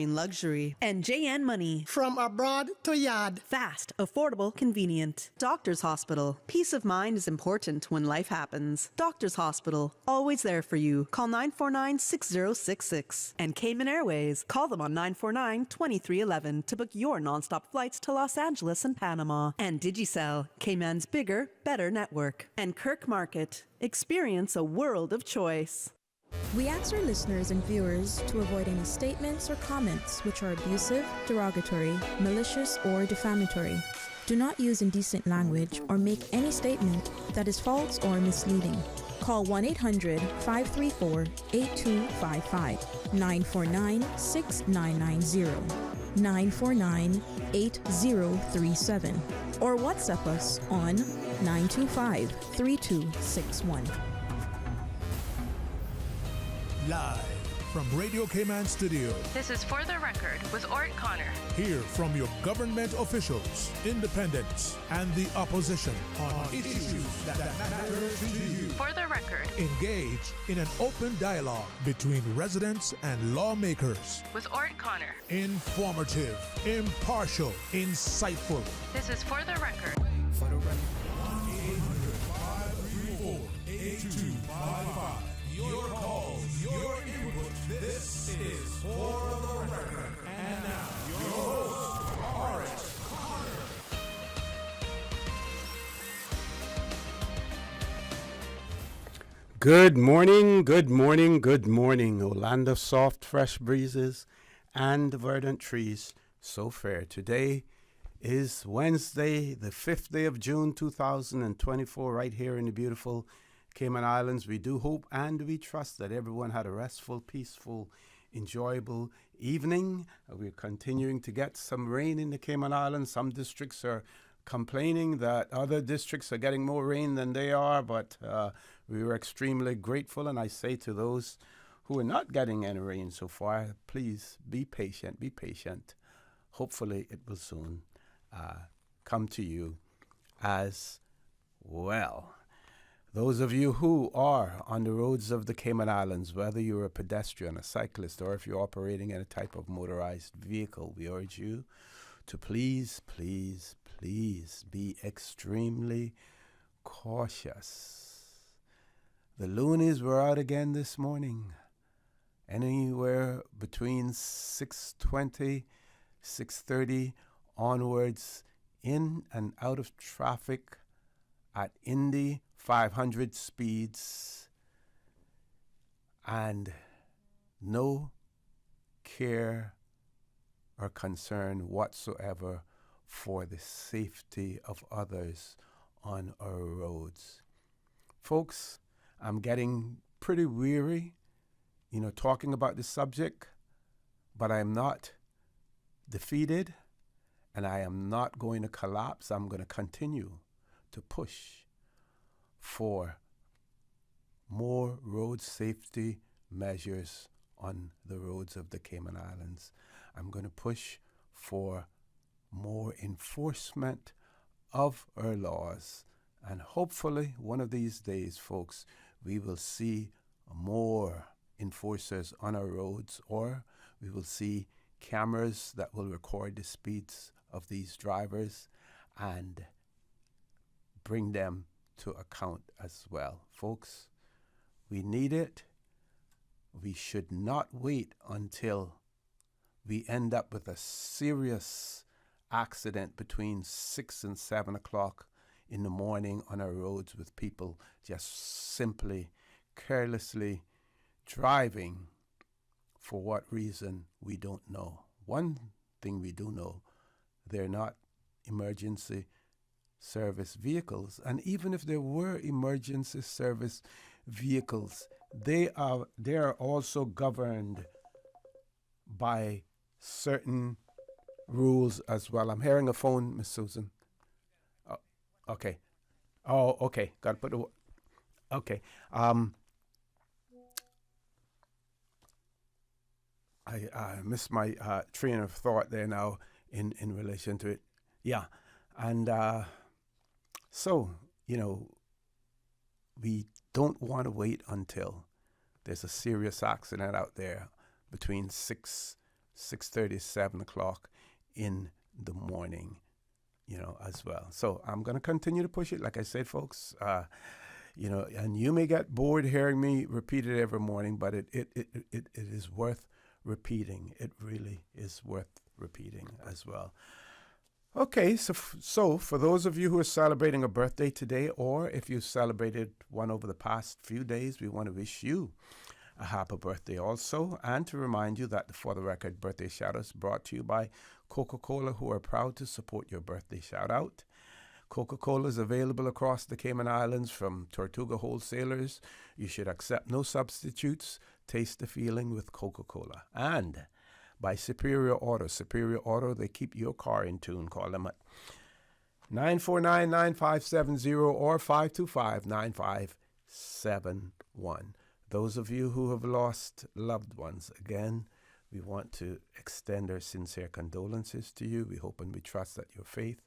in luxury. And JN Money. From abroad to yard. Fast, affordable, convenient. Doctor's Hospital. Peace of mind is important when life happens. Doctor's Hospital. Always there for you. Call 949-6066. And Cayman Airways. Call them on 949-2311 to book your nonstop flights to Los Angeles and Panama. And Digicel. Cayman's bigger, better network. And Kirk Market. Experience a world of choice. We ask our listeners and viewers to avoid any statements or comments which are abusive, derogatory, malicious, or defamatory. Do not use indecent language or make any statement that is false or misleading. Call 1-800-534-8255, 949-6990, 949-8037, or WhatsApp us on 925-3261. Live from Radio Cayman Studio. This is For the Record with Orrett Connor. Hear from your government officials, independents, and the opposition on issues that matter to you. For the Record. Engage in an open dialogue between residents and lawmakers. With Orrett Connor. Informative, impartial, insightful. This is For the Record. For the Record. 1-800-534-8255. Your calls, your input. This is For the Record. And now, your host, Orrett Connor. Good morning, good morning, good morning. O land of soft, fresh breezes and verdant trees, so fair. Today is Wednesday, the 5th day of June, 2024, right here in the beautiful Cayman Islands. We do hope and we trust that everyone had a restful, peaceful, enjoyable evening. We're continuing to get some rain in the Cayman Islands. Some districts are complaining that other districts are getting more rain than they are, but we were extremely grateful. And I say to those who are not getting any rain so far, please be patient, be patient. Hopefully it will soon come to you as well. Those of you who are on the roads of the Cayman Islands, whether you're a pedestrian, a cyclist, or if you're operating in a type of motorized vehicle, we urge you to please, please, please be extremely cautious. The loonies were out again this morning, anywhere between 6:20, 6:30 onwards, in and out of traffic at Indy 500 speeds, and no care or concern whatsoever for the safety of others on our roads. Folks, I'm getting pretty weary, talking about this subject, but I'm not defeated, and I am not going to collapse. I'm going to continue to push for more road safety measures on the roads of the Cayman Islands. I'm going to push for more enforcement of our laws. And hopefully one of these days, folks, we will see more enforcers on our roads, or we will see cameras that will record the speeds of these drivers and bring them to account as well. Folks, we need it. We should not wait until we end up with a serious accident between 6 and 7 o'clock in the morning on our roads with people just simply carelessly driving. For what reason, we don't know. One thing we do know, they're not emergency service vehicles. And even if there were emergency service vehicles, they are also governed by certain rules as well. I'm hearing a phone, Miss Susan. Oh, okay. Oh, okay. Got to put the... Okay. I missed my train of thought there now in relation to it. Yeah. And so, we don't want to wait until there's a serious accident out there between 6 6:30, 7 o'clock in the morning, as well. So I'm going to continue to push it. Like I said, folks, and you may get bored hearing me repeat it every morning, but it is worth repeating. It really is worth repeating as well. Okay, so for those of you who are celebrating a birthday today, or if you celebrated one over the past few days, we want to wish you a happy birthday also, and to remind you that the For the Record birthday shout-outs brought to you by Coca-Cola, who are proud to support your birthday shout-out. Coca-Cola is available across the Cayman Islands from Tortuga wholesalers. You should accept no substitutes. Taste the feeling with Coca-Cola. And by Superior Auto. Superior Auto, they keep your car in tune. Call them at 949-9570 or 525-9571. Those of you who have lost loved ones, again, we want to extend our sincere condolences to you. We hope and we trust that your faith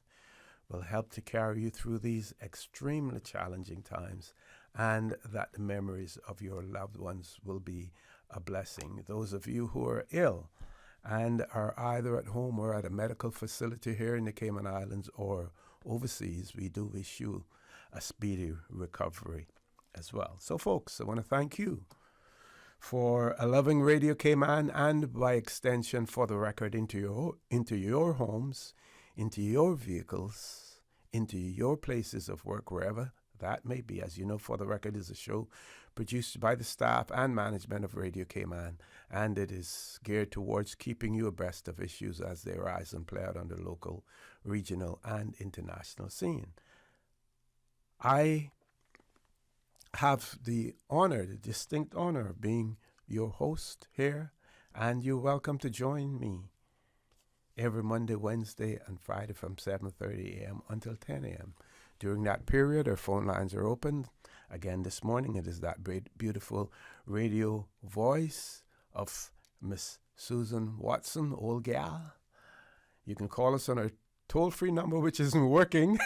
will help to carry you through these extremely challenging times, and that the memories of your loved ones will be a blessing. Those of you who are ill and are either at home or at a medical facility here in the Cayman Islands or overseas, we do wish you a speedy recovery as well. So, folks, I want to thank you for loving Radio Cayman, and by extension, For the Record, into your homes, into your vehicles, into your places of work, wherever that may be. As you know, For the Record is a show produced by the staff and management of Radio Cayman, and it is geared towards keeping you abreast of issues as they arise and play out on the local, regional, and international scene. I have the distinct honor of being your host here, and you're welcome to join me every Monday, Wednesday, and Friday from 7:30 a.m. until 10 a.m. During that period, our phone lines are open. Again, this morning, it is that beautiful radio voice of Miss Susan Watson, old gal. You can call us on our toll-free number, which isn't working.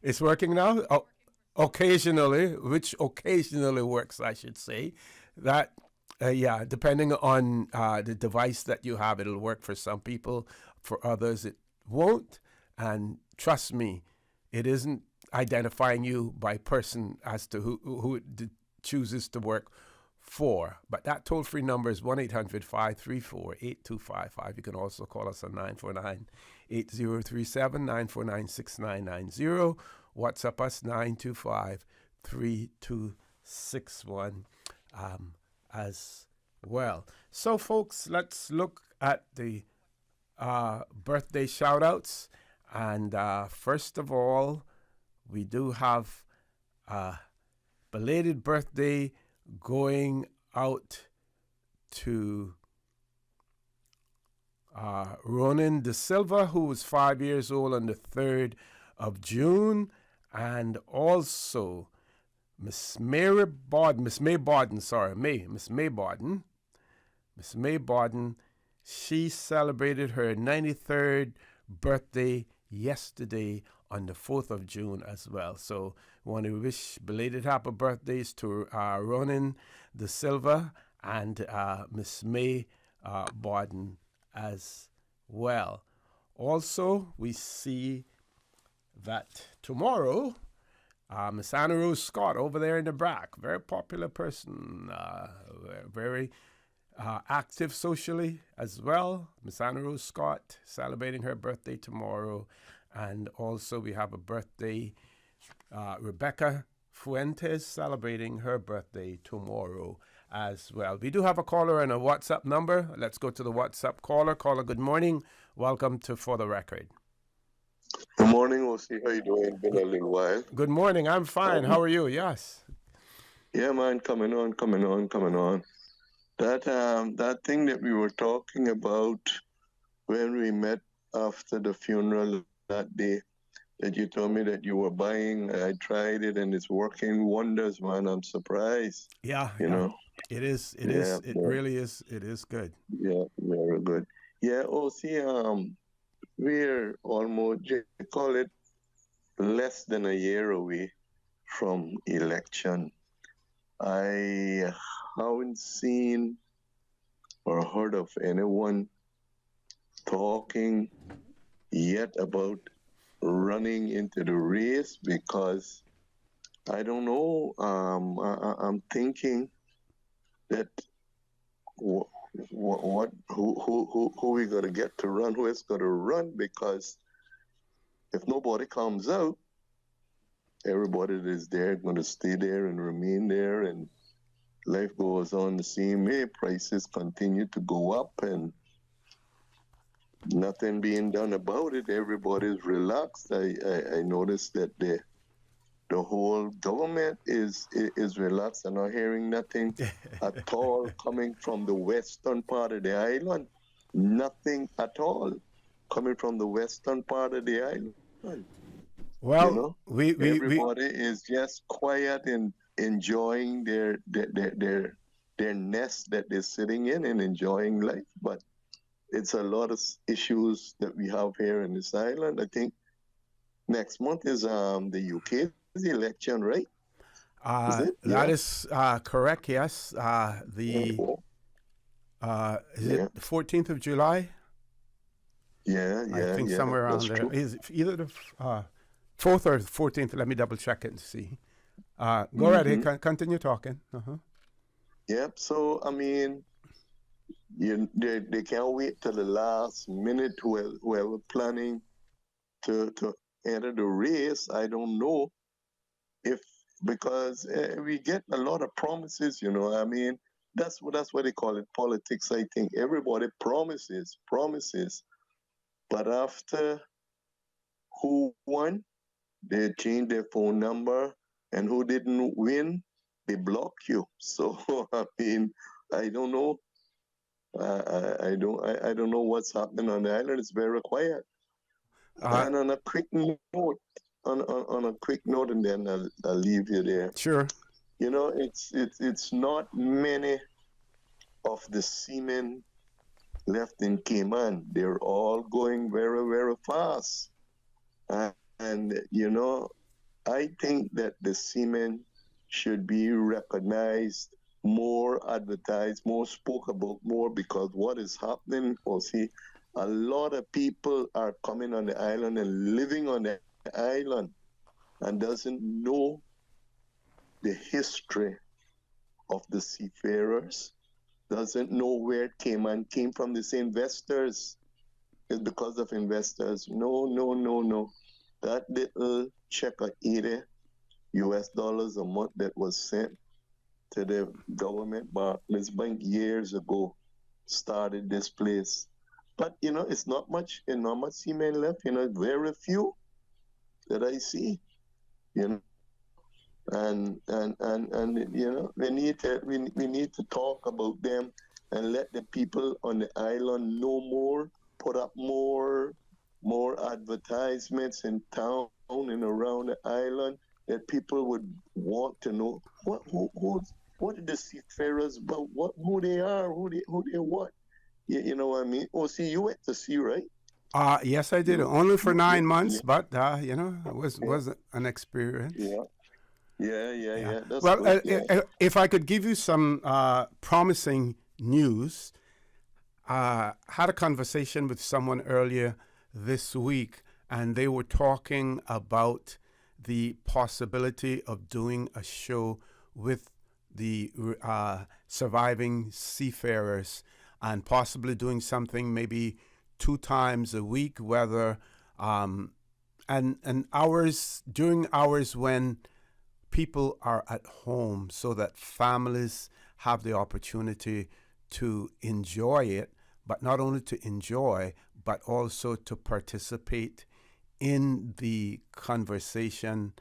It's working now? Oh, occasionally, which occasionally works, I should say. That depending on the device that you have, it'll work for some people. For others, it won't. And trust me, it isn't identifying you by person as to who it chooses to work for. But that toll-free number is 1-800-534-8255. You can also call us on 949-8037, 949-6990. WhatsApp us 925-3261 as well. So, folks, let's look at the birthday shout-outs. And first of all, we do have a belated birthday going out to Ronan De Silva, who was 5 years old on the 3rd of June. And also Miss May Borden, she celebrated her 93rd birthday yesterday on the 4th of June as well. So we want to wish belated happy birthdays to Ronan De Silva and Miss May Borden as well. Also, we see that tomorrow, Miss Anna Rose Scott over there in the back, very popular person, very active socially as well. Miss Anna Rose Scott celebrating her birthday tomorrow. And also we have a birthday, Rebecca Fuentes celebrating her birthday tomorrow as well. We do have a caller and a WhatsApp number. Let's go to the WhatsApp caller. Caller, good morning. Welcome to For the Record. Good morning, O.C. How you doing? Been a little while. Good morning. I'm fine. How are you? Yes. Yeah, man. Coming on. That thing that we were talking about when we met after the funeral that day, that you told me that you were buying. I tried it and it's working wonders, man. I'm surprised. Yeah. You know. It is. It really is. It is good. Yeah, very good. Yeah, O.C. We're almost, call it, less than a year away from election. I haven't seen or heard of anyone talking yet about running into the race, because I don't know. I'm thinking that who we gonna get to run? Who is gonna run? Because if nobody comes out, everybody that is there gonna stay there and remain there, and life goes on the same way. Prices continue to go up, and nothing being done about it. Everybody's relaxed. I noticed that the whole government is relaxed. I'm not hearing nothing at all coming from the western part of the island. Nothing at all coming from the western part of the island. Well, You know, we everybody is just quiet and enjoying their nest that they're sitting in and enjoying life. But it's a lot of issues that we have here in this island. I think next month is the UK's election, right? Is it? that Yeah. is correct. Yes. The is Yeah. it the 14th of July? Yeah, I think yeah. somewhere around That's there. true. Is it either the 4th or 14th? Let me double check it and see. Go right ahead. Continue talking. Uh-huh. Yep. So I mean, they can't wait till the last minute. Whoever planning to enter the race, I don't know if, because we get a lot of promises. You know, I mean, that's what they call it, politics. I think everybody promises, but after who won, they change their phone number, and who didn't win, they block you. So I mean, I don't know. I don't know what's happening on the island. It's very quiet. And on a quick note, on a quick note, and then I'll leave you there. Sure. You know, it's not many of the seamen left in Cayman. They're all going very, very fast. And you know, I think that the seamen should be recognized, more advertised, more spoke about more, because what is happening, or see, a lot of people are coming on the island and living on the island and doesn't know the history of the seafarers, doesn't know where it came and came from. These investors. It's because of investors. No. That little check of $80 a month that was sent to the government Barclays Bank years ago started this place. But you know, it's not much seamen left. You know, very few that I see. You know, and you know, we need to talk about them and let the people on the island know more. Put up more advertisements in town and around the island, that people would want to know what are the seafarers about, who they are, who they what. You know what I mean? Oh, see, you went to sea, right? Yes, I did. Only for 9 months, but you know, it was an experience. Yeah. That's Well, good. if I could give you some promising news, had a conversation with someone earlier this week, and they were talking about the possibility of doing a show with the surviving seafarers, and possibly doing something maybe 2 times a week, whether and hours during hours when people are at home, so that families have the opportunity to enjoy it, but not only to enjoy, but also to participate in the conversation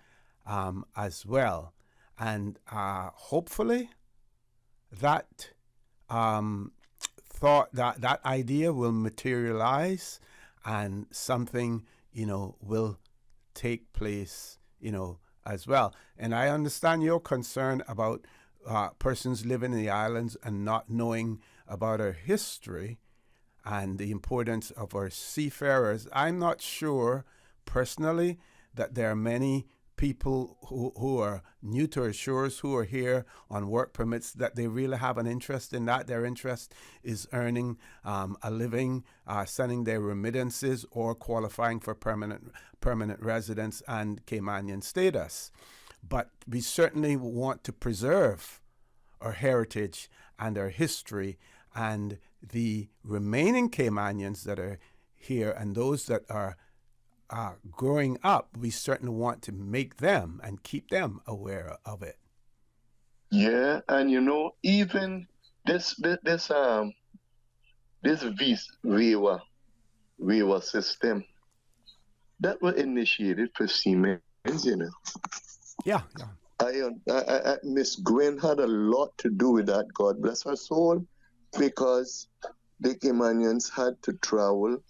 as well. And hopefully that that idea will materialize, and something, you know, will take place, you know, as well. And I understand your concern about persons living in the islands and not knowing about our history and the importance of our seafarers. I'm not sure personally that there are many people who are new to our shores, who are here on work permits, that they really have an interest in that. Their interest is earning a living, sending their remittances, or qualifying for permanent residence and Caymanian status. But we certainly want to preserve our heritage and our history, and the remaining Caymanians that are here and those that are growing up, we certainly want to make them and keep them aware of it. Yeah, and you know, even this waiver system that was initiated for Siemens, you know. Yeah. Miss Gwen had a lot to do with that, God bless her soul, because the Caymanians had to travel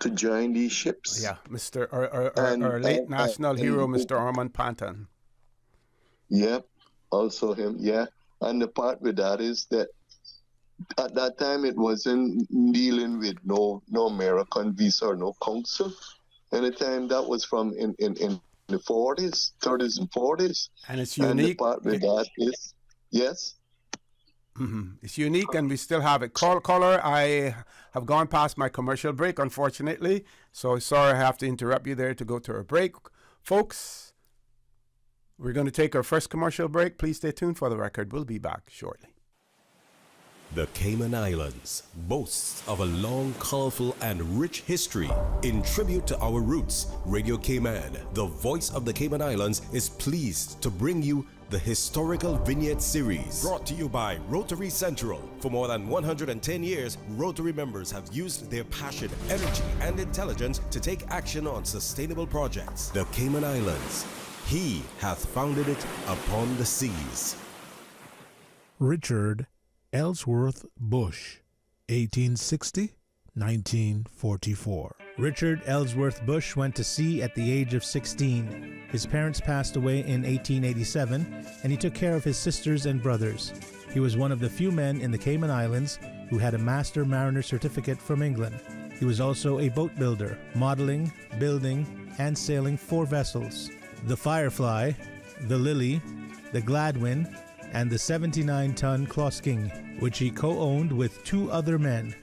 to join these ships. Yeah, Mr. Our late national hero, Mr. Ormond Panton. Yep, also him, yeah. And the part with that is that at that time it wasn't dealing with no American visa or no consul. Anytime that was from in the 40s, 30s and 40s. And it's unique. And the part with that is, yes? It's unique, and we still have it. Caller, I have gone past my commercial break, unfortunately. So sorry I have to interrupt you there to go to a break. Folks, we're going to take our first commercial break. Please stay tuned for the record. We'll be back shortly. The Cayman Islands boasts of a long, colorful, and rich history. In tribute to our roots, Radio Cayman, the voice of the Cayman Islands, is pleased to bring you the Historical Vignette Series, brought to you by Rotary Central. For more than 110 years, Rotary members have used their passion, energy, and intelligence to take action on sustainable projects. The Cayman Islands, he hath founded it upon the seas. Richard Ellsworth Bush, 1860-1944. Richard Ellsworth Bush went to sea at the age of 16. His parents passed away in 1887, and he took care of his sisters and brothers. He was one of the few men in the Cayman Islands who had a Master Mariner certificate from England. He was also a boat builder, modeling, building, and sailing 4 vessels: the Firefly, the Lily, the Gladwin, and the 79-ton Klosking, which he co-owned with 2 other men.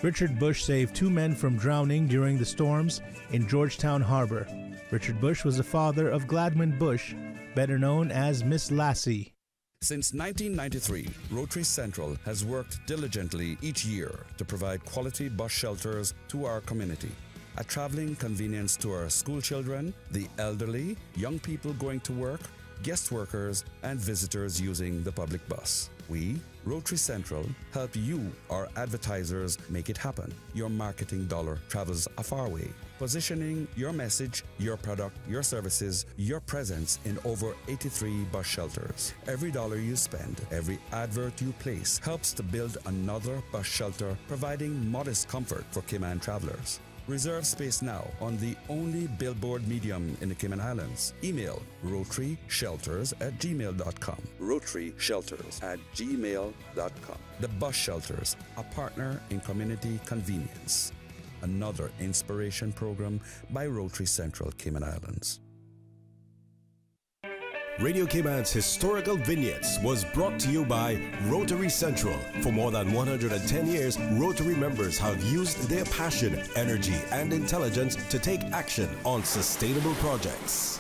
Richard Bush saved 2 men from drowning during the storms in Georgetown Harbor. Richard Bush was the father of Gladwin Bush, better known as Miss Lassie. Since 1993, Rotary Central has worked diligently each year to provide quality bus shelters to our community. A traveling convenience to our school children, the elderly, young people going to work, guest workers, and visitors using the public bus. We, Rotary Central, help you, our advertisers, make it happen. Your marketing dollar travels a far way. Positioning your message, your product, your services, your presence in over 83 bus shelters. Every dollar you spend, every advert you place helps to build another bus shelter, providing modest comfort for Cayman travelers. Reserve space now on the only billboard medium in the Cayman Islands. Email rotaryshelters@gmail.com. rotaryshelters@gmail.com. The Bus Shelters, a partner in community convenience. Another inspiration program by Rotary Central Cayman Islands. Radio Cayman's Historical Vignettes was brought to you by Rotary Central. For more than 110 years, Rotary members have used their passion, energy, and intelligence to take action on sustainable projects.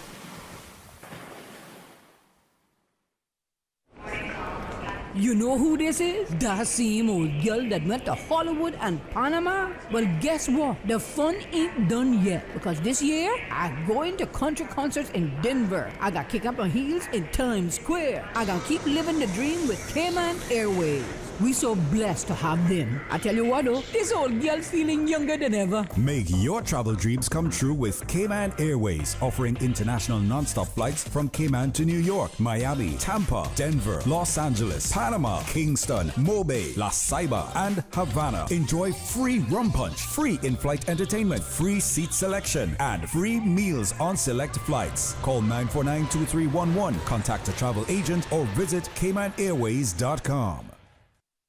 You know who this is? That same old girl that went to Hollywood and Panama? Well, guess what? The fun ain't done yet, because this year, I'm going to country concerts in Denver. I got kick up my heels in Times Square. I got keep living the dream with Cayman Airways. We so blessed to have them. I tell you what though, this old girl's feeling younger than ever. Make your travel dreams come true with Cayman Airways, offering international non-stop flights from Cayman to New York, Miami, Tampa, Denver, Los Angeles, Panama, Kingston, Mobay, La Ceiba, and Havana. Enjoy free rum punch, free in-flight entertainment, free seat selection, and free meals on select flights. Call 949-2311, contact a travel agent, or visit CaymanAirways.com.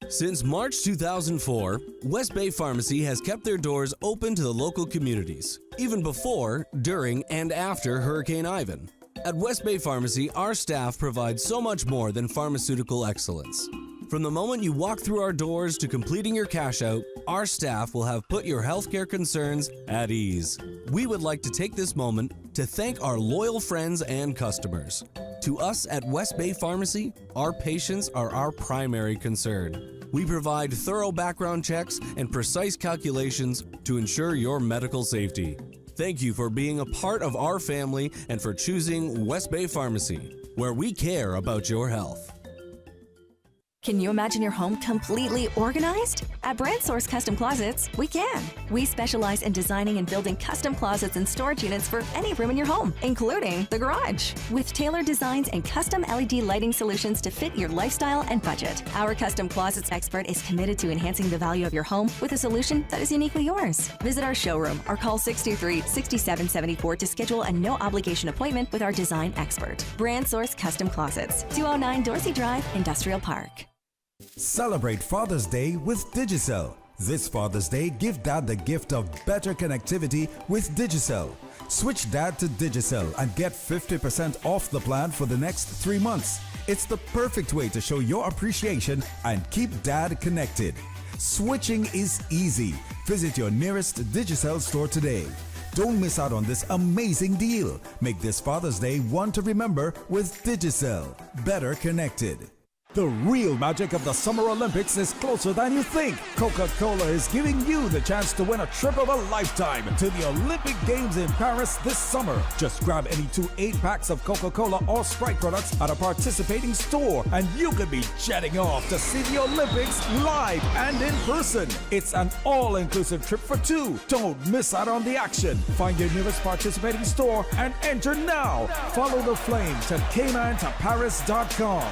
Since March 2004, West Bay Pharmacy has kept their doors open to the local communities, even before, during, and after Hurricane Ivan. At West Bay Pharmacy, our staff provides so much more than pharmaceutical excellence. From the moment you walk through our doors to completing your cash out, our staff will have put your healthcare concerns at ease. We would like to take this moment to thank our loyal friends and customers. To us at West Bay Pharmacy, our patients are our primary concern. We provide thorough background checks and precise calculations to ensure your medical safety. Thank you for being a part of our family and for choosing West Bay Pharmacy, where we care about your health. Can you imagine your home completely organized? At Brand Source Custom Closets, we can. We specialize in designing and building custom closets and storage units for any room in your home, including the garage. With tailored designs and custom LED lighting solutions to fit your lifestyle and budget, our custom closets expert is committed to enhancing the value of your home with a solution that is uniquely yours. Visit our showroom or call 623-6774 to schedule a no-obligation appointment with our design expert. Brand Source Custom Closets, 209 Dorsey Drive, Industrial Park. Celebrate Father's Day with Digicel. This Father's Day, give Dad the gift of better connectivity with Digicel. Switch Dad to Digicel and get 50% off the plan for the next 3 months. It's the perfect way to show your appreciation and keep Dad connected. Switching is easy. Visit your nearest Digicel store today. Don't miss out on this amazing deal. Make this Father's Day one to remember with Digicel. Better connected. The real magic of the Summer Olympics is closer than you think. Coca-Cola is giving you the chance to win a trip of a lifetime to the Olympic Games in Paris this summer. Just grab any 2 8-packs of Coca-Cola or Sprite products at a participating store and you could be jetting off to see the Olympics live and in person. It's an all-inclusive trip for 2. Don't miss out on the action. Find your nearest participating store and enter now. Follow the flames at caymantoparis.com.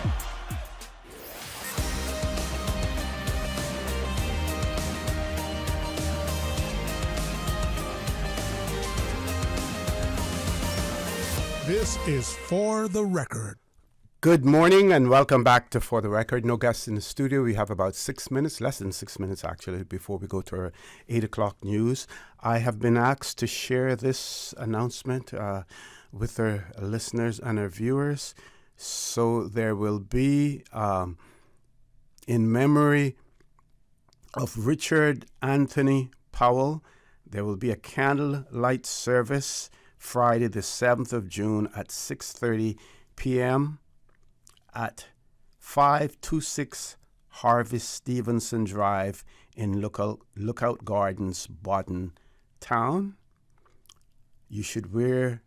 This is For the Record. Good morning and welcome back to For the Record. No guests in the studio. We have about 6 minutes, less than 6 minutes actually, before we go to our 8 o'clock news. I have been asked to share this announcement with our listeners and our viewers. So there will be, in memory of Richard Anthony Powell, there will be a candlelight service Friday the 7th of June at 6:30 p.m. at 526 Harvest Stevenson Drive in Lookout Gardens, Bodden Town. You should wear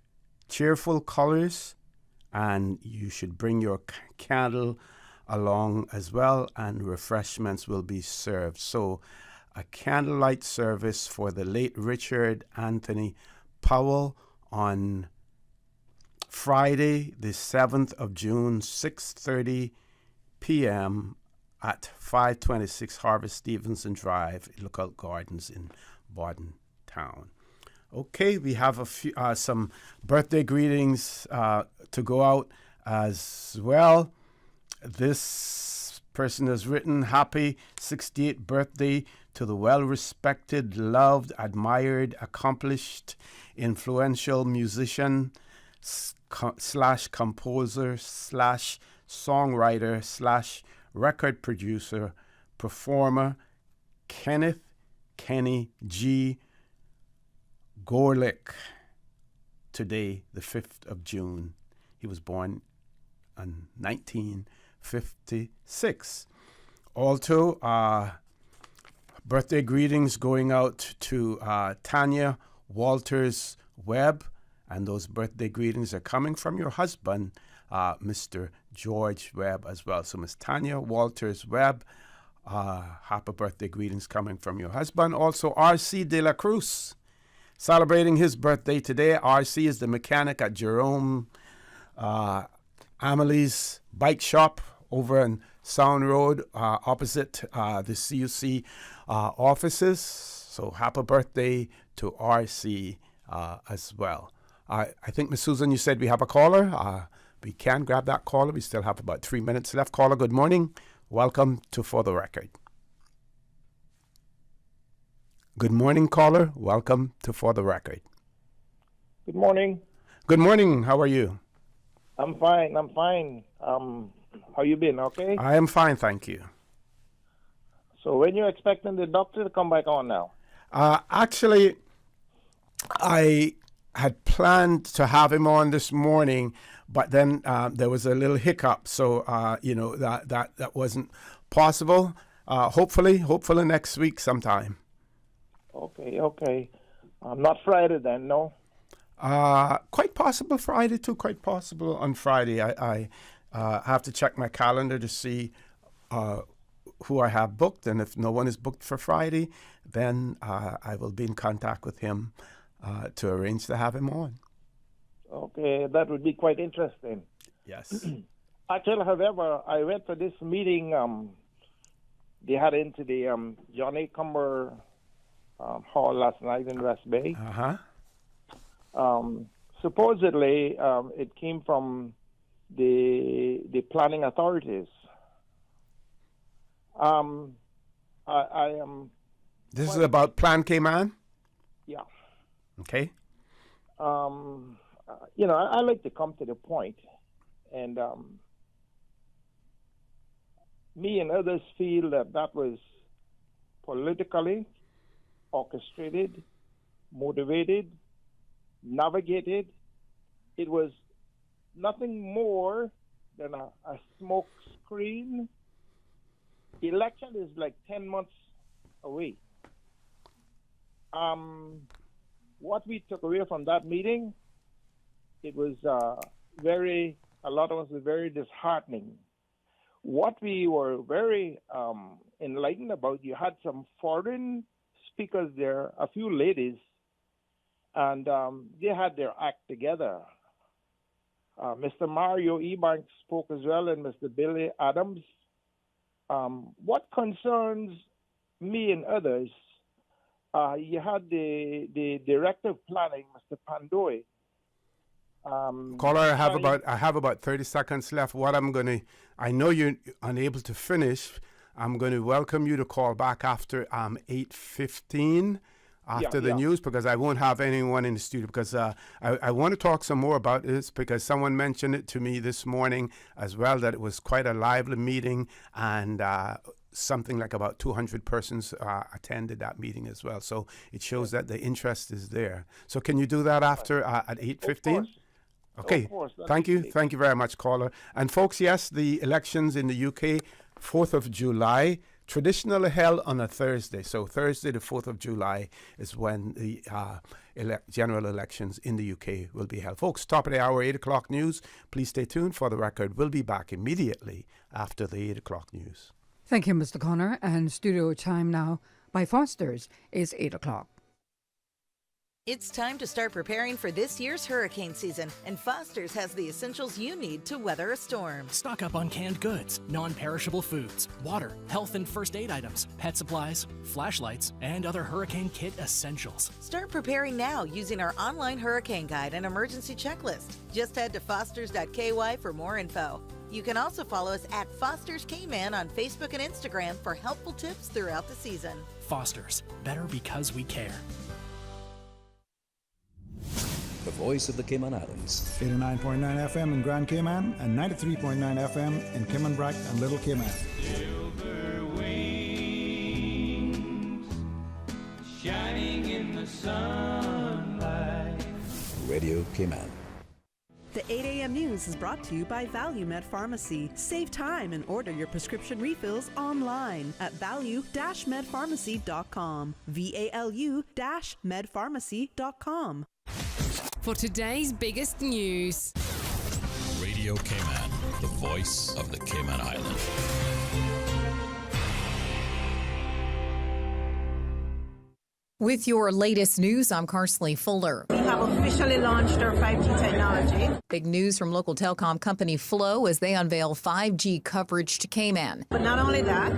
cheerful colors and you should bring your candle along as well, and refreshments will be served. So a candlelight service for the late Richard Anthony Powell on Friday, the 7th of June, 6:30 p.m. at 526 Harvest Stevenson Drive, Lookout Gardens in Bodden Town. Okay, we have a few some birthday greetings to go out as well. This person has written, happy 68th birthday to the well-respected, loved, admired, accomplished, influential musician slash composer slash songwriter slash record producer, performer, Kenneth Kenny G. Gorlick. Today, the 5th of June. He was born in 1956. Also, birthday greetings going out to Tanya Walters Webb, and those birthday greetings are coming from your husband, Mr. George Webb as well. So Miss Tanya Walters Webb, happy birthday greetings coming from your husband. Also, R.C. De La Cruz, celebrating his birthday today. R.C. is the mechanic at Jerome Amelie's Bike Shop over in Sound Road, opposite the CUC offices. So happy birthday to R.C. As well. I think, Miss Susan, you said we have a caller. We can grab that caller. We still have about 3 minutes left. Caller, good morning. Welcome to For the Record. Good morning, caller. Welcome to For the Record. Good morning. Good morning. How are you? I'm fine. How you been? Okay. I am fine, thank you. So when you expecting the doctor to come back on now? Actually, I had planned to have him on this morning, but then there was a little hiccup, so that wasn't possible. Hopefully next week sometime. Okay. Not Friday then, no? Quite possible Friday too. Quite possible on Friday. I have to check my calendar to see who I have booked, and if no one is booked for Friday, then I will be in contact with him to arrange to have him on. Okay, that would be quite interesting. Yes. Actually, however, I went to this meeting they had into the John A. Cumber Hall last night in West Bay. Supposedly, it came from the planning authorities. I am. This is about Plan Cayman? Yeah. Okay. I like to come to the point, and me and others feel that was politically orchestrated, motivated, navigated. It was nothing more than a smoke screen. Election is like 10 months away. What we took away from that meeting, it was a lot of us were very disheartening. What we were very enlightened about, you had some foreign speakers there, a few ladies, and they had their act together. Mr. Mario Ebanks spoke as well, and Mr. Billy Adams. What concerns me and others, you had the director of planning, Mr. Pandoy. Caller, I have about 30 seconds left. I know you're unable to finish. I'm going to welcome you to call back after 8:15 after the news, because I won't have anyone in the studio, because I want to talk some more about this, because someone mentioned it to me this morning as well, that it was quite a lively meeting, and something like about 200 persons attended that meeting as well. So it shows that the interest is there. So can you do that after at 8:15? Okay, thank you. Thank you very much, caller. And folks, yes, the elections in the UK, 4th of July, traditionally held on a Thursday. So Thursday, the 4th of July, is when the general elections in the UK will be held. Folks, top of the hour, 8 o'clock news. Please stay tuned for the record. We'll be back immediately after the 8 o'clock news. Thank you, Mr. Connor. And studio time now by Foster's is 8 o'clock. It's time to start preparing for this year's hurricane season, and Foster's has the essentials you need to weather a storm. Stock up on canned goods, non-perishable foods, water, health and first aid items, pet supplies, flashlights, and other hurricane kit essentials. Start preparing now using our online hurricane guide and emergency checklist. Just head to fosters.ky for more info. You can also follow us at Foster's Cayman on Facebook and Instagram for helpful tips throughout the season. Foster's, better because we care. The voice of the Cayman Islands. 89.9 FM in Grand Cayman and 93.9 FM in Cayman Brac and Little Cayman. Silver wings shining in the sunlight. Radio Cayman. The 8 a.m. news is brought to you by ValueMed Pharmacy. Save time and order your prescription refills online at value-medpharmacy.com. VALU-medpharmacy.com. For today's biggest news. Radio Cayman, the voice of the Cayman Islands. With your latest news, I'm Carsley Fuller. We have officially launched our 5G technology. Big news from local telecom company Flow as they unveil 5G coverage to Cayman. But not only that,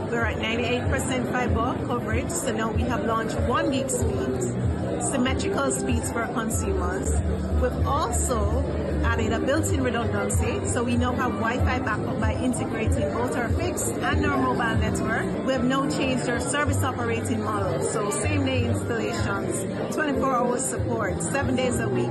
we're at 98% fiber coverage, so now we have launched 1 gig speeds, symmetrical speeds for consumers. We've also added a built-in redundancy, so we now have Wi-Fi backup by integrating both our fixed and our mobile network. We have now changed our service operating model, so same-day installations, 24 hours support, 7 days a week.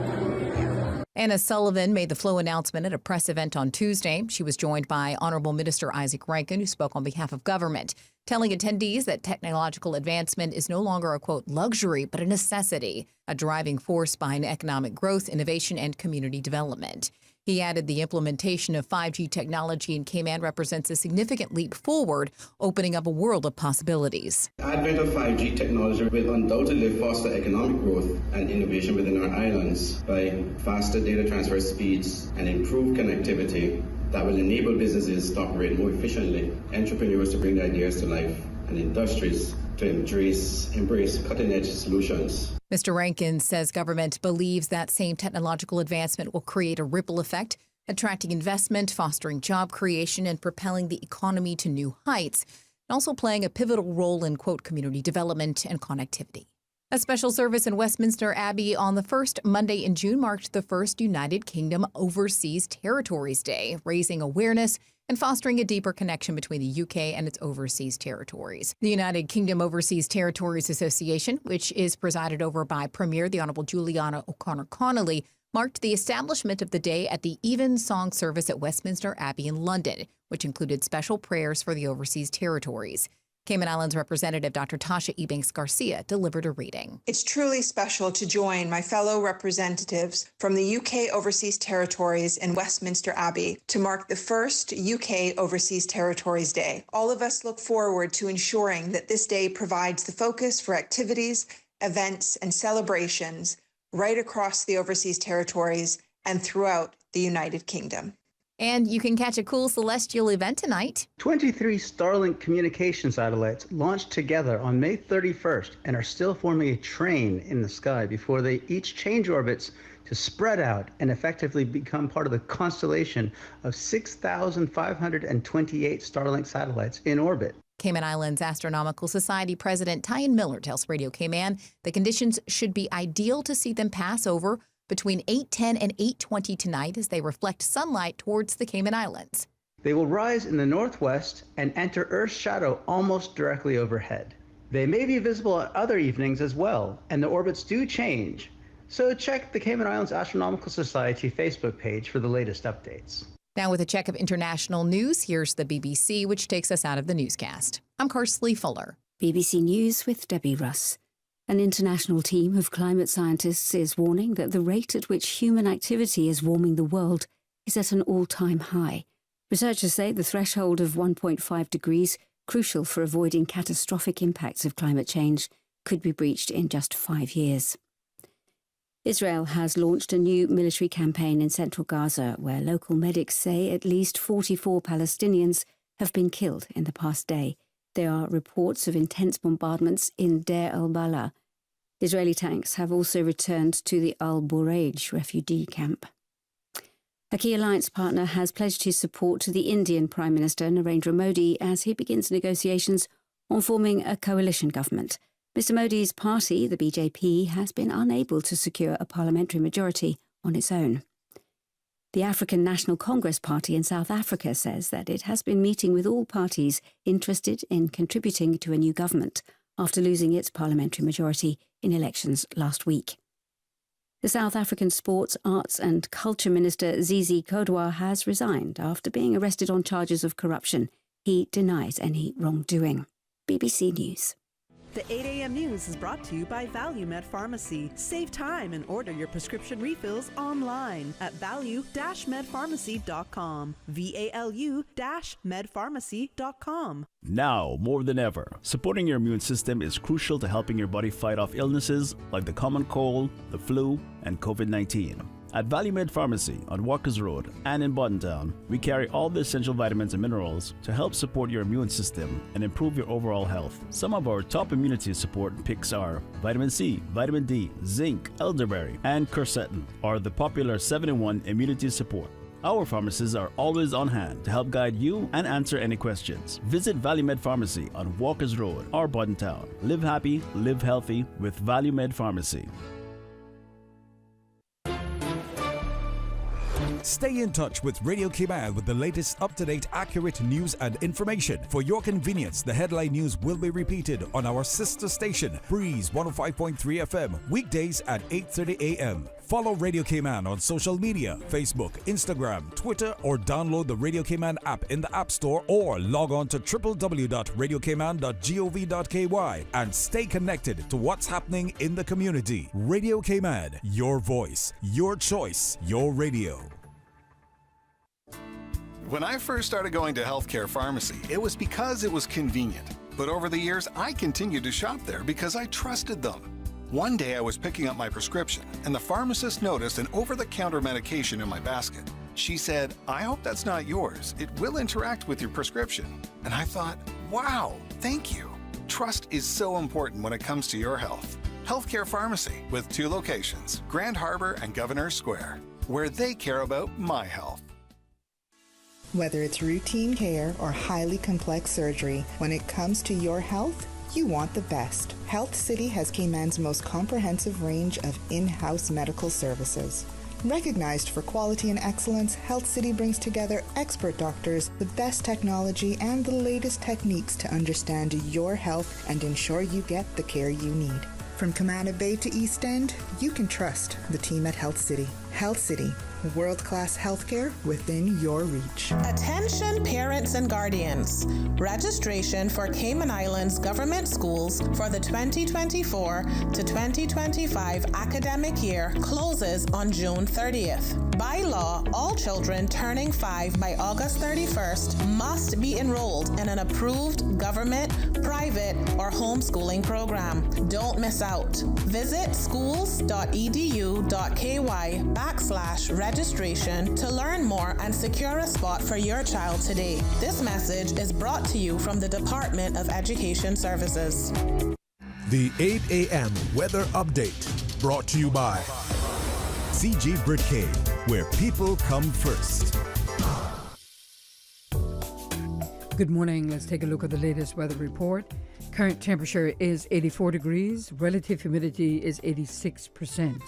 Anna Sullivan made the flow announcement at a press event on Tuesday. She was joined by Honorable Minister Isaac Rankin, who spoke on behalf of government, telling attendees that technological advancement is no longer a, quote, luxury, but a necessity, a driving force behind economic growth, innovation, and community development. He added the implementation of 5G technology in Cayman represents a significant leap forward, opening up a world of possibilities. The advent of 5G technology will undoubtedly foster economic growth and innovation within our islands by faster data transfer speeds and improved connectivity that will enable businesses to operate more efficiently, entrepreneurs to bring their ideas to life, and industries to embrace cutting-edge solutions. Mr. Rankin says government believes that same technological advancement will create a ripple effect, attracting investment, fostering job creation, and propelling the economy to new heights, and also playing a pivotal role in, quote, community development and connectivity. A special service in Westminster Abbey on the first Monday in June marked the first United Kingdom Overseas Territories Day, raising awareness and fostering a deeper connection between the UK and its overseas territories. The United Kingdom Overseas Territories Association, which is presided over by Premier the Honourable Juliana O'Connor-Connolly, marked the establishment of the day at the Evensong service at Westminster Abbey in London, which included special prayers for the overseas territories. Cayman Islands representative Dr. Tasha Ebanks Garcia delivered a reading. It's truly special to join my fellow representatives from the UK Overseas Territories in Westminster Abbey to mark the first UK Overseas Territories Day. All of us look forward to ensuring that this day provides the focus for activities, events, and celebrations right across the overseas territories and throughout the United Kingdom. And you can catch a cool celestial event tonight. 23 Starlink communication satellites launched together on May 31st and are still forming a train in the sky before they each change orbits to spread out and effectively become part of the constellation of 6,528 Starlink satellites in orbit. Cayman Islands Astronomical Society President Tyan Miller tells Radio Cayman the conditions should be ideal to see them pass over between 8:10 and 8:20 tonight as they reflect sunlight towards the Cayman Islands. They will rise in the northwest and enter Earth's shadow almost directly overhead. They may be visible at other evenings as well, and the orbits do change. So check the Cayman Islands Astronomical Society Facebook page for the latest updates. Now with a check of international news, here's the BBC, which takes us out of the newscast. I'm Karsley Fuller. BBC News with Debbie Russ. An international team of climate scientists is warning that the rate at which human activity is warming the world is at an all-time high. Researchers say the threshold of 1.5 degrees, crucial for avoiding catastrophic impacts of climate change, could be breached in just 5 years. Israel has launched a new military campaign in central Gaza, where local medics say at least 44 Palestinians have been killed in the past day. There are reports of intense bombardments in Deir el-Balah. Israeli tanks have also returned to the Al-Bureij refugee camp. A key alliance partner has pledged his support to the Indian Prime Minister Narendra Modi as he begins negotiations on forming a coalition government. Mr. Modi's party, the BJP, has been unable to secure a parliamentary majority on its own. The African National Congress Party in South Africa says that it has been meeting with all parties interested in contributing to a new government after losing its parliamentary majority in elections last week. The South African Sports, Arts and Culture Minister Zizi Kodwa has resigned after being arrested on charges of corruption. He denies any wrongdoing. BBC News. The 8 a.m. news is brought to you by ValueMed Pharmacy. Save time and order your prescription refills online at value-medpharmacy.com. VALU-medpharmacy.com. Now, more than ever, supporting your immune system is crucial to helping your body fight off illnesses like the common cold, the flu, and COVID-19. At ValueMed Pharmacy on Walkers Road and in Buttontown, we carry all the essential vitamins and minerals to help support your immune system and improve your overall health. Some of our top immunity support picks are vitamin C, vitamin D, zinc, elderberry, and quercetin, or the popular 7-in-1 immunity support. Our pharmacists are always on hand to help guide you and answer any questions. Visit ValueMed Pharmacy on Walkers Road or Buttontown. Live happy, live healthy with ValueMed Pharmacy. Stay in touch with Radio Cayman with the latest up-to-date, accurate news and information. For your convenience, the headline news will be repeated on our sister station, Breeze 105.3 FM, weekdays at 8:30 a.m. Follow Radio Cayman on social media, Facebook, Instagram, Twitter, or download the Radio Cayman app in the App Store or log on to www.radiocayman.gov.ky and stay connected to what's happening in the community. Radio Cayman, your voice, your choice, your radio. When I first started going to Healthcare Pharmacy, it was because it was convenient. But over the years, I continued to shop there because I trusted them. One day I was picking up my prescription, and the pharmacist noticed an over-the-counter medication in my basket. She said, "I hope that's not yours. It will interact with your prescription." And I thought, wow, thank you. Trust is so important when it comes to your health. Healthcare Pharmacy, with 2 locations, Grand Harbor and Governor Square, where they care about my health. Whether it's routine care or highly complex surgery, when it comes to your health, you want the best. Health City has Cayman's most comprehensive range of in-house medical services. Recognized for quality and excellence, Health City brings together expert doctors, the best technology, and the latest techniques to understand your health and ensure you get the care you need. From Camana Bay to East End, you can trust the team at Health City. Health City, world-class healthcare within your reach. Attention parents and guardians. Registration for Cayman Islands government schools for the 2024 to 2025 academic year closes on June 30th. By law, all children turning 5 by August 31st must be enrolled in an approved government, private, or homeschooling program. Don't miss out. Visit schools.edu.ky/registration to learn more and secure a spot for your child today. This message is brought to you from the Department of Education Services. The 8 a.m. weather update brought to you by CG Britcade, where people come first. Good morning. Let's take a look at the latest weather report. Current temperature is 84 degrees. Relative humidity is 86%.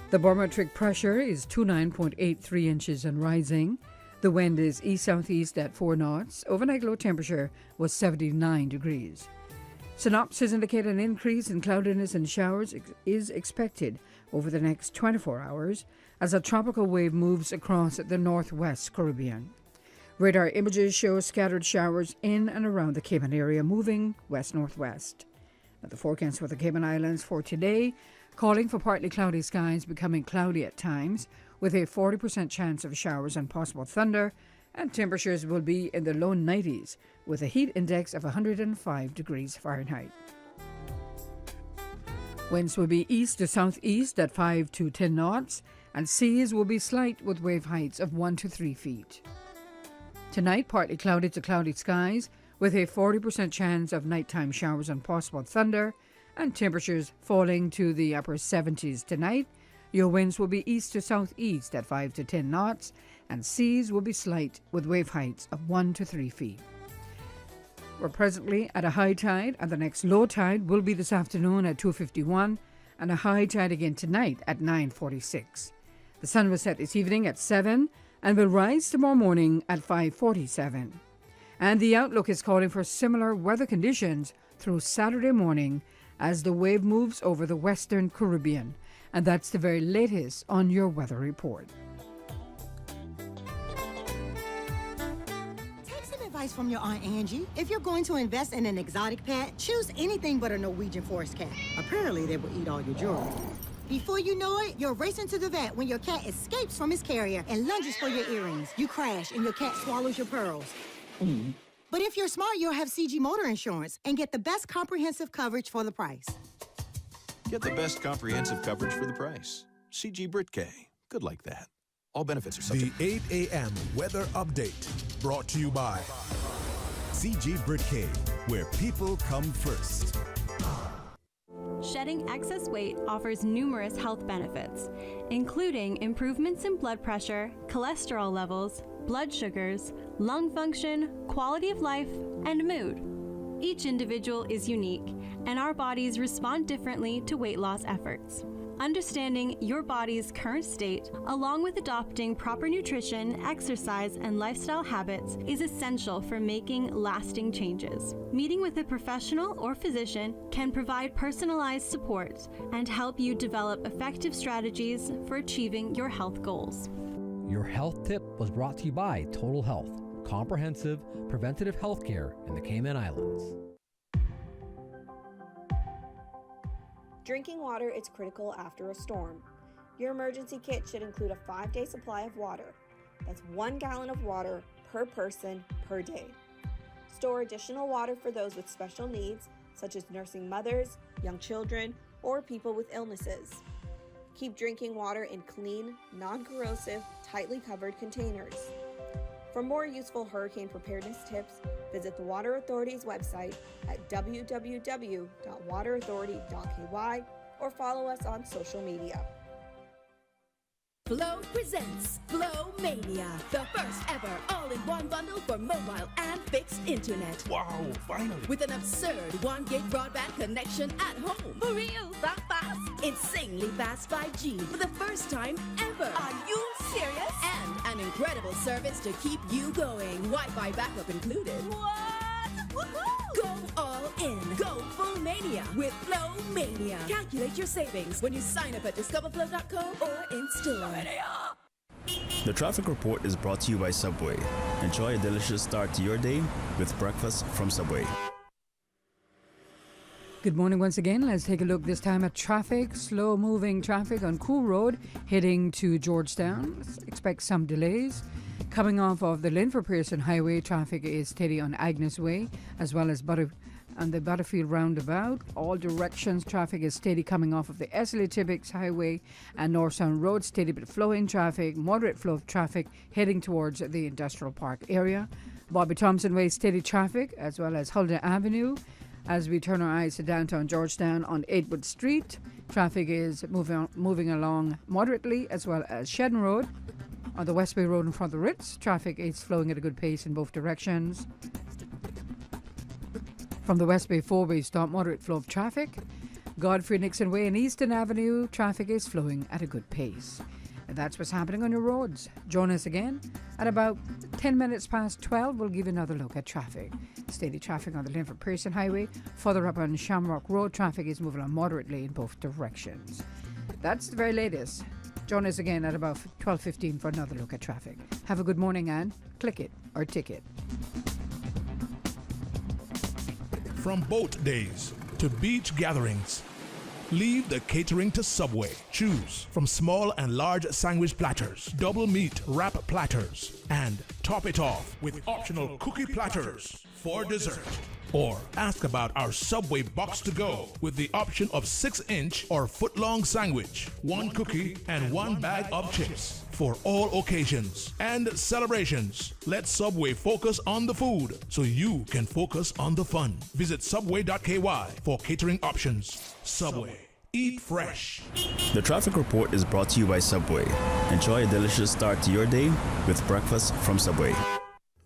The barometric pressure is 29.83 inches and rising. The wind is east-southeast at 4 knots. Overnight low temperature was 79 degrees. Synopsis indicate an increase in cloudiness and showers is expected over the next 24 hours as a tropical wave moves across the northwest Caribbean. Radar images show scattered showers in and around the Cayman area moving west-northwest. Now the forecast for the Cayman Islands for today, calling for partly cloudy skies becoming cloudy at times with a 40% chance of showers and possible thunder, and temperatures will be in the low 90s with a heat index of 105 degrees Fahrenheit. Winds will be east to southeast at 5 to 10 knots, and seas will be slight with wave heights of 1 to 3 feet. Tonight, partly cloudy to cloudy skies with a 40% chance of nighttime showers and possible thunder, and temperatures falling to the upper 70s tonight. Your winds will be east to southeast at 5 to 10 knots, and seas will be slight with wave heights of 1 to 3 feet. We're presently at a high tide, and the next low tide will be this afternoon at 2:51, and a high tide again tonight at 9:46. The sun will set this evening at 7 and will rise tomorrow morning at 5:47. And the outlook is calling for similar weather conditions through Saturday morning as the wave moves over the western Caribbean. And that's the very latest on your weather report. Take some advice from your Aunt Angie. If you're going to invest in an exotic pet, choose anything but a Norwegian forest cat. Apparently, they will eat all your jewelry. Before you know it, you're racing to the vet when your cat escapes from his carrier and lunges for your earrings. You crash and your cat swallows your pearls. But if you're smart, you'll have CG Motor Insurance and get the best comprehensive coverage for the price. Get the best comprehensive coverage for the price. CG Britcade. Good like that. All benefits are subject. The 8 a.m. weather update brought to you by CG Britcade, where people come first. Shedding excess weight offers numerous health benefits, including improvements in blood pressure, cholesterol levels, blood sugars, lung function, quality of life, and mood. Each individual is unique, and our bodies respond differently to weight loss efforts. Understanding your body's current state, along with adopting proper nutrition, exercise, and lifestyle habits, is essential for making lasting changes. Meeting with a professional or physician can provide personalized support and help you develop effective strategies for achieving your health goals. Your health tip was brought to you by Total Health, comprehensive preventative health care in the Cayman Islands. Drinking water is critical after a storm. Your emergency kit should include a 5-day supply of water. That's 1 gallon of water per person per day. Store additional water for those with special needs, such as nursing mothers, young children, or people with illnesses. Keep drinking water in clean, non-corrosive, tightly covered containers. For more useful hurricane preparedness tips, visit the Water Authority's website at www.waterauthority.ky or follow us on social media. Flow presents Flow Mania, the first ever all-in-one bundle for mobile and fixed internet. Wow, finally! With an absurd 1 gig broadband connection at home. For real, that fast? Insanely fast 5G for the first time ever. Are you serious? And an incredible service to keep you going. Wi-Fi backup included. What? Woohoo! Go all in. Go full mania with Flow Mania. Calculate your savings when you sign up at discoverflow.co or in store. The traffic report is brought to you by Subway. Enjoy a delicious start to your day with breakfast from Subway. Good morning once again. Let's take a look this time at traffic. Slow-moving traffic on Cool Road heading to Georgetown. Let's expect some delays. Coming off of the Linford Pearson Highway, traffic is steady on Agnes Way as well as on the Butterfield Roundabout. All directions, traffic is steady coming off of the Esley Tibbetts Highway and North Sound Road. Steady but flowing traffic, moderate flow of traffic heading towards the Industrial Park area. Bobby Thompson Way, steady traffic as well as Huldah Avenue. As we turn our eyes to downtown Georgetown on 8wood Street, traffic is moving along moderately, as well as Shedden Road. On the West Bay Road in front of the Ritz, traffic is flowing at a good pace in both directions. From the West Bay 4-way stop, moderate flow of traffic. Godfrey Nixon Way and Easton Avenue, traffic is flowing at a good pace. And that's what's happening on your roads. Join us again at about 10 minutes past 12. We'll give you another look at traffic. Steady traffic on the Linford Pearson Highway. Further up on Shamrock Road, traffic is moving on moderately in both directions. That's the very latest. Join us again at about 12:15 for another look at traffic. Have a good morning and click it or ticket. From boat days to beach gatherings, leave the catering to Subway. Choose from small and large sandwich platters, double meat wrap platters, and top it off with optional cookie platters for dessert. Or ask about our Subway box to go with the option of 6-inch or foot-long sandwich, 1 cookie, and 1 bag of chips for all occasions and celebrations. Let Subway focus on the food so you can focus on the fun. Visit subway.ky for catering options. Subway. Eat fresh. The traffic report is brought to you by Subway. Enjoy a delicious start to your day with breakfast from Subway.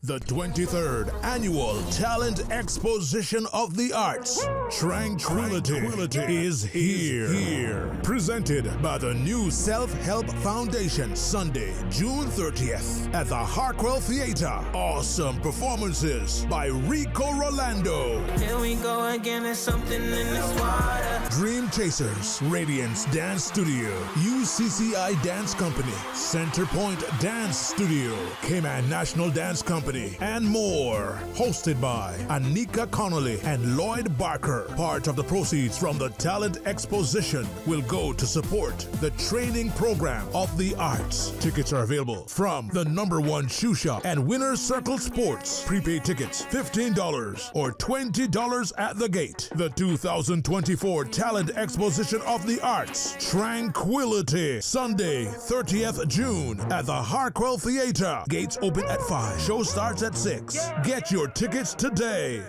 The 23rd Annual Talent Exposition of the Arts, Tranquility, is here. Presented by the New Self-Help Foundation, Sunday, June 30th at the Harkwell Theater. Awesome performances by Rico Rolando. Here we go again, there's something in this water. Dream Chasers, Radiance Dance Studio, UCCI Dance Company, Centerpoint Dance Studio, Cayman National Dance Company, and more. Hosted by Anika Connolly and Lloyd Barker. Part of the proceeds from the Talent Exposition will go to support the training program of the arts. Tickets are available from the #1 shoe shop and Winner's Circle Sports. Prepaid tickets $15 or $20 at the gate. The 2024 Talent Exposition of the Arts, Tranquility, Sunday, 30th June at the Harkwell Theater. Gates open at 5. Show starts at 6. Get your tickets today.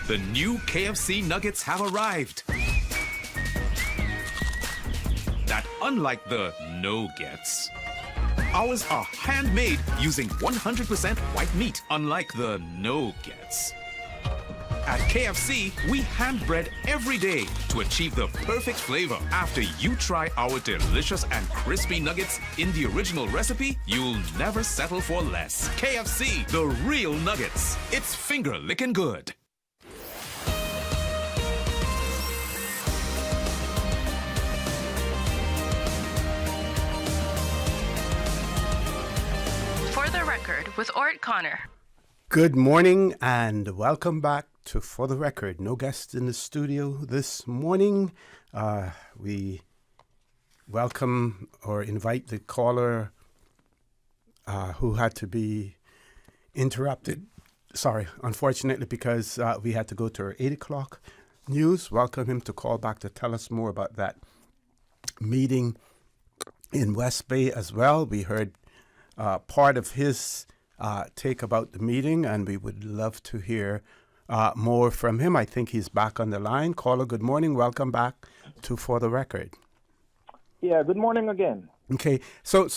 The new KFC nuggets have arrived. That unlike the no-gets, ours are handmade using 100% white meat, unlike the no-gets. At KFC, we hand bread every day to achieve the perfect flavor. After you try our delicious and crispy nuggets in the original recipe, you'll never settle for less. KFC, the real nuggets. It's finger licking good. For the Record with Orrett Connor. Good morning and welcome back to For the Record. No guests in the studio this morning. We welcome or invite the caller who had to be interrupted. Sorry, unfortunately, because we had to go to our 8 o'clock news. Welcome him to call back to tell us more about that meeting in West Bay as well. We heard part of his take about the meeting, and we would love to hear more from him. I think he's back on the line. Caller, good morning. Welcome back to For the Record. Yeah, good morning again. Okay, so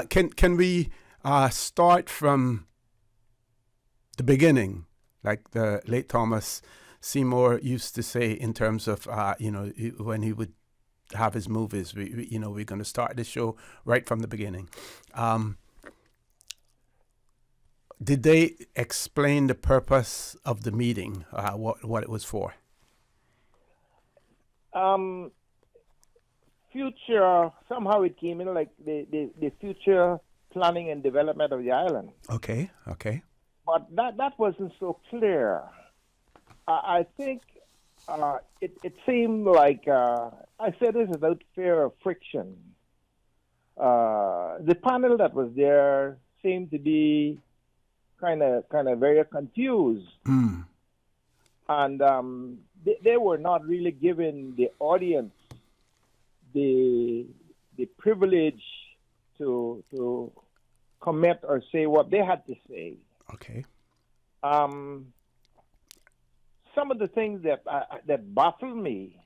can we start from the beginning, like the late Thomas Seymour used to say, in terms of when he would have his movies, we're going to start the show right from the beginning. Did they explain the purpose of the meeting, what it was for? Future, somehow it came in like the future planning and development of the island. Okay. But that wasn't so clear. I think it seemed like, I said this without fear of friction. The panel that was there seemed to be kind of very confused, and they were not really giving the audience the privilege to comment or say what they had to say. Okay. Some of the things that baffled me.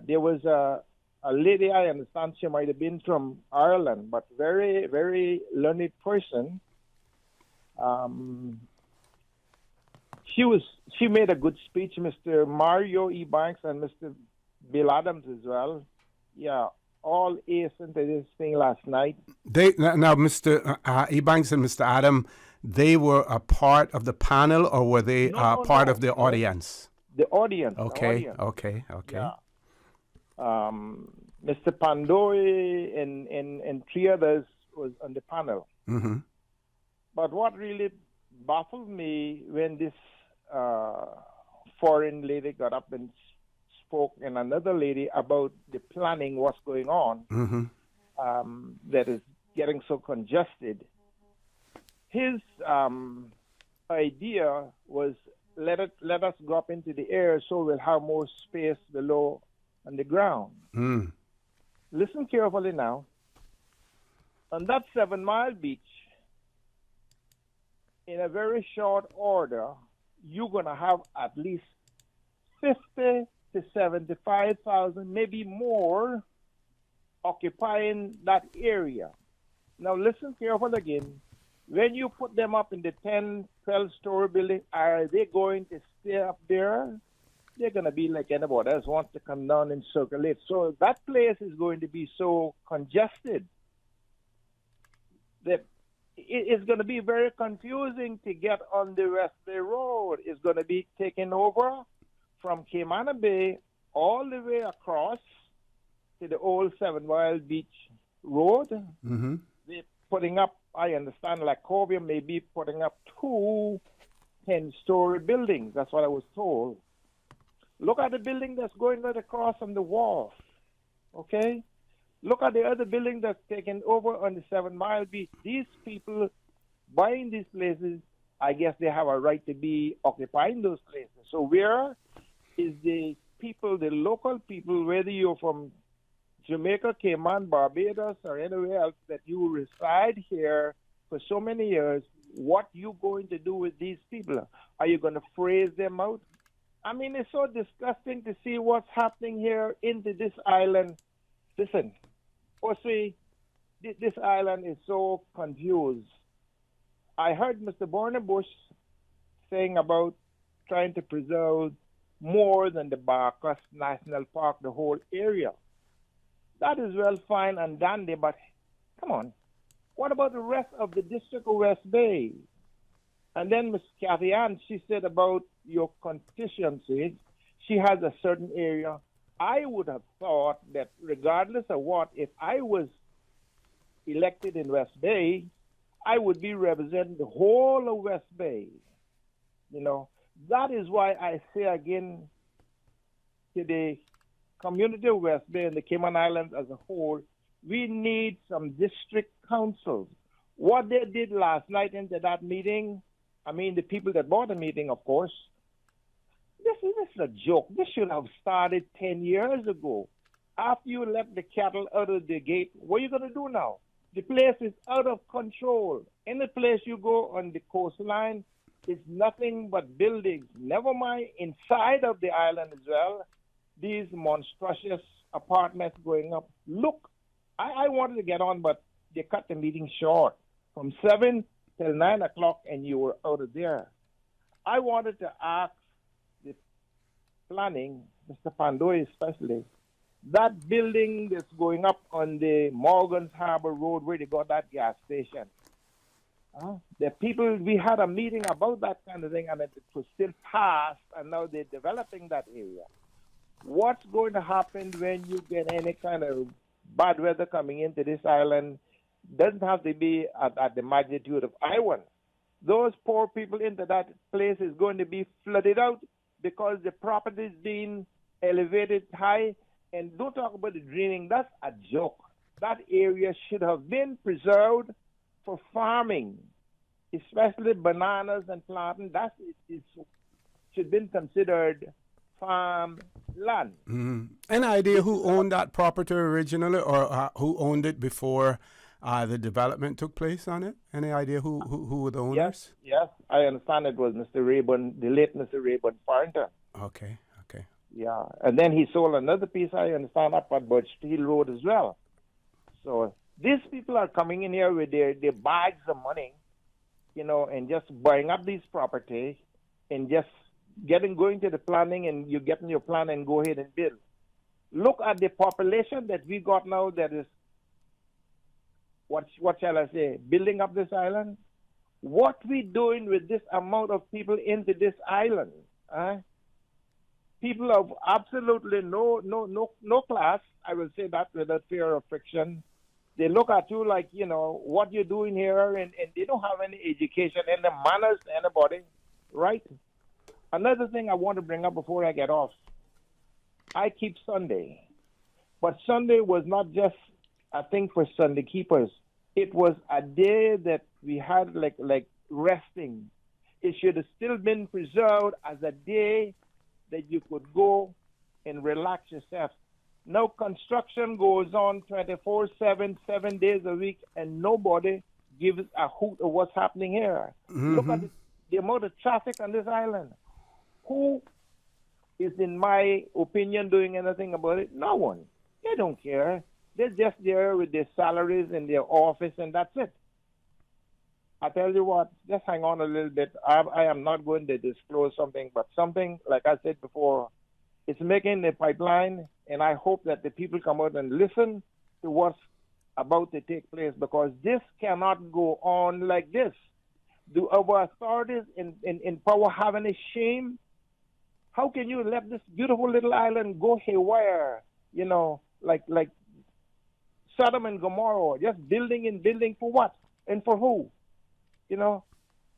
There was a lady, I understand she might have been from Ireland, but very, very learned person. She made a good speech, Mr. Mario E. Banks and Mr. Bill Adams as well. Yeah, all ace into this thing last night. Now, Mr. E. Banks and Mr. Adam, they were a part of the panel, or were they part of the audience? The audience. Okay. The audience. Okay. Yeah. Mr. Pandori and three others was on the panel. Mm-hmm. But what really baffled me when this foreign lady got up and spoke, and another lady about the planning, what's going on, that is getting so congested. His idea was let us go up into the air so we'll have more space below on the ground. Listen carefully now. On that 7 Mile beach, in a very short order, you're going to have at least 50 to 75,000, maybe more, occupying that area. Now listen carefully again. When you put them up in the 10, 12-story building, are they going to stay up there? They're going to be like anybody else wants to come down and circulate. So that place is going to be so congested that it's going to be very confusing to get on the West Bay Road. It's going to be taken over from Cayman Bay all the way across to the old 7 Mile Beach Road. Mm-hmm. They're putting up, I understand, like Cobia may be putting up 2 10-story buildings. That's what I was told. Look at the building that's going right across on the wharf, okay? Look at the other building that's taken over on the 7 Mile Beach. These people buying these places, I guess they have a right to be occupying those places. So where is the people, the local people, whether you're from Jamaica, Cayman, Barbados, or anywhere else, that you reside here for so many years, what you going to do with these people? Are you going to phrase them out? I mean, it's so disgusting to see what's happening here into this island. Listen, this island is so confused. I heard Mr. Borna Bush saying about trying to preserve more than the Barkas National Park, the whole area. That is well fine and dandy, but come on. What about the rest of the District of West Bay? And then Ms. Cathy Ann, she said about your constituency, she has a certain area. I would have thought that regardless of what, if I was elected in West Bay, I would be representing the whole of West Bay. You know, that is why I say again to the community of West Bay and the Cayman Islands as a whole, we need some district councils. What they did last night into that meeting, I mean, the people that bought the meeting, of course, this is a joke. This should have started 10 years ago. After you let the cattle out of the gate, what are you going to do now? The place is out of control. Any place you go on the coastline is nothing but buildings. Never mind inside of the island as well. These monstrous apartments going up. Look, I wanted to get on, but they cut the meeting short from 7 till 9 o'clock, and you were out of there. I wanted to ask the planning, Mr. Pandoy especially, that building that's going up on the Morgan's Harbor Road where they got that gas station. The people, we had a meeting about that kind of thing, and it was still passed, and now they're developing that area. What's going to happen when you get any kind of bad weather coming into this island? Doesn't have to be at the magnitude of Iwan. Those poor people into that place is going to be flooded out because the property is being elevated high. And don't talk about the draining. That's a joke. That area should have been preserved for farming, especially bananas and planting. That should have been considered farm land. Mm-hmm. Any idea who owned that property originally, or who owned it before the development took place on it? Any idea who were the owners? Yes, I understand it was Mr. Rayburn, the late Mr. Rayburn Farrington. Okay. Yeah, and then he sold another piece, I understand, up at Birch Hill Road as well. So these people are coming in here with their bags of money, you know, and just buying up these properties and just going to the planning, and you're getting your plan and go ahead and build. Look at the population that we got now that is, what shall I say, building up this island. What we doing with this amount of people into this island? People of absolutely no class, I will say that without fear of friction. They look at you like, you know, what you're doing here, and they don't have any education and the manners to anybody, right? Another thing I want to bring up before I get off, I keep Sunday. But Sunday was not just a thing for Sunday keepers. It was a day that we had like resting. It should have still been preserved as a day that you could go and relax yourself. Now construction goes on 24/7, 7 days a week, and nobody gives a hoot of what's happening here. Mm-hmm. Look at the amount of traffic on this island. Who is, in my opinion, doing anything about it? No one. They don't care. They're just there with their salaries and their office, and that's it. I tell you what, just hang on a little bit. I am not going to disclose something, but something, like I said before, it's making the pipeline, and I hope that the people come out and listen to what's about to take place, because this cannot go on like this. Do our authorities in power have any shame? How can you let this beautiful little island go haywire, you know, like Sodom and Gomorrah, just building and building for what? And for who? You know,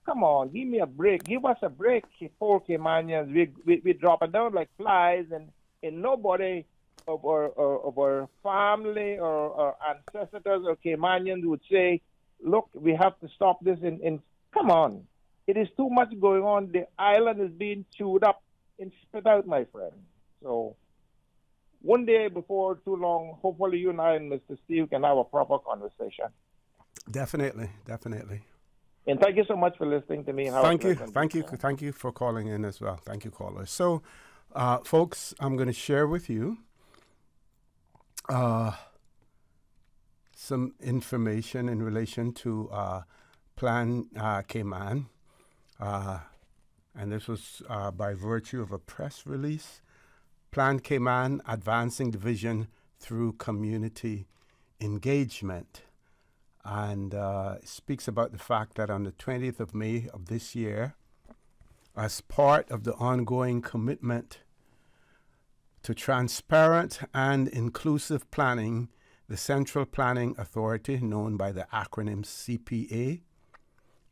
come on, give me a break. Give us a break, poor Caymanians. We dropping down like flies, and nobody of our family or our ancestors or Caymanians would say, look, we have to stop this. And come on, it is too much going on. The island is being chewed up and spit out, my friend. So one day before too long, hopefully you and I and Mr. Steve can have a proper conversation. Definitely. And thank you so much for listening to me. Thank you for calling in as well. Thank you, callers. So, folks, I'm going to share with you some information in relation to Plan Cayman. and this was by virtue of a press release. Plan Cayman advancing the vision through community engagement. And it speaks about the fact that on the 20th of May of this year, as part of the ongoing commitment to transparent and inclusive planning, the Central Planning Authority, known by the acronym CPA,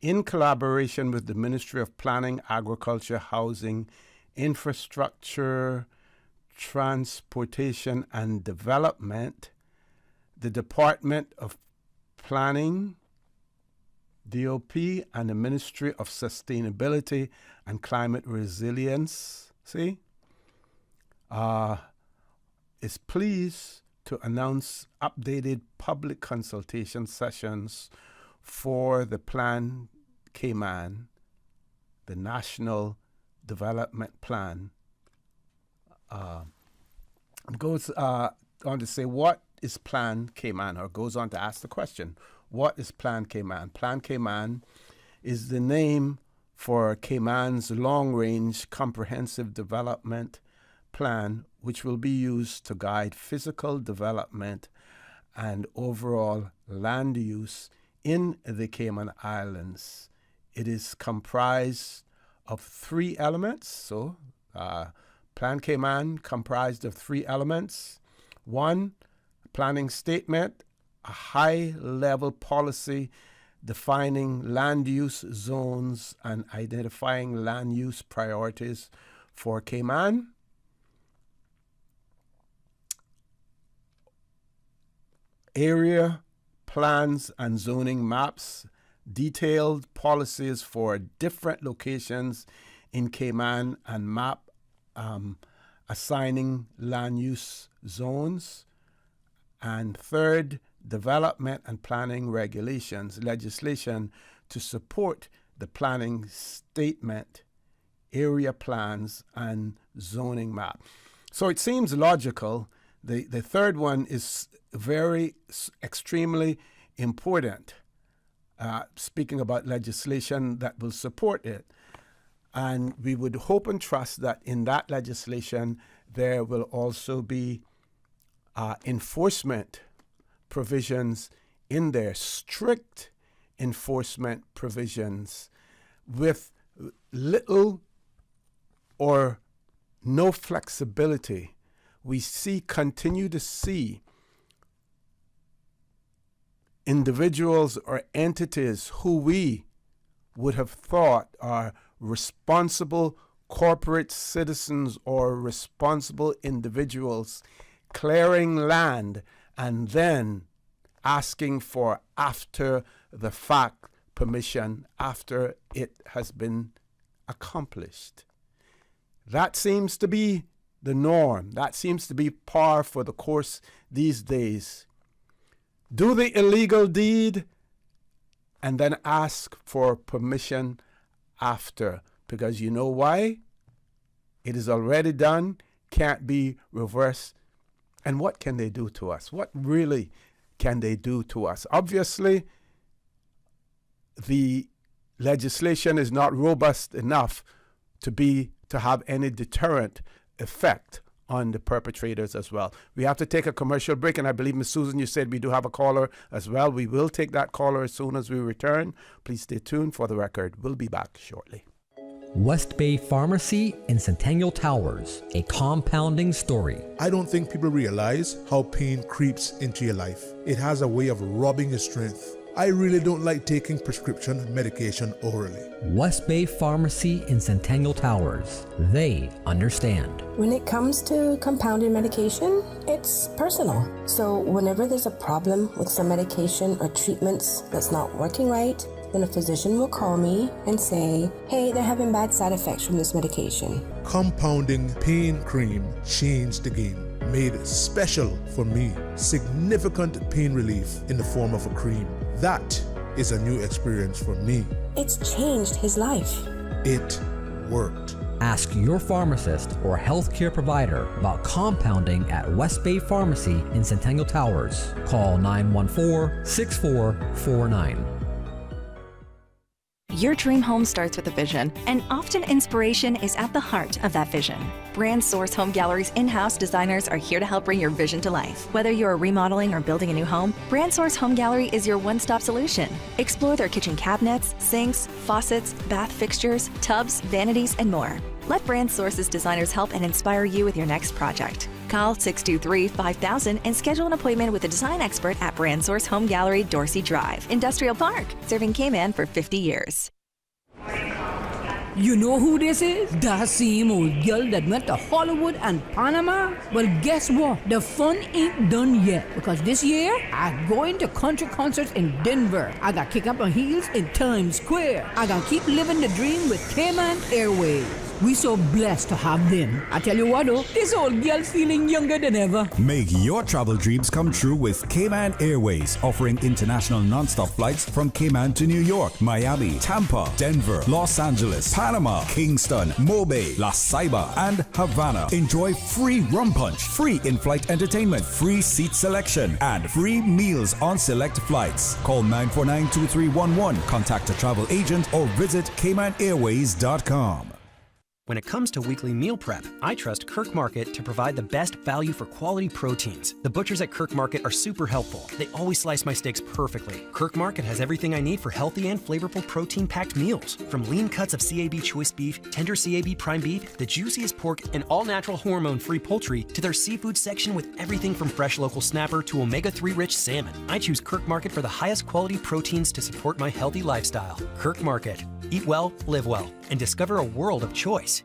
in collaboration with the Ministry of Planning, Agriculture, Housing, Infrastructure, Transportation and Development, the Department of Planning, DOP, and the Ministry of Sustainability and Climate Resilience, is pleased to announce updated public consultation sessions for the Plan Cayman, the National Development Plan. Goes on to say, what is Plan Cayman? Or goes on to ask the question, what is Plan Cayman? Plan Cayman is the name for Cayman's long-range comprehensive development plan, which will be used to guide physical development and overall land use in the Cayman Islands. It is comprised of 3 elements. So, Plan Cayman comprised of 3 elements. 1, planning statement, a high-level policy defining land use zones and identifying land use priorities for Cayman. Area plans and zoning maps, detailed policies for different locations in Cayman, and map assigning land use zones. And 3rd, development and planning regulations, legislation to support the planning statement, area plans, and zoning map. So it seems logical. The 3rd one is extremely important, speaking about legislation that will support it. And we would hope and trust that in that legislation, there will also be enforcement provisions in there, strict enforcement provisions with little or no flexibility. We continue to see individuals or entities who we would have thought are responsible corporate citizens or responsible individuals clearing land and then asking for after the fact permission after it has been accomplished. That seems to be the norm. That seems to be par for the course these days. Do the illegal deed and then ask for permission after, because you know why? It is already done, can't be reversed. And what can they do to us? What really can they do to us? Obviously, the legislation is not robust enough to have any deterrent effect on the perpetrators as well. We have to take a commercial break, and I believe, Ms. Susan, you said we do have a caller as well. We will take that caller as soon as we return. Please stay tuned for the record. We'll be back shortly. West Bay Pharmacy in Centennial Towers, a compounding story. I don't think people realize how pain creeps into your life. It has a way of robbing your strength. I really don't like taking prescription medication orally. West Bay Pharmacy in Centennial Towers. They understand. When it comes to compounded medication, it's personal. So whenever there's a problem with some medication or treatments that's not working right, then a physician will call me and say, hey, they're having bad side effects from this medication. Compounding pain cream changed the game. Made special for me. Significant pain relief in the form of a cream. That is a new experience for me. It's changed his life. It worked. Ask your pharmacist or healthcare provider about compounding at West Bay Pharmacy in Centennial Towers. Call 914-6449. Your dream home starts with a vision, and often inspiration is at the heart of that vision. Brand Source Home Gallery's in-house designers are here to help bring your vision to life. Whether you're remodeling or building a new home, Brand Source Home Gallery is your one-stop solution. Explore their kitchen cabinets, sinks, faucets, bath fixtures, tubs, vanities, and more. Let Brand Source's designers help and inspire you with your next project. Call 623-5000 and schedule an appointment with a design expert at Brand Source Home Gallery, Dorsey Drive, Industrial Park, serving Cayman for 50 years. You know who this is? That same old girl that went to Hollywood and Panama? Well, guess what? The fun ain't done yet, because this year, I'm going to country concerts in Denver. I got kick up my heels in Times Square. I got keep living the dream with Cayman Airways. We so blessed to have them. I tell you what though, this old girl's feeling younger than ever. Make your travel dreams come true with Cayman Airways, offering international non-stop flights from Cayman to New York, Miami, Tampa, Denver, Los Angeles, Panama, Kingston, Mobay, La Ceiba, and Havana. Enjoy free rum punch, free in-flight entertainment, free seat selection, and free meals on select flights. Call 949-2311, contact a travel agent, or visit CaymanAirways.com. When it comes to weekly meal prep, I trust Kirk Market to provide the best value for quality proteins. The butchers at Kirk Market are super helpful. They always slice my steaks perfectly. Kirk Market has everything I need for healthy and flavorful protein-packed meals. From lean cuts of CAB choice beef, tender CAB prime beef, the juiciest pork, and all-natural hormone-free poultry, to their seafood section with everything from fresh local snapper to omega-3 rich salmon. I choose Kirk Market for the highest quality proteins to support my healthy lifestyle. Kirk Market. Eat well, live well, and discover a world of choice.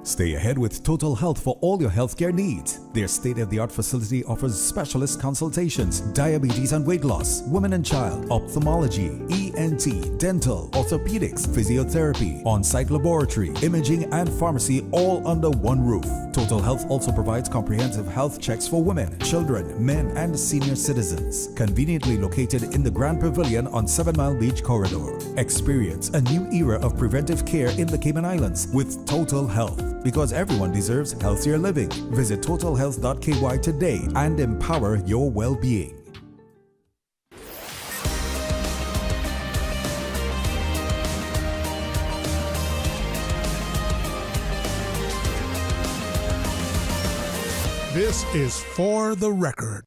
Stay ahead with Total Health for all your healthcare needs. Their state-of-the-art facility offers specialist consultations, diabetes and weight loss, women and child, ophthalmology, ENT, dental, orthopedics, physiotherapy, on-site laboratory, imaging, and pharmacy all under one roof. Total Health also provides comprehensive health checks for women, children, men, and senior citizens. Conveniently located in the Grand Pavilion on 7 Mile Beach Corridor. Experience a new era of preventive care in the Cayman Islands with Total Health. Because everyone deserves healthier living. Visit totalhealth.ky today and empower your well-being. This is For the Record.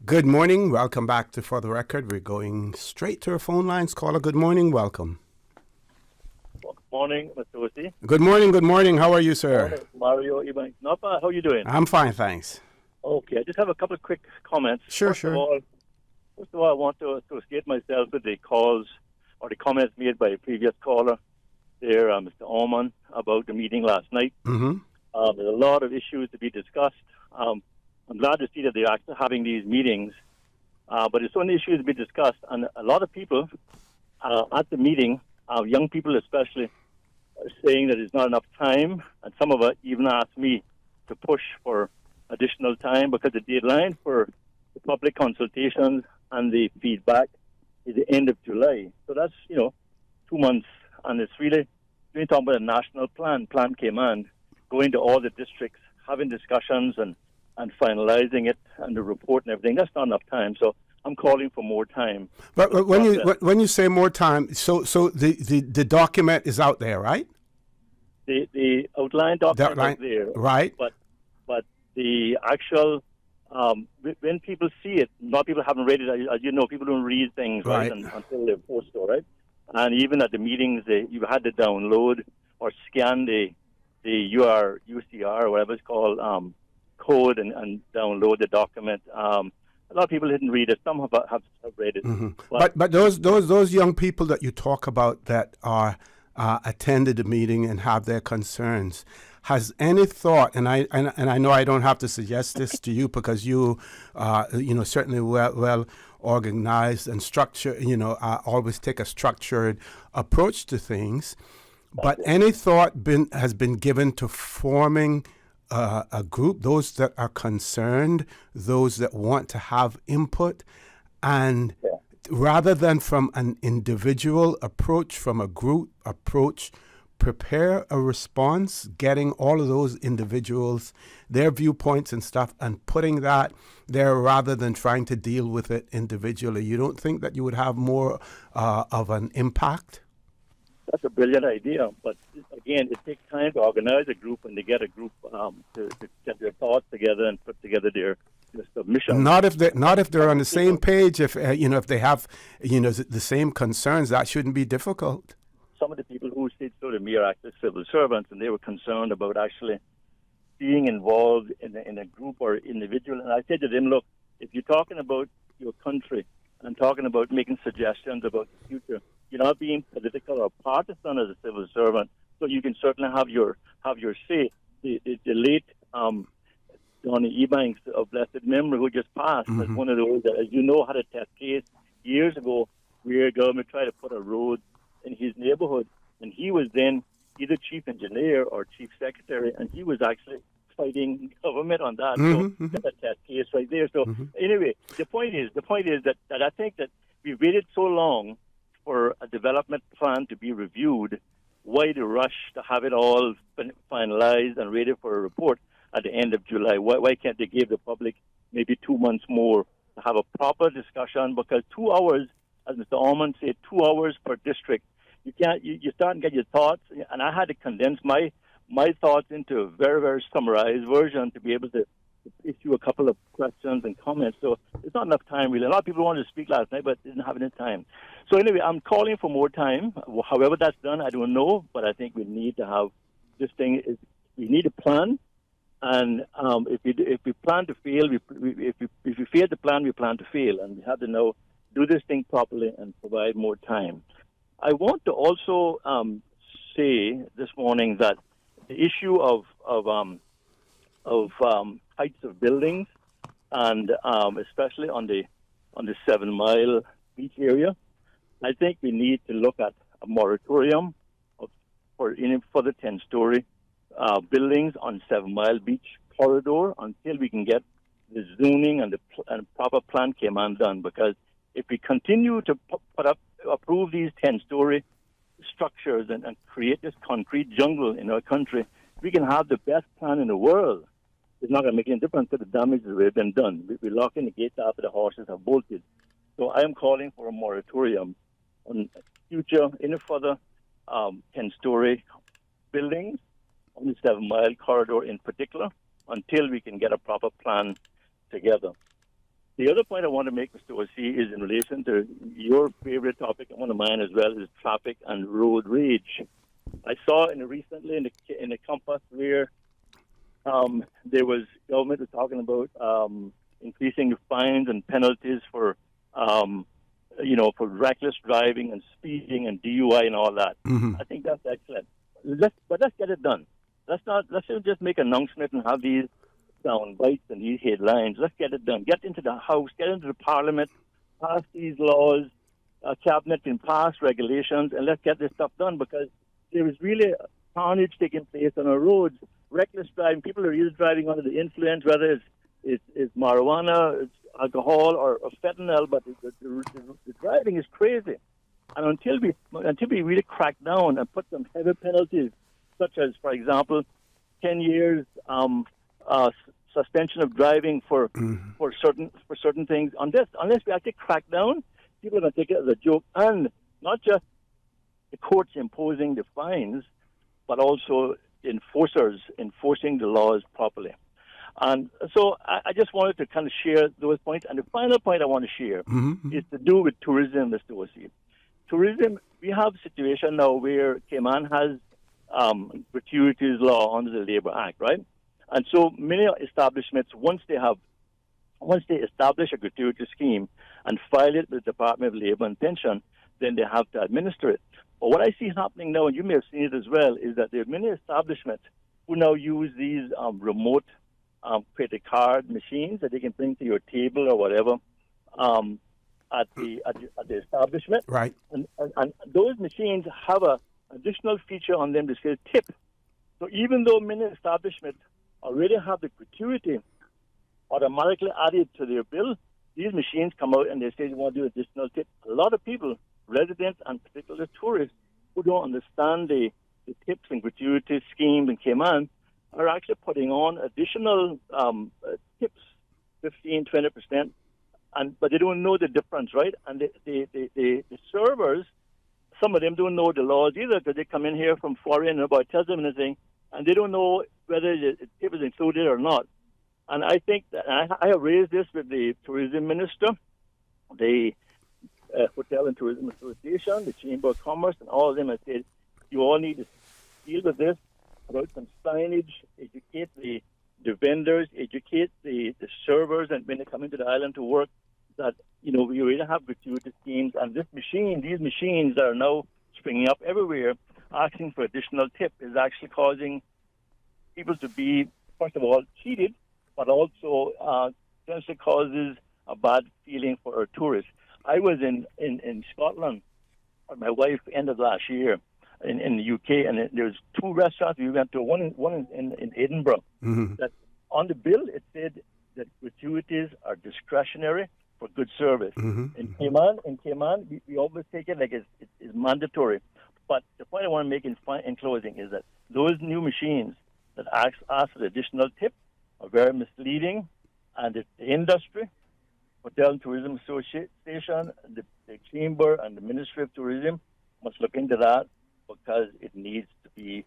Good morning. Welcome back to For the Record. We're going straight to our phone lines. Caller, good morning. Welcome. Morning, Mr. Wussy. Good morning. Good morning. How are you, sir? Morning, Mario. Not bad. How are you doing? I'm fine, thanks. Okay, I just have a couple of quick comments. Sure. First of all, I want to associate myself with the calls or the comments made by a previous caller there, Mr. Allman, about the meeting last night. Mm-hmm. There's a lot of issues to be discussed. I'm glad to see that they're actually having these meetings, but there's so many issues to be discussed, and a lot of people at the meeting, young people especially, are saying that there's not enough time, and some of it even asked me to push for additional time because the deadline for the public consultations and the feedback is the end of July. So that's, 2 months, and it's really talking about a national plan, Plan Cayman, going to all the districts, having discussions and finalizing it and the report and everything. That's not enough time, so I'm calling for more time. But when you say more time, so the document is out there, right? The outline document is there, right? But the actual when people see it, not people haven't read it. As you know, people don't read things right until they're posted, right? And even at the meetings, you had to download or scan the UCR or whatever it's called code and download the document. A lot of people didn't read it. Some have read it. Mm-hmm. But those young people that you talk about that are attended the meeting and have their concerns, has any thought? And I know I don't have to suggest this to you because you certainly well organized and structured. Always take a structured approach to things. But any thought has been given to forming a group, those that are concerned, those that want to have input, and rather than from an individual approach, from a group approach, prepare a response, getting all of those individuals, their viewpoints and stuff, and putting that there rather than trying to deal with it individually. You don't think that you would have more of an impact? that's a brilliant idea. But again, it takes time to organize a group and to get a group to get their thoughts together and put together their submission. Not if they're on the same page. If if they have the same concerns, that shouldn't be difficult. Some of the people who said so to me are actually civil servants, and they were concerned about actually being involved in a group or individual. And I said to them, look, if you're talking about your country and talking about making suggestions about the future, you're not being political or partisan as a civil servant, so you can certainly have your say. The late Donny Ebanks of blessed memory, who just passed, was one of those that, as you know, had a test case years ago where government tried to put a road in his neighborhood, and he was then either chief engineer or chief secretary, and he was actually fighting government on that. So that's a test case right there. So anyway, the point is that I think that we waited so long for a development plan to be reviewed. Why the rush to have it all finalized and ready for a report at the end of July? Why can't they give the public maybe 2 months more to have a proper discussion? Because 2 hours, as Mr. Ormond said, 2 hours per district. You can't. You start and get your thoughts, and I had to condense my thoughts into a very, very summarized version to be able to issue a couple of questions and comments. So it's not enough time, really. A lot of people wanted to speak last night, but didn't have any time. So anyway, I'm calling for more time. However that's done, I don't know, but I think we need to have this thing. We need a plan, and if we plan to fail, if we fail to plan, we plan to fail, and we have to now do this thing properly and provide more time. I want to also say this morning that the issue of heights of buildings, and especially on the 7 Mile beach area, I think we need to look at a moratorium for the 10-story buildings on 7 Mile beach corridor until we can get the zoning and the proper plan came undone. Because if we continue to approve these 10-story structures and create this concrete jungle in our country, we can have the best plan in the world. It's not going to make any difference to the damage that has been done. We lock in the gates after the horses have bolted. So I am calling for a moratorium on future, any further 10-story buildings on the 7 Mile corridor in particular, until we can get a proper plan together. The other point I want to make, Mr. O.C., is in relation to your favorite topic, and one of mine as well, is traffic and road rage. I saw recently in the Compass where there was government was talking about increasing the fines and penalties for for reckless driving and speeding and DUI and all that. I think that's excellent. But let's get it done. Let's not just make an announcement and have these sound bites and these headlines. Let's get it done. Get into the House, get into the Parliament, pass these laws, Cabinet can pass regulations, and let's get this stuff done, because there is really carnage taking place on our roads. Reckless driving. People are either driving under the influence, whether it's marijuana, it's alcohol, or fentanyl, but the driving is crazy. And until we really crack down and put some heavy penalties, such as, for example, 10 years suspension of driving for certain things, unless we actually crack down, people are going to take it as a joke. And not just the courts imposing the fines, but also enforcers enforcing the laws properly. And so I just wanted to kind of share those points. And the final point I want to share is to do with tourism, Mr. O.C. Tourism, we have a situation now where Cayman has gratuities law under the Labor Act, right? And so many establishments, once they establish a gratuity scheme and file it with the Department of Labor and Pension, then they have to administer it. But what I see happening now, and you may have seen it as well, is that there are many establishments who now use these remote credit card machines that they can bring to your table or whatever at the establishment. Right. And those machines have an additional feature on them that says tip. So even though many establishments already have the gratuity automatically added to their bill, these machines come out and they say they want to do additional tip. A lot of people, residents and particularly tourists, who don't understand the tips and gratuity schemes in Cayman, are actually putting on additional tips, 15, 20%, but they don't know the difference, right? And the servers some of them don't know the laws either because they come in here from foreign and about tells them anything, and they don't know whether the tip is included or not. And I think that I have raised this with the tourism minister, the Hotel and Tourism Association, the Chamber of Commerce, and all of them. I said, you all need to deal with this, about some signage, educate the vendors, educate the servers, and when they come into the island to work, that, we really have gratuitous schemes. And these machines that are now springing up everywhere, asking for additional tip, is actually causing people to be, first of all, cheated, but also potentially causes a bad feeling for our tourists. I was in Scotland with my wife end of last year in the UK, and there's 2 restaurants we went to. One in Edinburgh. Mm-hmm. That on the bill it said that gratuities are discretionary for good service. Mm-hmm. In Cayman, we always take it like it's mandatory. But the point I want to make in closing is that those new machines that ask for the additional tip are very misleading, and the industry, Hotel and Tourism Association, the Chamber, and the Ministry of Tourism must look into that, because it needs to be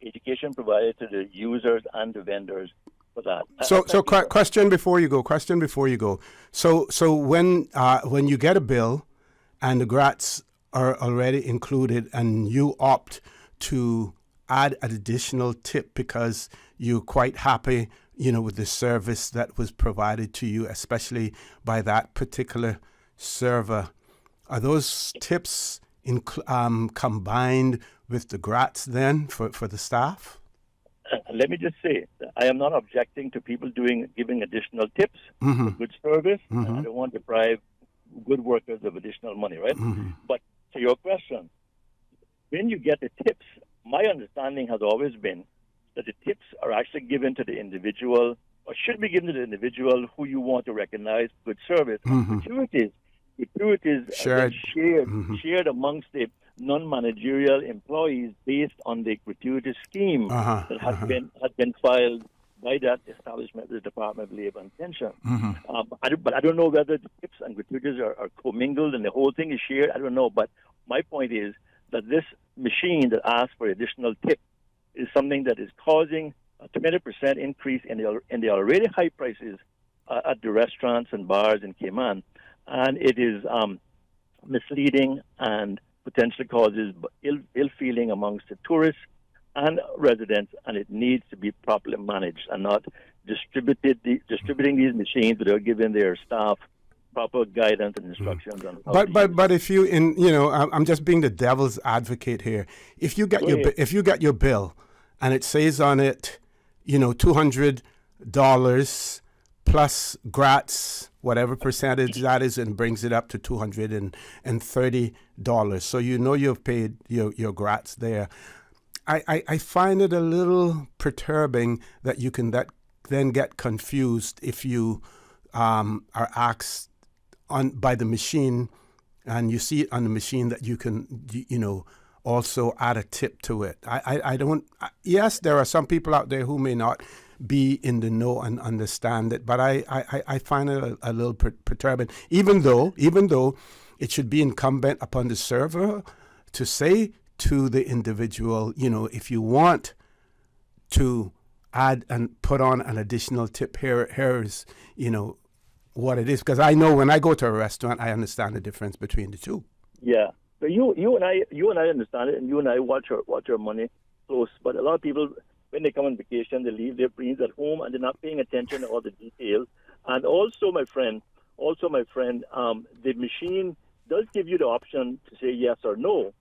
education provided to the users and the vendors for that. So question before you go. So when you get a bill and the grats are already included and you opt to add an additional tip because you're quite happy, with the service that was provided to you, especially by that particular server, are those tips combined with the grats then for the staff? Let me just say that I am not objecting to people giving additional tips Mm-hmm. for good service. Mm-hmm. I don't want to deprive good workers of additional money, right? Mm-hmm. But to your question, when you get the tips, my understanding has always been that the tips are actually given to the individual, or should be given to the individual who you want to recognize good service. Mm-hmm. Gratuities Shared. are shared amongst the non-managerial employees based on the gratuitous scheme that has been filed by that establishment, the Department of Labor and Pension. Mm-hmm. But I don't know whether the tips and gratuities are commingled and the whole thing is shared. I don't know. But my point is that this machine that asks for additional tip is something that is causing a 20% increase in the already high prices at the restaurants and bars in Cayman. And it is misleading and potentially causes ill feeling amongst the tourists and residents, and it needs to be properly managed and not distributing these machines without giving their staff proper guidance and instructions on how to use it. But if I'm just being the devil's advocate here. If you get your bill and it says on it, $200 plus grats, whatever percentage that is, and brings it up to $230. So you've paid your grats there. I find it a little perturbing that you can then get confused if you are asked by the machine, and you see it on the machine that you can also add a tip to it. I don't. Yes, there are some people out there who may not be in the know and understand it, but I find it a little perturbing. Even though it should be incumbent upon the server to say to the individual, if you want to add and put on an additional tip, here's what it is. Because I know when I go to a restaurant, I understand the difference between the two. Yeah, but you and I understand it, and you and I watch our money close. But a lot of people, when they come on vacation, they leave their brains at home and they're not paying attention to all the details. And also, my friend, the machine does give you the option to say yes or no.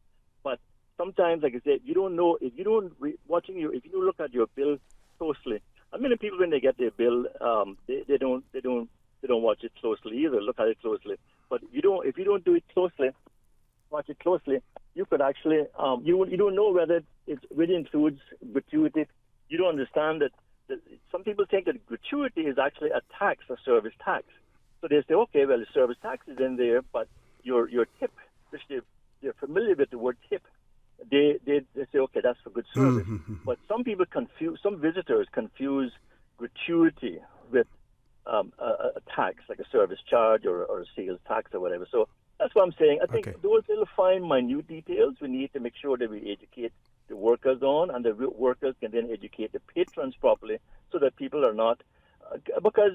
But sometimes, like I said, you don't know if you don't if you look at your bill closely. I mean, people when they get their bill, they don't watch it closely either. Look at it closely. But if you don't do it closely, watch it closely, you could actually you don't know whether it really includes gratuity. You don't understand that some people think that gratuity is actually a tax, a service tax. So they say, okay, well, the service tax is in there, but your tip, which they're familiar with the word tip, they say, okay, that's for good service. Mm-hmm. But some visitors confuse gratuity with a tax, like a service charge or a sales tax or whatever. So That's what I'm saying. I think those little fine, minute details we need to make sure that we educate the workers on, and the workers can then educate the patrons properly, so that people are not. Because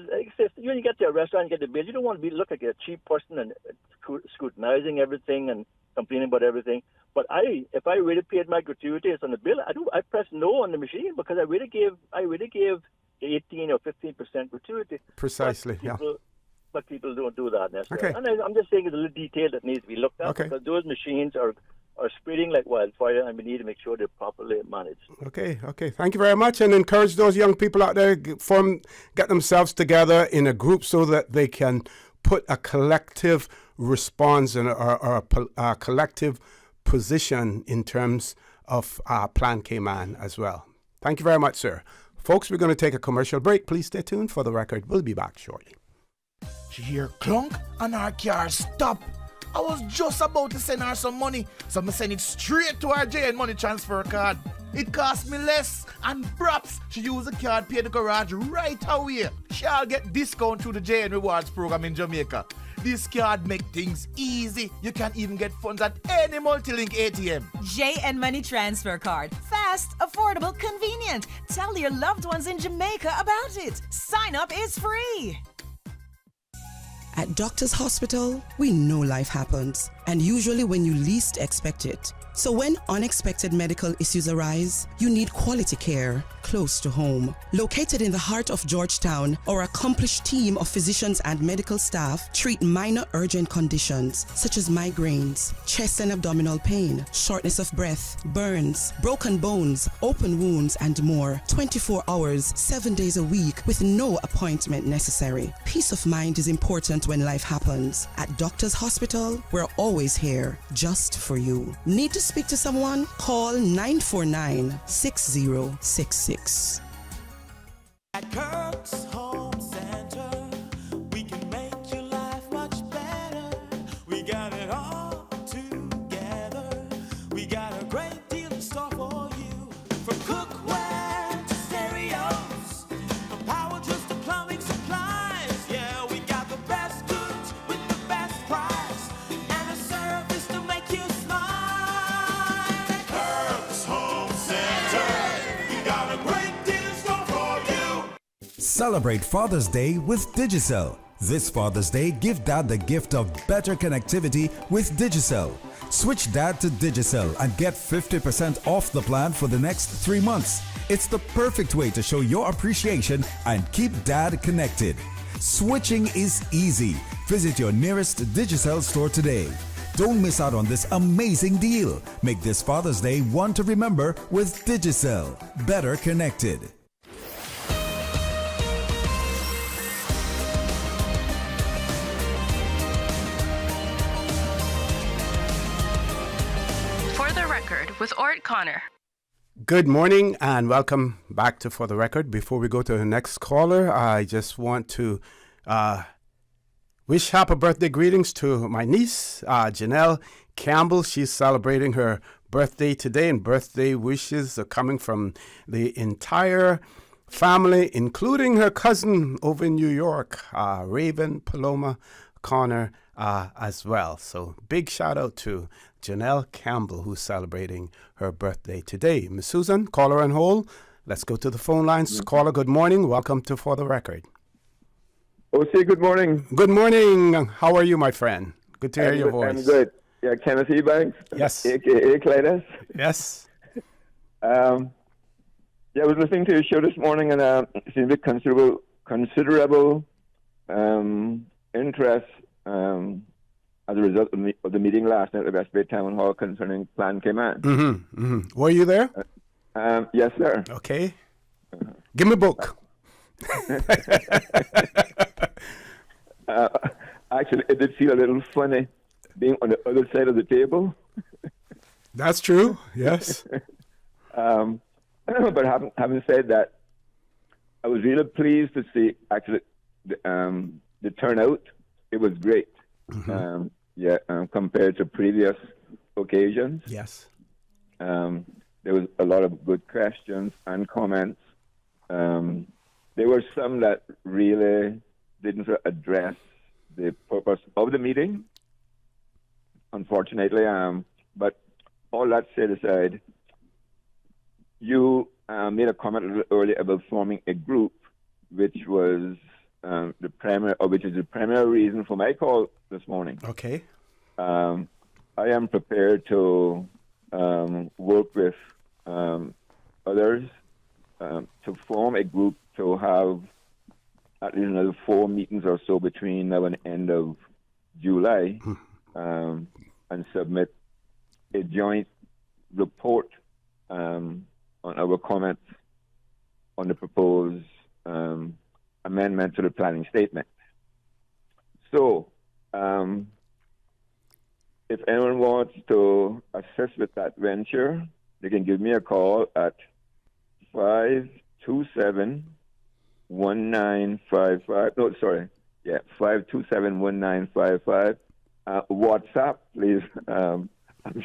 when you get to a restaurant and get the bill, you don't want to look like a cheap person and scrutinizing everything and complaining about everything. But if I really paid my gratuities on the bill, I press no on the machine because I really gave the 18 or 15% gratuity. Precisely, But people don't do that necessarily. And I'm just saying it's a little detail that needs to be looked at because those machines are spreading like wildfire, and we need to make sure they're properly managed. Okay. Thank you very much, and encourage those young people out there get themselves together in a group so that they can put a collective response or a collective position in terms of Plan Cayman as well. Thank you very much, sir. Folks, we're going to take a commercial break. Please stay tuned for the record. We'll be back shortly. She hear clunk and our car stop. I was just about to send her some money, so I send it straight to her JN Money Transfer card. It cost me less, and perhaps she use the card, pay the garage right away. She'll get discount through the JN Rewards program in Jamaica. This card make things easy. You can even get funds at any multi-link ATM. JN Money Transfer Card. Fast, affordable, convenient. Tell your loved ones in Jamaica about it. Sign up is free. At Doctors Hospital, we know life happens, and usually when you least expect it. So when unexpected medical issues arise, you need quality care close to home. Located in the heart of Georgetown, our accomplished team of physicians and medical staff treat minor urgent conditions such as migraines, chest and abdominal pain, shortness of breath, burns, broken bones, open wounds, and more. 24 hours, 7 days a week with no appointment necessary. Peace of mind is important when life happens. At Doctors Hospital, we're always here just for you. Need to speak to someone? Call 949-6066. At Kirk's Home Center, we can make your life much better. We got it all together. We got a great deal in store for you. From cookware to stereos, from power tools to plumbing supplies. Yeah, we got the best goods with the best price and a service to make you smile. At Kirk's Home Center, we got a great deal in store for you. Celebrate Father's Day with Digicel. This Father's Day, give Dad the gift of better connectivity with Digicel. Switch Dad to Digicel and get 50% off the plan for the next 3 months. It's the perfect way to show your appreciation and keep Dad connected. Switching is easy. Visit your nearest Digicel store today. Don't miss out on this amazing deal. Make this Father's Day one to remember with Digicel. Better connected. For the record, with Orrett Connor. Good morning and welcome back to For the Record. Before we go to the next caller, I just want to wish happy birthday greetings to my niece, Janelle Campbell. She's celebrating her birthday today, and birthday wishes are coming from the entire family, including her cousin over in New York, Raven Paloma Connor, as well. So big shout out to Janelle Campbell, who's celebrating her birthday today. Miss Susan, caller on hold. Let's go to the phone lines. Caller, good morning. Welcome to For the Record. OC, good morning. Good morning. How are you, my friend? Good to hear your voice. I'm good. Yeah, Kenneth Ebanks. Yes. A.K.A. Clydes. Yes. Yeah, I was listening to your show this morning, and it seemed to be considerable interest as a result of the meeting last night at the West Bay Town Hall concerning Plan Cayman. Were you there? Yes, sir. Okay. Give me a book. Actually, it did feel a little funny being on the other side of the table. That's true, yes. But having said that, I was really pleased to see actually the turnout. It was great. Compared to previous occasions. Yes. There was a lot of good questions and comments. There were some that really didn't address the purpose of the meeting. unfortunately. But all that said aside, you made a comment a little earlier about forming a group, which was which is the primary reason for my call this morning. Okay. I am prepared to work with others to form a group to have at least another 4 meetings or so between now and the end of July, and submit a joint report on our comments on the proposed amendment to the planning statement. So, if anyone wants to assist with that venture, they can give me a call at 527-1955. No, sorry. Yeah, 527-1955. WhatsApp, please. I'm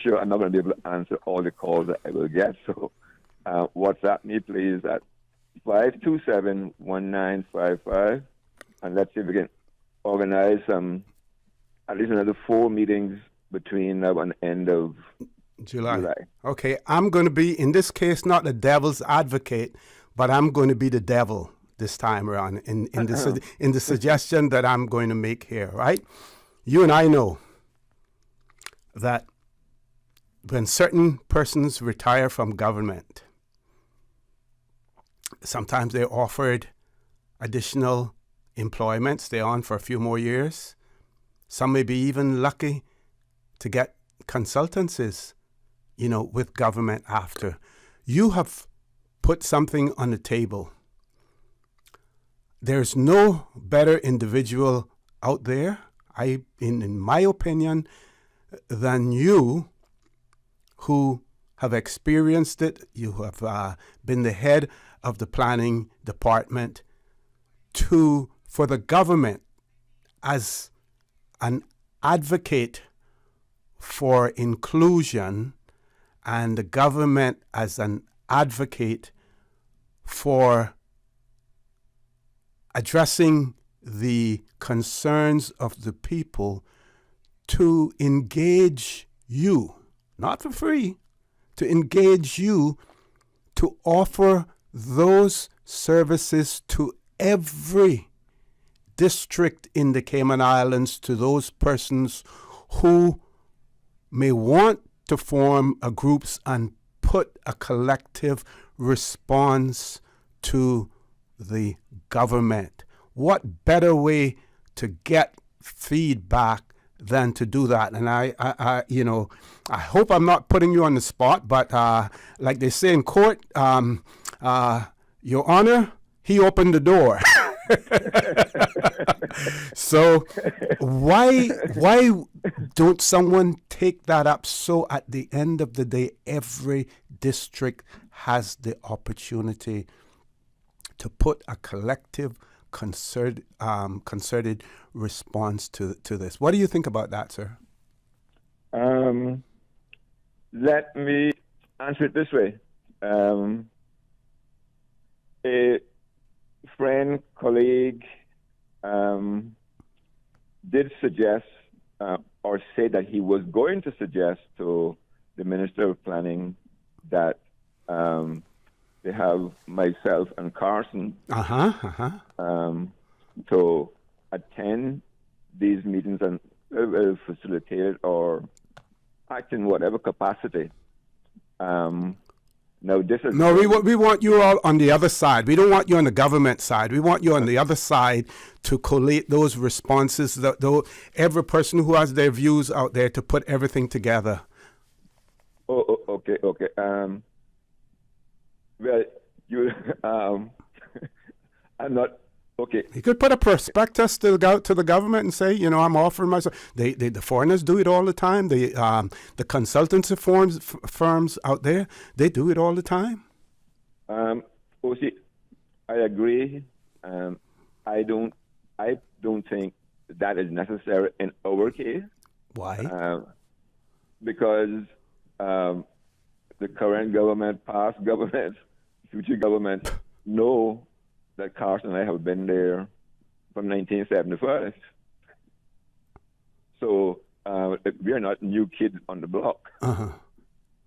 sure I'm not going to be able to answer all the calls that I will get. So WhatsApp me, please, at 527-1955. And let's see if we can organize at least another 4 meetings between now and the end of July. Okay, I'm going to be, in this case, not the devil's advocate, but I'm going to be the devil this time around in the suggestion that I'm going to make here, right? You and I know that when certain persons retire from government, sometimes they're offered additional employment, stay on for a few more years. Some may be even lucky to get consultancies, with government after. You have put something on the table. There's no better individual out there, in my opinion, than you, who have experienced it. You have been the head of the planning department for the government as an advocate for inclusion, and the government as an advocate for addressing the concerns of the people, to engage you, not for free, to engage you to offer those services to every district in the Cayman Islands, to those persons who may want to form groups and put a collective response to the government. What better way to get feedback than to do that? And I hope I'm not putting you on the spot, but like they say in court, Your Honor, he opened the door. So why don't someone take that up, so at the end of the day every district has the opportunity to put a collective concerted response to this? What do you think about that, sir? Let me answer it this way. A friend, colleague, did suggest or say that he was going to suggest to the Minister of Planning that they have myself and Carson to attend these meetings and facilitate it or act in whatever capacity. No, this is we want you all on the other side. We don't want you on the government side. We want you on the other side to collate those responses. Every person who has their views out there, to put everything together. Okay. Well, you, I'm not. Okay. You could put a prospectus to the government and say, I'm offering myself. The foreigners do it all the time. The consultancy firms out there, they do it all the time. I agree. I don't think that is necessary in our case. Why? Because the current government, past governments, future governments know that Carson and I have been there from 1975. So we are not new kids on the block.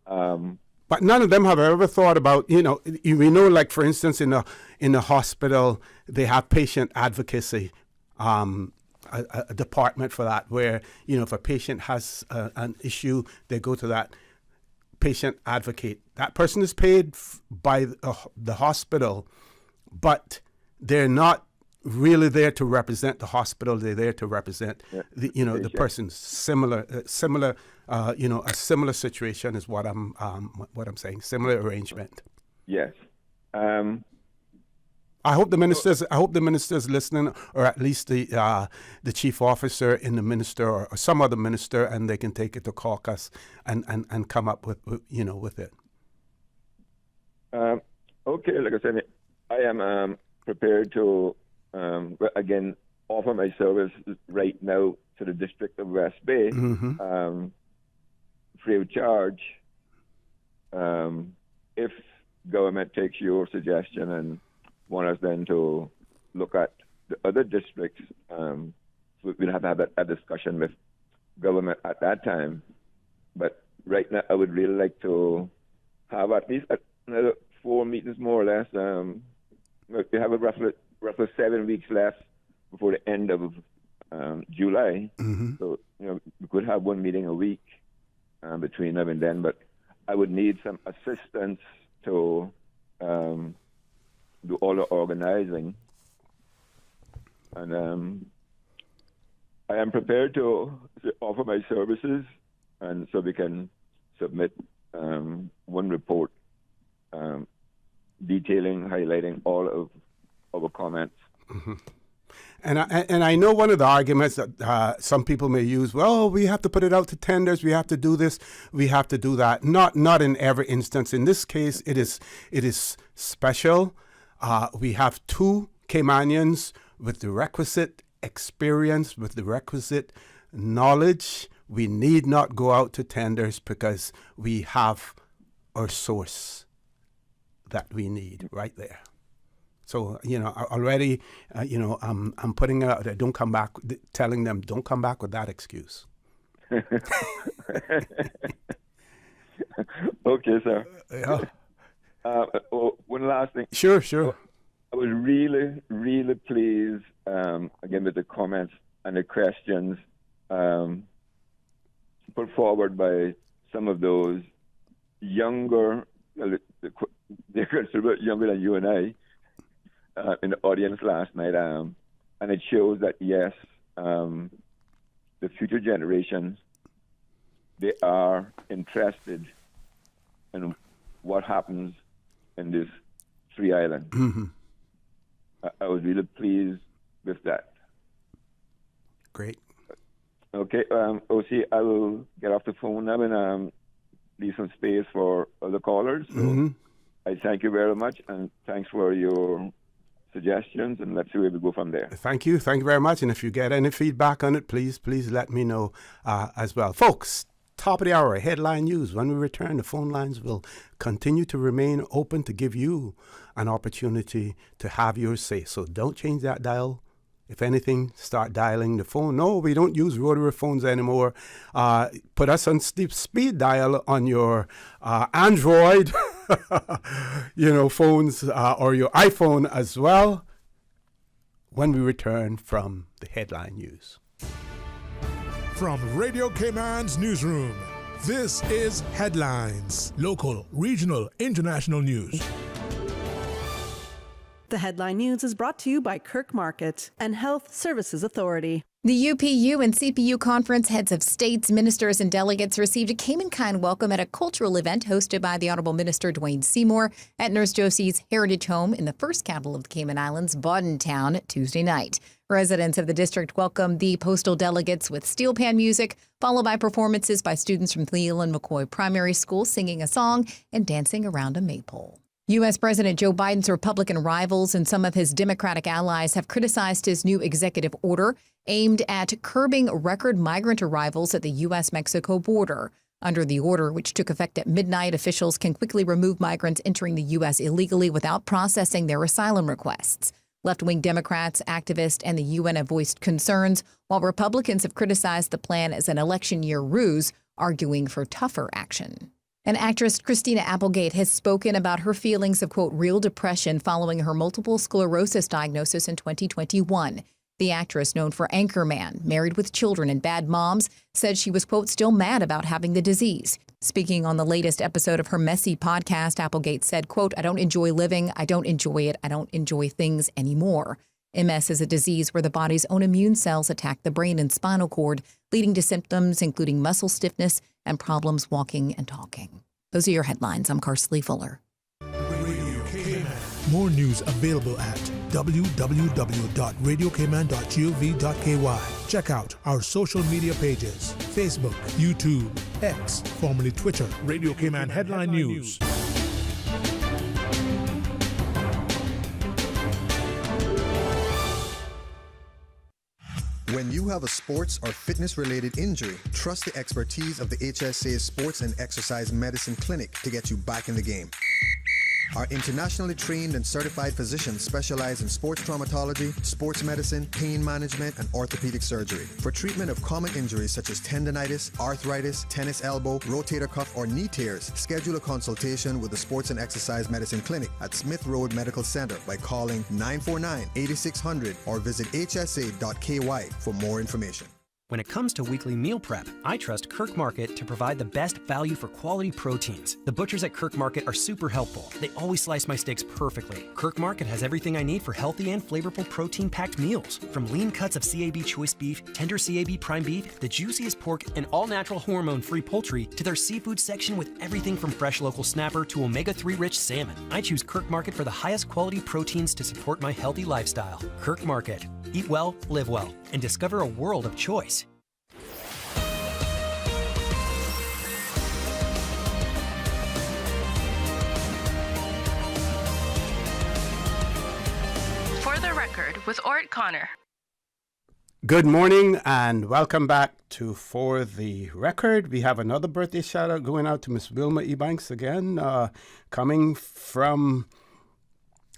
But none of them have ever thought about, we know, like, for instance, in the hospital, they have patient advocacy, a department for that, where, if a patient has an issue, they go to that patient advocate. That person is paid by the hospital, but they're not really there to represent the hospital. They're there to represent the person's similar, a similar situation is what I'm saying. Similar arrangement. Yes. I hope the minister's listening, or at least the chief officer in the minister or some other minister, and they can take it to caucus and come up with it. Okay, like I said, I am prepared to again offer my service right now to the District of West Bay, free of charge. If government takes your suggestion and want us then to look at the other districts, we'll have to have a discussion with government at that time. But right now, I would really like to have at least another 4 meetings, more or less. We have roughly 7 weeks left before the end of July. So, we could have one meeting a week between now and then, but I would need some assistance to do all the organizing. And I am prepared to offer my services, and so we can submit one report detailing, highlighting all of our comments. And I know one of the arguments that some people may use, well, we have to put it out to tenders, we have to do this, we have to do that. Not in every instance. In this case, it is special. We have 2 Caymanians with the requisite experience, with the requisite knowledge. We need not go out to tenders because we have our source that we need right there. So, already, I'm putting it out there. Don't come back, telling them, don't come back with that excuse. Okay, sir. Yeah. One last thing. Sure. I was really, really pleased, again, with the comments and the questions put forward by some of those younger, they're considered younger than you and I, in the audience last night. And it shows that, yes, the future generations, they are interested in what happens in this free island. I was really pleased with that. Great. Okay, OC, I will get off the phone now and leave some space for other callers. So I thank you very much, and thanks for your suggestions, and let's see where we go from there. Thank you very much. And if you get any feedback on it, please let me know as well. Folks, top of the hour, headline news. When we return, the phone lines will continue to remain open to give you an opportunity to have your say. So don't change that dial. If anything, start dialing the phone. No, we don't use rotary phones anymore. Put us on speed dial on your Android, phones or your iPhone as well. When we return from the headline news. From Radio Cayman's newsroom, this is Headlines. Local, regional, international news. The headline news is brought to you by Kirk Market and Health Services Authority. The UPU and CPU conference heads of states, ministers, and delegates received a Cayman-kind welcome at a cultural event hosted by the Honorable Minister Dwayne Seymour at Nurse Josie's Heritage Home in the first capital of the Cayman Islands, Boddentown, Tuesday night. Residents of the district welcomed the postal delegates with steel pan music, followed by performances by students from Leland McCoy Primary School singing a song and dancing around a maypole. U.S. President Joe Biden's Republican rivals and some of his Democratic allies have criticized his new executive order aimed at curbing record migrant arrivals at the U.S.-Mexico border. Under the order, which took effect at midnight, officials can quickly remove migrants entering the U.S. illegally without processing their asylum requests. Left-wing Democrats, activists, and the UN have voiced concerns, while Republicans have criticized the plan as an election year ruse, arguing for tougher action. And actress Christina Applegate has spoken about her feelings of, quote, real depression following her multiple sclerosis diagnosis in 2021. The actress, known for Anchorman, Married with Children, and Bad Moms, said she was, quote, still mad about having the disease. Speaking on the latest episode of her Messy podcast, Applegate said, quote, I don't enjoy living. I don't enjoy it. I don't enjoy things anymore. MS is a disease where the body's own immune cells attack the brain and spinal cord, leading to symptoms including muscle stiffness and problems walking and talking. Those are your headlines. I'm Karsley Fuller. More news available at www.radiocayman.gov.ky. Check out our social media pages: Facebook, YouTube, X, formerly Twitter, Radio Cayman Headline News. When you have a sports or fitness-related injury, trust the expertise of the HSA Sports and Exercise Medicine Clinic to get you back in the game. Our internationally trained and certified physicians specialize in sports traumatology, sports medicine, pain management, and orthopedic surgery. For treatment of common injuries such as tendonitis, arthritis, tennis elbow, rotator cuff, or knee tears, schedule a consultation with the Sports and Exercise Medicine Clinic at Smith Road Medical Center by calling 949-8600 or visit hsa.ky for more information. When it comes to weekly meal prep, I trust Kirk Market to provide the best value for quality proteins. The butchers at Kirk Market are super helpful. They always slice my steaks perfectly. Kirk Market has everything I need for healthy and flavorful protein-packed meals. From lean cuts of CAB choice beef, tender CAB prime beef, the juiciest pork, and all-natural hormone-free poultry, to their seafood section with everything from fresh local snapper to omega-3 rich salmon. I choose Kirk Market for the highest quality proteins to support my healthy lifestyle. Kirk Market. Eat well, live well, and discover a world of choice. For the record, with Orrett Connor. Good morning and welcome back to For the Record. We have another birthday shout out going out to Miss Wilma Ebanks again, coming from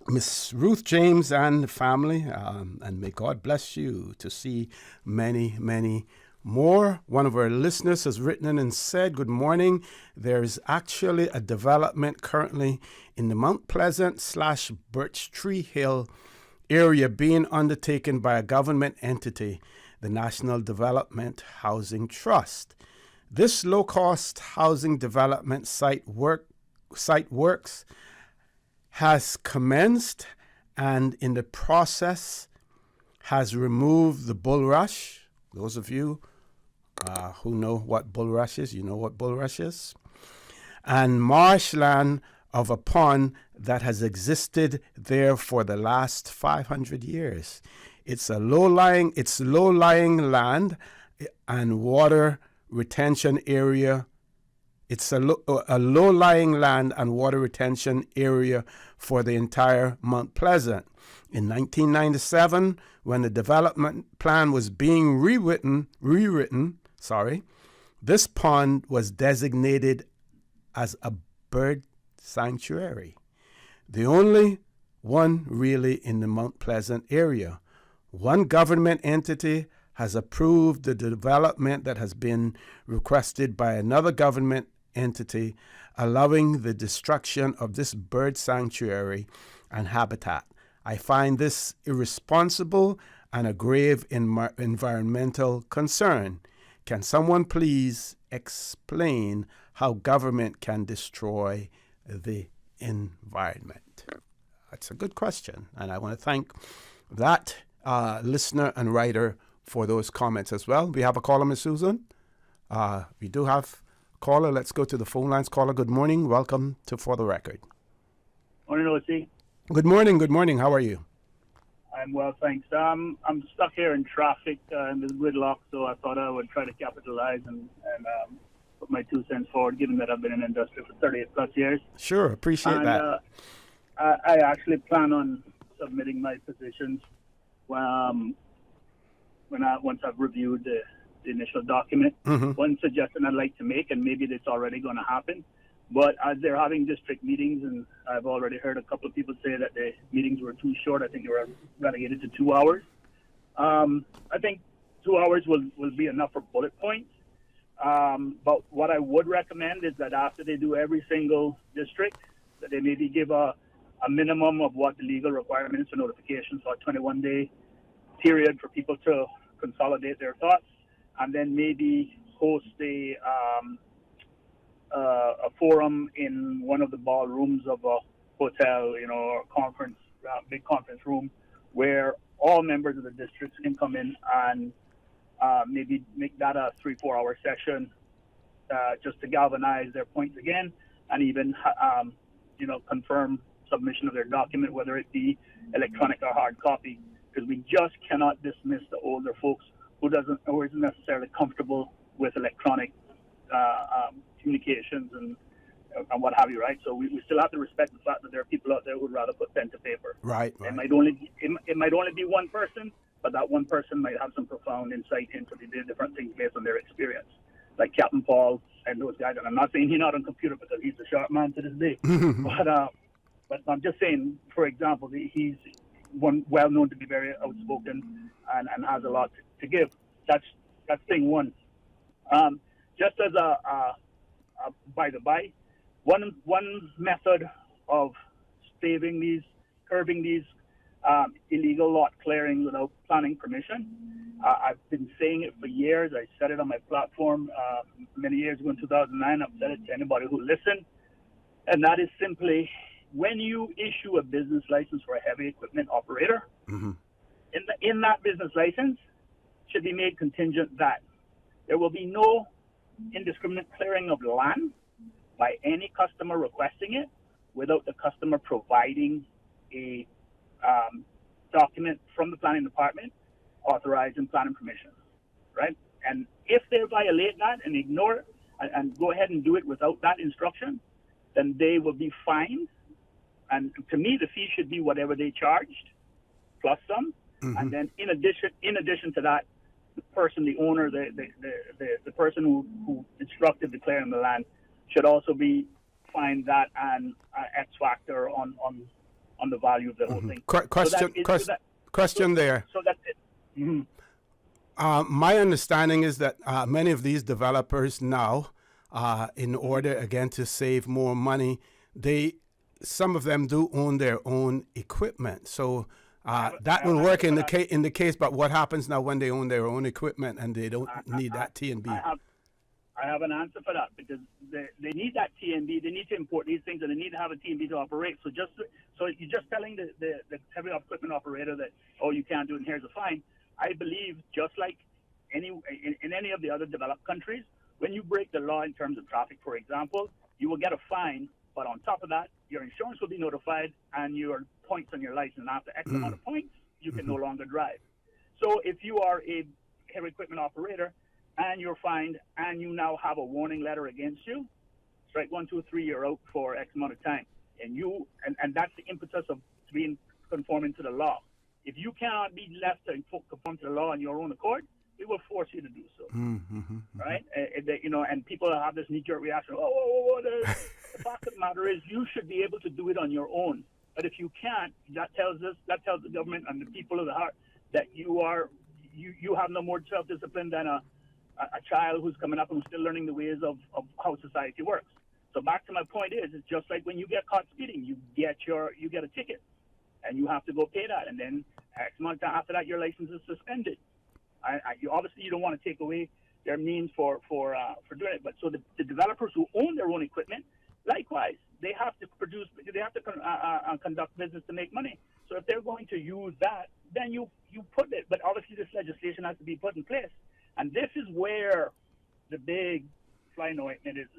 Miss Ruth James and the family, and may God bless you to see many, many more. One of our listeners has written in and said, good morning. There's actually a development currently in the Mount Pleasant / Birch Tree Hill area being undertaken by a government entity, the National Development Housing Trust. This low-cost housing development site works has commenced and in the process has removed the bulrush. Those of you who know what bulrush is, you know what bulrush is. And marshland of a pond that has existed there for the last 500 years. It's low-lying land and water retention area. It's a low-lying land and water retention area for the entire Mount Pleasant. In 1997, when the development plan was being rewritten, this pond was designated as a bird sanctuary, the only one really in the Mount Pleasant area. One government entity has approved the development that has been requested by another government entity, allowing the destruction of this bird sanctuary and habitat. I find this irresponsible and a grave environmental concern. Can someone please explain how government can destroy the environment? That's a good question, and I want to thank that listener and writer for those comments as well. We have a caller, Ms. Susan. We do have a caller. Let's go to the phone lines. Caller, good morning. Welcome to For the Record. Morning, O.C. Good morning. Good morning. How are you? I'm well, thanks. I'm stuck here in traffic in the gridlock, so I thought I would try to capitalize and put my 2 cents forward, given that I've been in the industry for 38 plus years. Sure, appreciate that. I actually plan on submitting my positions once I've reviewed the initial document. Mm-hmm. One suggestion I'd like to make, and maybe it's already going to happen, But as they're having district meetings, and I've already heard a couple of people say that the meetings were too short. I think they were relegated to 2 hours. I think 2 hours will be enough for bullet points. But what I would recommend is that after they do every single district, that they maybe give a minimum of what the legal requirements for notifications for a 21-day period for people to consolidate their thoughts, and then maybe host a forum in one of the ballrooms of a hotel, or conference, big conference room, where all members of the districts can come in and maybe make that a 3-4 hour session, just to galvanize their points again, and even confirm submission of their document, whether it be electronic or hard copy, because we just cannot dismiss the older folks who isn't necessarily comfortable with electronic communications and what have you, right? So we still have to respect the fact that there are people out there who would rather put pen to paper. Right. It might only be one person, but that one person might have some profound insight into the different things based on their experience. Like Captain Paul and those guys, and I'm not saying he's not on computer because he's a sharp man to this day. But I'm just saying, for example, he's one well known to be very outspoken and has a lot to give. That's thing one. Just as a by the by, one method of curbing these illegal lot clearing without planning permission. I've been saying it for years. I said it on my platform many years ago in 2009. I've said it to anybody who listened. And that is simply, when you issue a business license for a heavy equipment operator, in that business license should be made contingent that there will be no indiscriminate clearing of land by any customer requesting it without the customer providing a document from the planning department authorizing planning permission, right? And if they violate that and ignore it and go ahead and do it without that instruction, then they will be fined. And to me, the fee should be whatever they charged plus some. And then in addition to that, the person, the owner, the person who instructed the clearing the land should also be fined that and X factor on the value of the whole thing. Question there. So that's it. My understanding is that many of these developers now, in order again to save more money, some of them do own their own equipment. So that will work in the case. But what happens now when they own their own equipment and they don't need that T&B? I have an answer for that, because they need that T&B. They need to import these things, and they need to have a T&B to operate. So you're just telling the heavy equipment operator that, oh, you can't do it and here's a fine. I believe, just like in any of the other developed countries, when you break the law in terms of traffic, for example, you will get a fine, but on top of that, your insurance will be notified and your points on your license. After X amount of points, you can no longer drive. So if you are a heavy equipment operator and you're fined and you now have a warning letter against you, strike 1, 2, 3, you're out for X amount of time. And that's the impetus of being conforming to the law. If you cannot be left to conform to the law on your own accord, we will force you to do so. Right? And people have this knee-jerk reaction. The fact of the matter is, you should be able to do it on your own. But if you can't, that tells the government and the people of the heart that you have no more self-discipline than a child who's coming up and who's still learning the ways of how society works. So back to my point is, it's just like when you get caught speeding, you get a ticket, and you have to go pay that, and then X months after that, your license is suspended. Obviously, you don't want to take away their means for doing it, but so the developers who own their own equipment, likewise, they have to conduct business to make money. So if they're going to use that, then you put it. But obviously, this legislation has to be put in place, and this is where the big fly in the ointment is,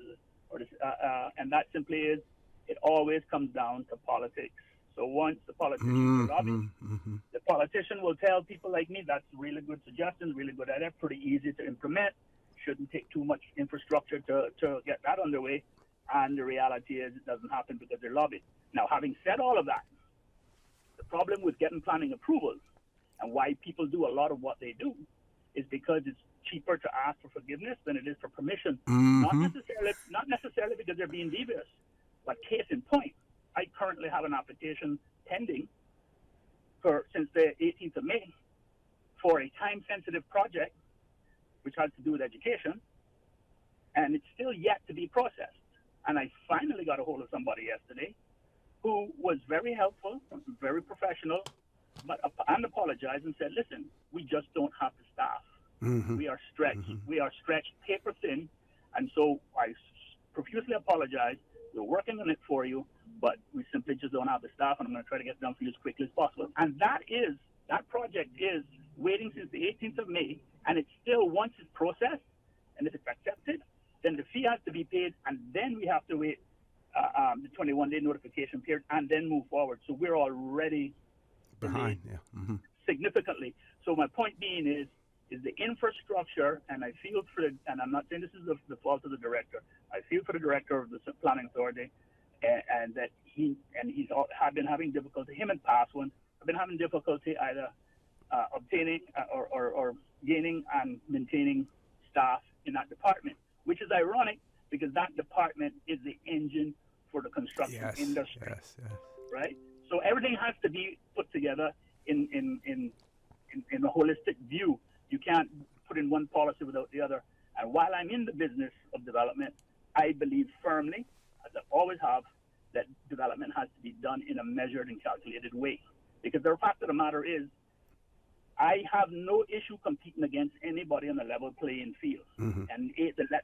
and that simply is, it always comes down to politics. So once the politicians are lobbying, the politician will tell people like me, that's really good suggestions, really good idea, pretty easy to implement, shouldn't take too much infrastructure to get that underway. And the reality is it doesn't happen because they're lobbied. Now, having said all of that, the problem with getting planning approvals and why people do a lot of what they do is because it's cheaper to ask for forgiveness than it is for permission. Mm-hmm. Not necessarily because they're being devious, but case in point, I currently have an application pending since the 18th of May for a time-sensitive project which has to do with education, and it's still yet to be processed. And I finally got a hold of somebody yesterday who was very helpful, very professional, and apologized and said, listen, we just don't have the staff. Mm-hmm. We are stretched. Mm-hmm. We are stretched paper thin. And so I profusely apologize. We're working on it for you, but we simply just don't have the staff, and I'm going to try to get it done for you as quickly as possible. And that project is waiting since the 18th of May, and it's still, once it's processed, and if it's accepted, then the fee has to be paid, and then we have to wait the 21-day notification period, and then move forward. So we're already behind, mm-hmm. significantly. So my point being is the infrastructure, and I feel for the, and I'm not saying this is the fault of the director. I feel for the director of the planning authority, and that he's been having difficulty. Him and past ones have been having difficulty either obtaining or gaining and maintaining staff in that department, which is ironic because that department is the engine for the construction industry. Yes. Right? So everything has to be put together in a holistic view. You can't put in one policy without the other. And while I'm in the business of development, I believe firmly, as I always have, that development has to be done in a measured and calculated way. Because the fact of the matter is, I have no issue competing against anybody on a level playing field. Mm-hmm. And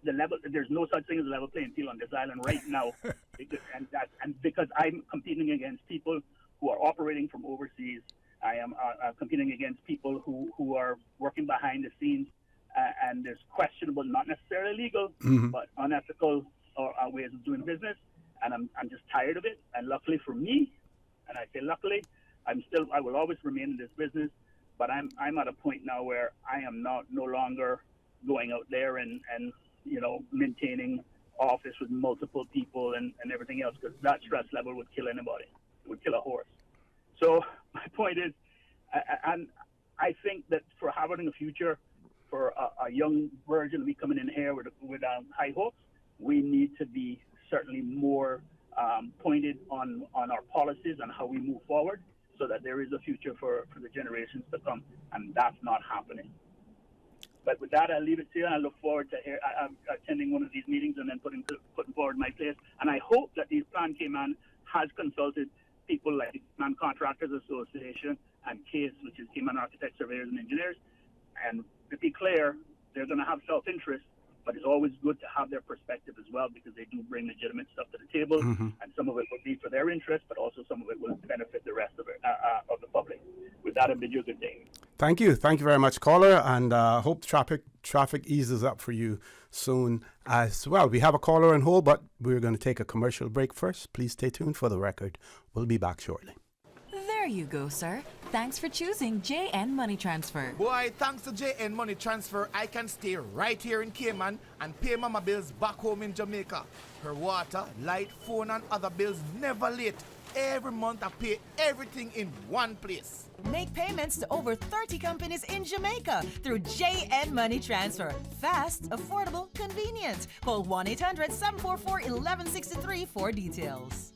the level, there's no such thing as a level playing field on this island right now. Because I'm competing against people who are operating from overseas. I am competing against people who are working behind the scenes, and there's questionable, not necessarily legal, mm-hmm. but unethical ways of doing business. And I'm just tired of it. And luckily for me, and I say luckily, I will always remain in this business. But I'm at a point now where I am no longer going out there and maintaining office with multiple people and everything else, because that stress level would kill anybody. It would kill a horse. So my point is, and I think that for having a future for a young virgin, we coming in here with high hopes, we need to be certainly more pointed on our policies and how we move forward, so that there is a future for the generations to come, and that's not happening. But with that, I'll leave it to you, and I look forward to attending one of these meetings and then putting forward my place. And I hope that the Plan Cayman has consulted people like the Cayman Contractors Association and CASE, which is Cayman Architects, Surveyors, and Engineers. And to be clear, they're going to have self-interest, but it's always good to have their perspective as well, because they do bring legitimate stuff to the table, mm-hmm. and some of it will be for their interest, but also some of it will benefit the rest of the public. With that, I bid you a good day. Thank you very much, caller, and hope traffic eases up for you soon as well. We have a caller on hold, but we're going to take a commercial break first. Please stay tuned for the record. We'll be back shortly. There you go, sir. Thanks for choosing JN Money Transfer. Boy, thanks to JN Money Transfer, I can stay right here in Cayman and pay Mama bills back home in Jamaica. Her water, light, phone, and other bills never late. Every month I pay everything in one place. Make payments to over 30 companies in Jamaica through JN Money Transfer. Fast, affordable, convenient. Call 1-800-744-1163 for details.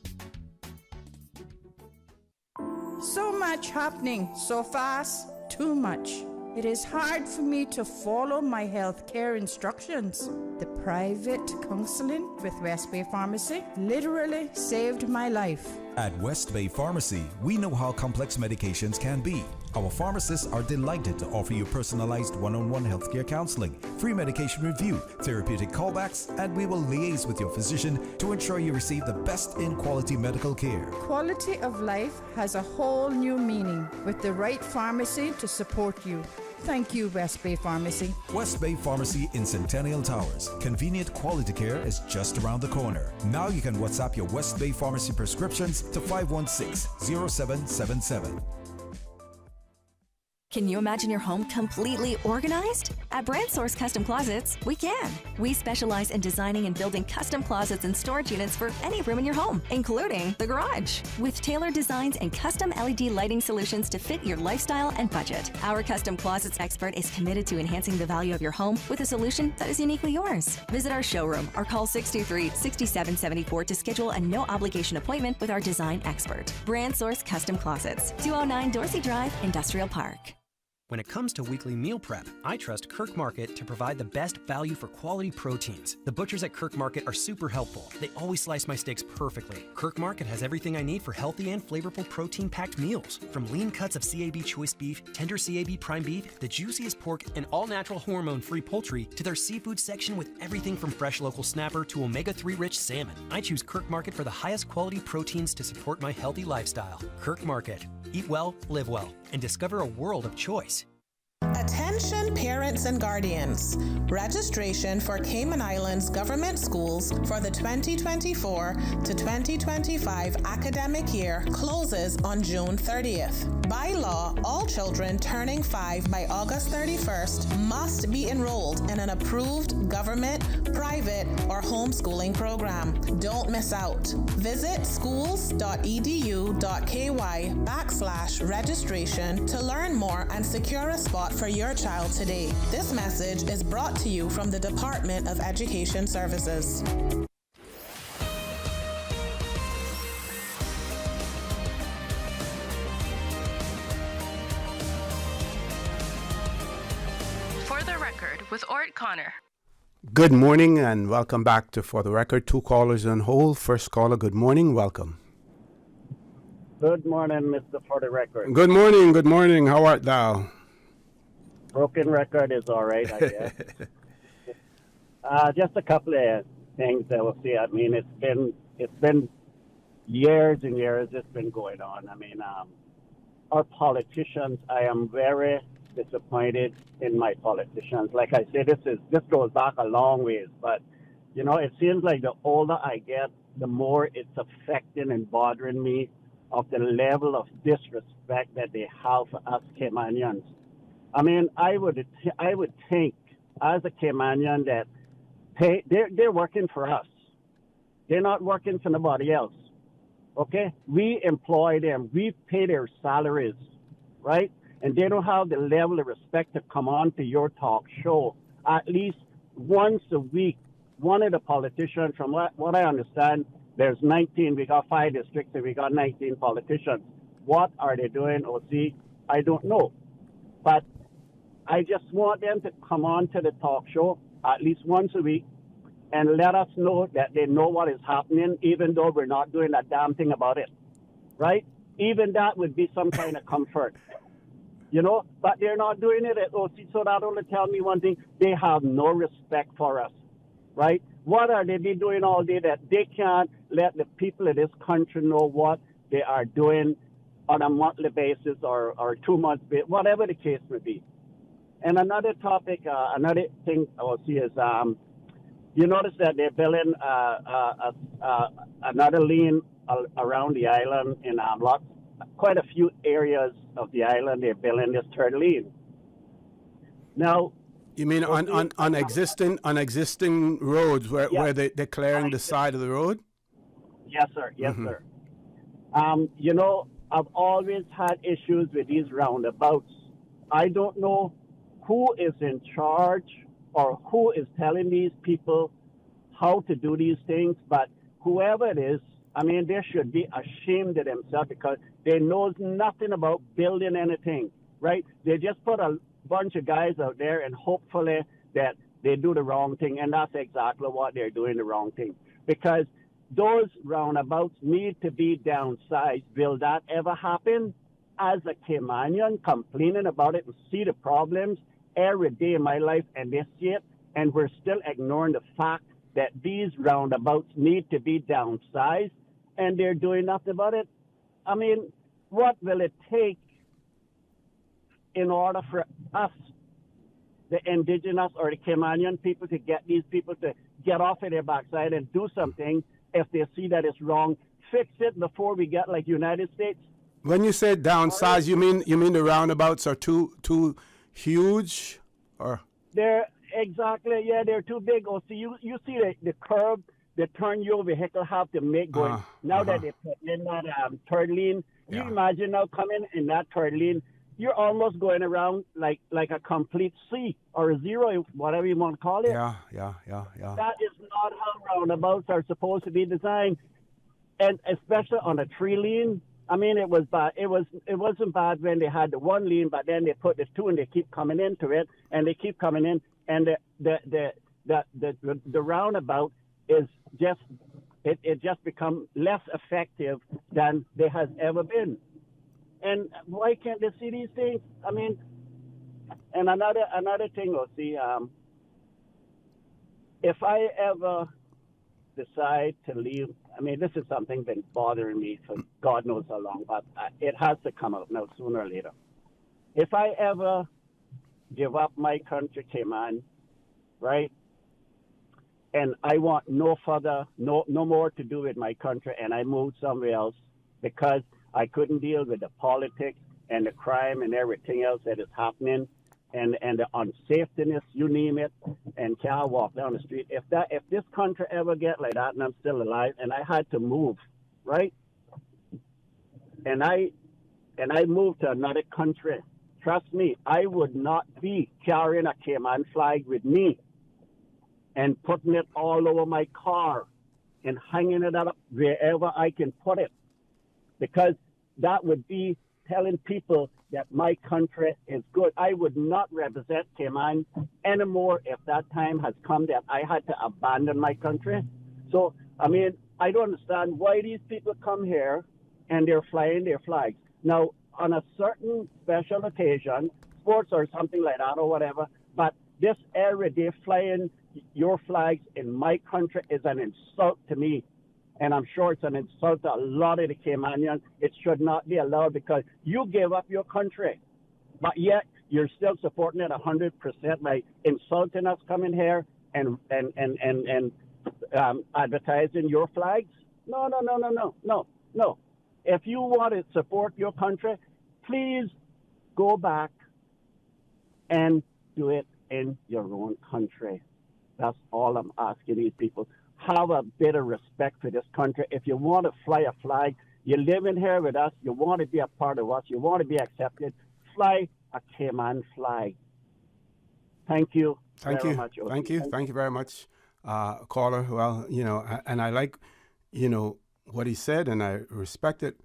So much happening so fast, too much. It is hard for me to follow my health care instructions. The private counseling with West Bay Pharmacy literally saved my life. At West Bay Pharmacy, we know how complex medications can be. Our pharmacists are delighted to offer you personalized one-on-one healthcare counseling, free medication review, therapeutic callbacks, and we will liaise with your physician to ensure you receive the best in quality medical care. Quality of life has a whole new meaning with the right pharmacy to support you. Thank you, West Bay Pharmacy. West Bay Pharmacy in Centennial Towers. Convenient quality care is just around the corner. Now you can WhatsApp your West Bay Pharmacy prescriptions to 516-0777. Can you imagine your home completely organized? At Brand Source Custom Closets, we can. We specialize in designing and building custom closets and storage units for any room in your home, including the garage. With tailored designs and custom LED lighting solutions to fit your lifestyle and budget. Our custom closets expert is committed to enhancing the value of your home with a solution that is uniquely yours. Visit our showroom or call 623-6774 to schedule a no-obligation appointment with our design expert. Brand Source Custom Closets, 209 Dorsey Drive, Industrial Park. When it comes to weekly meal prep, I trust Kirk Market to provide the best value for quality proteins. The butchers at Kirk Market are super helpful. They always slice my steaks perfectly. Kirk Market has everything I need for healthy and flavorful protein-packed meals. From lean cuts of CAB choice beef, tender CAB prime beef, the juiciest pork, and all-natural hormone-free poultry, to their seafood section with everything from fresh local snapper to omega-3 rich salmon. I choose Kirk Market for the highest quality proteins to support my healthy lifestyle. Kirk Market. Eat well, live well, and discover a world of choice. Attention parents and guardians. Registration for Cayman Islands government schools for the 2024 to 2025 academic year closes on June 30th. By law, all children turning 5 by August 31st must be enrolled in an approved government, private, or homeschooling program. Don't miss out. Visit schools.edu.ky/registration to learn more and secure a spot for your child today. This message is brought to you from the Department of Education Services. For the record, with Orrett Connor. Good morning and welcome back to For the Record. 2 callers on hold. First caller, good morning. Welcome. Good morning, Mr. For the Record. Good morning. Good morning. How art thou? Broken record is all right, I guess. Just a couple of things that we'll see. I mean, it's been years and years it's been going on. I mean, our politicians, I am very disappointed in my politicians. Like I said, this goes back a long ways, but you know, it seems like the older I get, the more it's affecting and bothering me of the level of disrespect that they have for us Caymanians. I mean, I would think as a Caymanian that they're working for us. They're not working for nobody else. Okay? We employ them. We pay their salaries, right? And they don't have the level of respect to come on to your talk show at least once a week. One of the politicians, from what I understand, there's 19. We got 5 districts and we got 19 politicians. What are they doing, OC? I don't know. But I just want them to come on to the talk show at least once a week and let us know that they know what is happening, even though we're not doing a damn thing about it, right? Even that would be some kind of comfort, you know? But they're not doing it at OC, so that only tell me one thing. They have no respect for us, right? What are they doing all day that they can't let the people of this country know what they are doing on a monthly basis or 2 months, whatever the case may be? And another topic, another thing I will see is, you notice that they're building another lane around the island in quite a few areas of the island. They're building this third lane. Now, you mean on existing roads where they're clearing the side of the road? Yes, sir. Yes, sir. You know, I've always had issues with these roundabouts. I don't know who is in charge or who is telling these people how to do these things, but whoever it is, I mean, they should be ashamed of themselves because they know nothing about building anything, right? They just put a bunch of guys out there and hopefully that they do the wrong thing, and that's exactly what they're doing, the wrong thing. Because those roundabouts need to be downsized. Will that ever happen? As a Caymanian complaining about it and see the problems every day in my life, and they see it, and we're still ignoring the fact that these roundabouts need to be downsized, and they're doing nothing about it. I mean, what will it take in order for us, the indigenous or the Caymanian people, to get these people to get off of their backside and do something if they see that it's wrong? Fix it before we get like United States. When you say downsize, you mean the roundabouts are too huge, or? They're exactly, yeah, they're too big. Oh, see, you see the curb, the turn your vehicle have to make going. Now that they put in that third lane, you imagine now coming in that third lane, you're almost going around like a complete C or a zero, whatever you want to call it. Yeah. That is not how roundabouts are supposed to be designed, and especially on a 3 lane. I mean, it was bad. It wasn't bad when they had the 1 lane, but then they put the 2 and they keep coming into it, and they keep coming in, and the roundabout is just it just become less effective than they has ever been. And why can't they see these things? I mean, and another thing, see, if I ever decide to leave, I mean, this is something been bothering me for God knows how long, but it has to come out now sooner or later. If I ever give up my country, Cayman, right, and I want no more to do with my country, and I move somewhere else because I couldn't deal with the politics and the crime and everything else that is happening, and the unsafetyness, you name it, and can't walk down the street. If this country ever get like that, and I'm still alive, and I had to move, right, and I moved to another country, trust me, I would not be carrying a Cayman flag with me and putting it all over my car and hanging it up wherever I can put it, because that would be telling people that my country is good. I would not represent Cayman anymore if that time has come that I had to abandon my country. So, I mean, I don't understand why these people come here and they're flying their flags. Now, on a certain special occasion, sports or something like that or whatever, but this everyday flying your flags in my country is an insult to me. And I'm sure it's an insult to a lot of the Caymanians. It should not be allowed because you gave up your country, but yet you're still supporting it 100% by insulting us coming here and advertising your flags. No. If you want to support your country, please go back and do it in your own country. That's all I'm asking these people. Have a bit of respect for this country. If you want to fly a flag, you're living here with us, you want to be a part of us, you want to be accepted, fly a Cayman flag. Thank you very much. Thank you very much, caller. Well, and I like, what he said, and I respect it,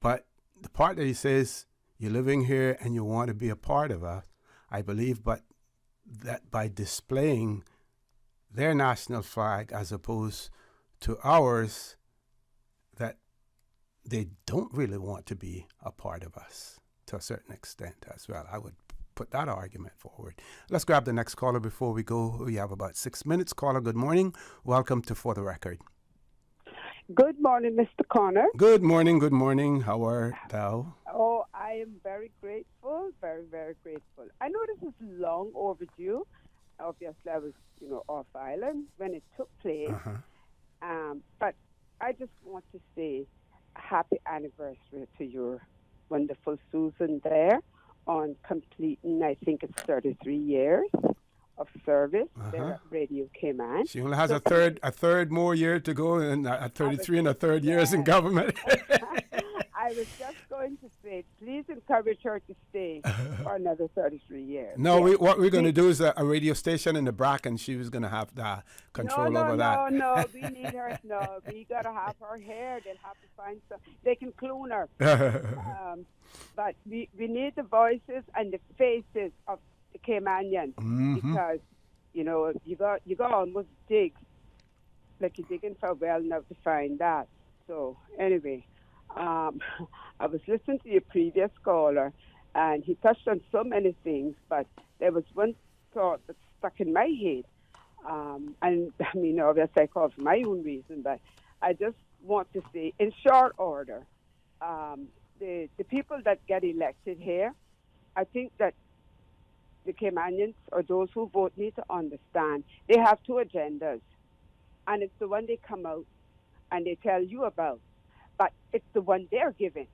but the part that he says, you're living here and you want to be a part of us, I believe, but that by displaying their national flag as opposed to ours, that they don't really want to be a part of us to a certain extent as well. I would put that argument forward. Let's grab the next caller before we go. We have about 6 minutes. Caller, good morning. Welcome to For the Record. Good morning, Mr. Connor. Good morning. How are thou? Oh, I am very grateful, very, very grateful. I know this is long overdue. Obviously, I was, off island when it took place. But I just want to say happy anniversary to your wonderful Susan there on completing, I think it's 33 years of service there at Radio Cayman. She only has a third more year to go, and at 33 and a third years in government. I was just going to say, please encourage her to stay for another 33 years. No, what we're going to do is a radio station in the Bracken. She was going to have the control over that. No, we need her. No, we got to have her hair. They'll have to find some. They can clone her. But we need the voices and the faces of the Caymanians because, you got almost dig like you're digging for a well now to find that. So anyway. I was listening to your previous caller, and he touched on so many things, but there was one thought that stuck in my head. And I mean, obviously, I called for my own reason, but I just want to say, in short order, the people that get elected here, I think that the Caymanians or those who vote need to understand they have two agendas, and it's the one they come out and they tell you about. But it's the one they're giving.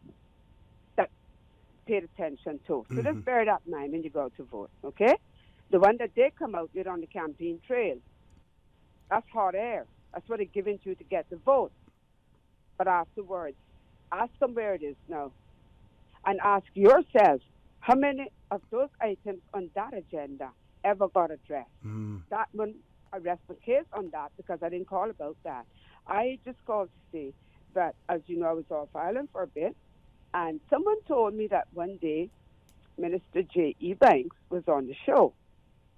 paid attention to. So just bear that in mind when you go to vote, okay? The one that they come out with on the campaign trail, that's hot air. That's what they're giving to you to get the vote. But afterwards, ask them where it is now. And ask yourself, how many of those items on that agenda ever got addressed? That one, I rest my case on that because I didn't call about that. I just called to say that, as you know, I was off island for a bit, and someone told me that one day Minister J.E. Banks was on the show,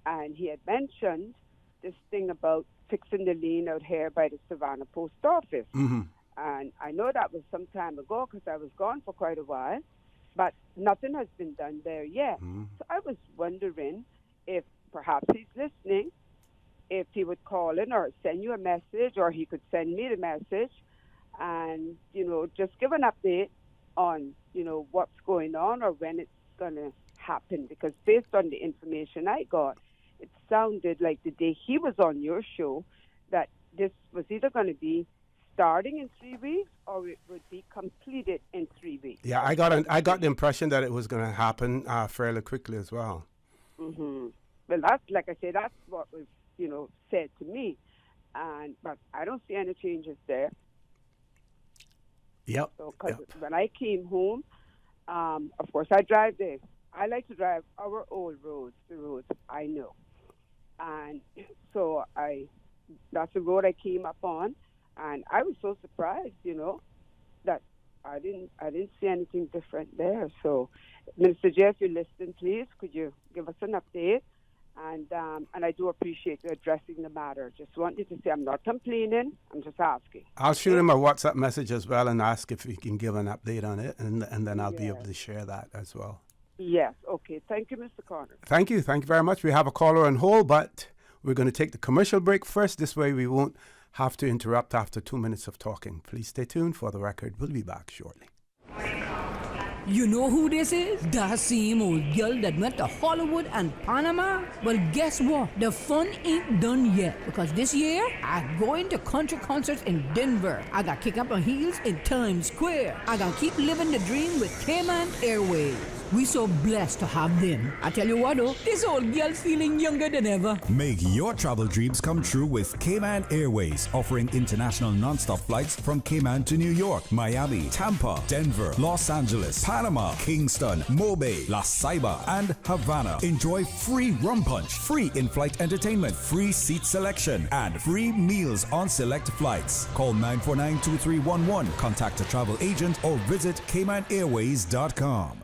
and he had mentioned this thing about fixing the lane out here by the Savannah Post Office. And I know that was some time ago because I was gone for quite a while, but nothing has been done there yet. So I was wondering if perhaps he's listening, if he would call in or send you a message, or he could send me the message and, you know, just give an update on, you know, what's going on or when it's going to happen. Because based on the information I got, it sounded like the day he was on your show that this was either going to be starting in 3 weeks or it would be completed in 3 weeks. Yeah, I got the impression that it was going to happen fairly quickly as well. Well, that's, like I said, that's what was, you know, said to me. But I don't see any changes there. Yep. So, when I came home, of course, I drive this. I like to drive our old roads, the roads I know. And so that's the road I came up on. And I was so surprised, you know, that I didn't see anything different there. So, Minister J, if you're listening, please, could you give us an update? And I do appreciate you addressing the matter. Just wanted to say I'm not complaining. I'm just asking. I'll shoot him a WhatsApp message as well and ask if he can give an update on it, and then I'll be able to share that as well. Yes. Okay. Thank you, Mr. Connor. Thank you. Thank you very much. We have a caller on hold, but we're going to take the commercial break first. This way we won't have to interrupt after 2 minutes of talking. Please stay tuned for the record. We'll be back shortly. You know who this is? That same old girl that went to Hollywood and Panama? Well, guess what? The fun ain't done yet, because this year, I'm going to country concerts in Denver. I got kick up my heels in Times Square. I got keep living the dream with Cayman Airways. We so blessed to have them. I tell you what though, this old girl's feeling younger than ever. Make your travel dreams come true with Cayman Airways, offering international non-stop flights from Cayman to New York, Miami, Tampa, Denver, Los Angeles, Panama, Kingston, Mobay, La Ceiba, and Havana. Enjoy free rum punch, free in-flight entertainment, free seat selection, and free meals on select flights. Call 949-2311, contact a travel agent, or visit CaymanAirways.com.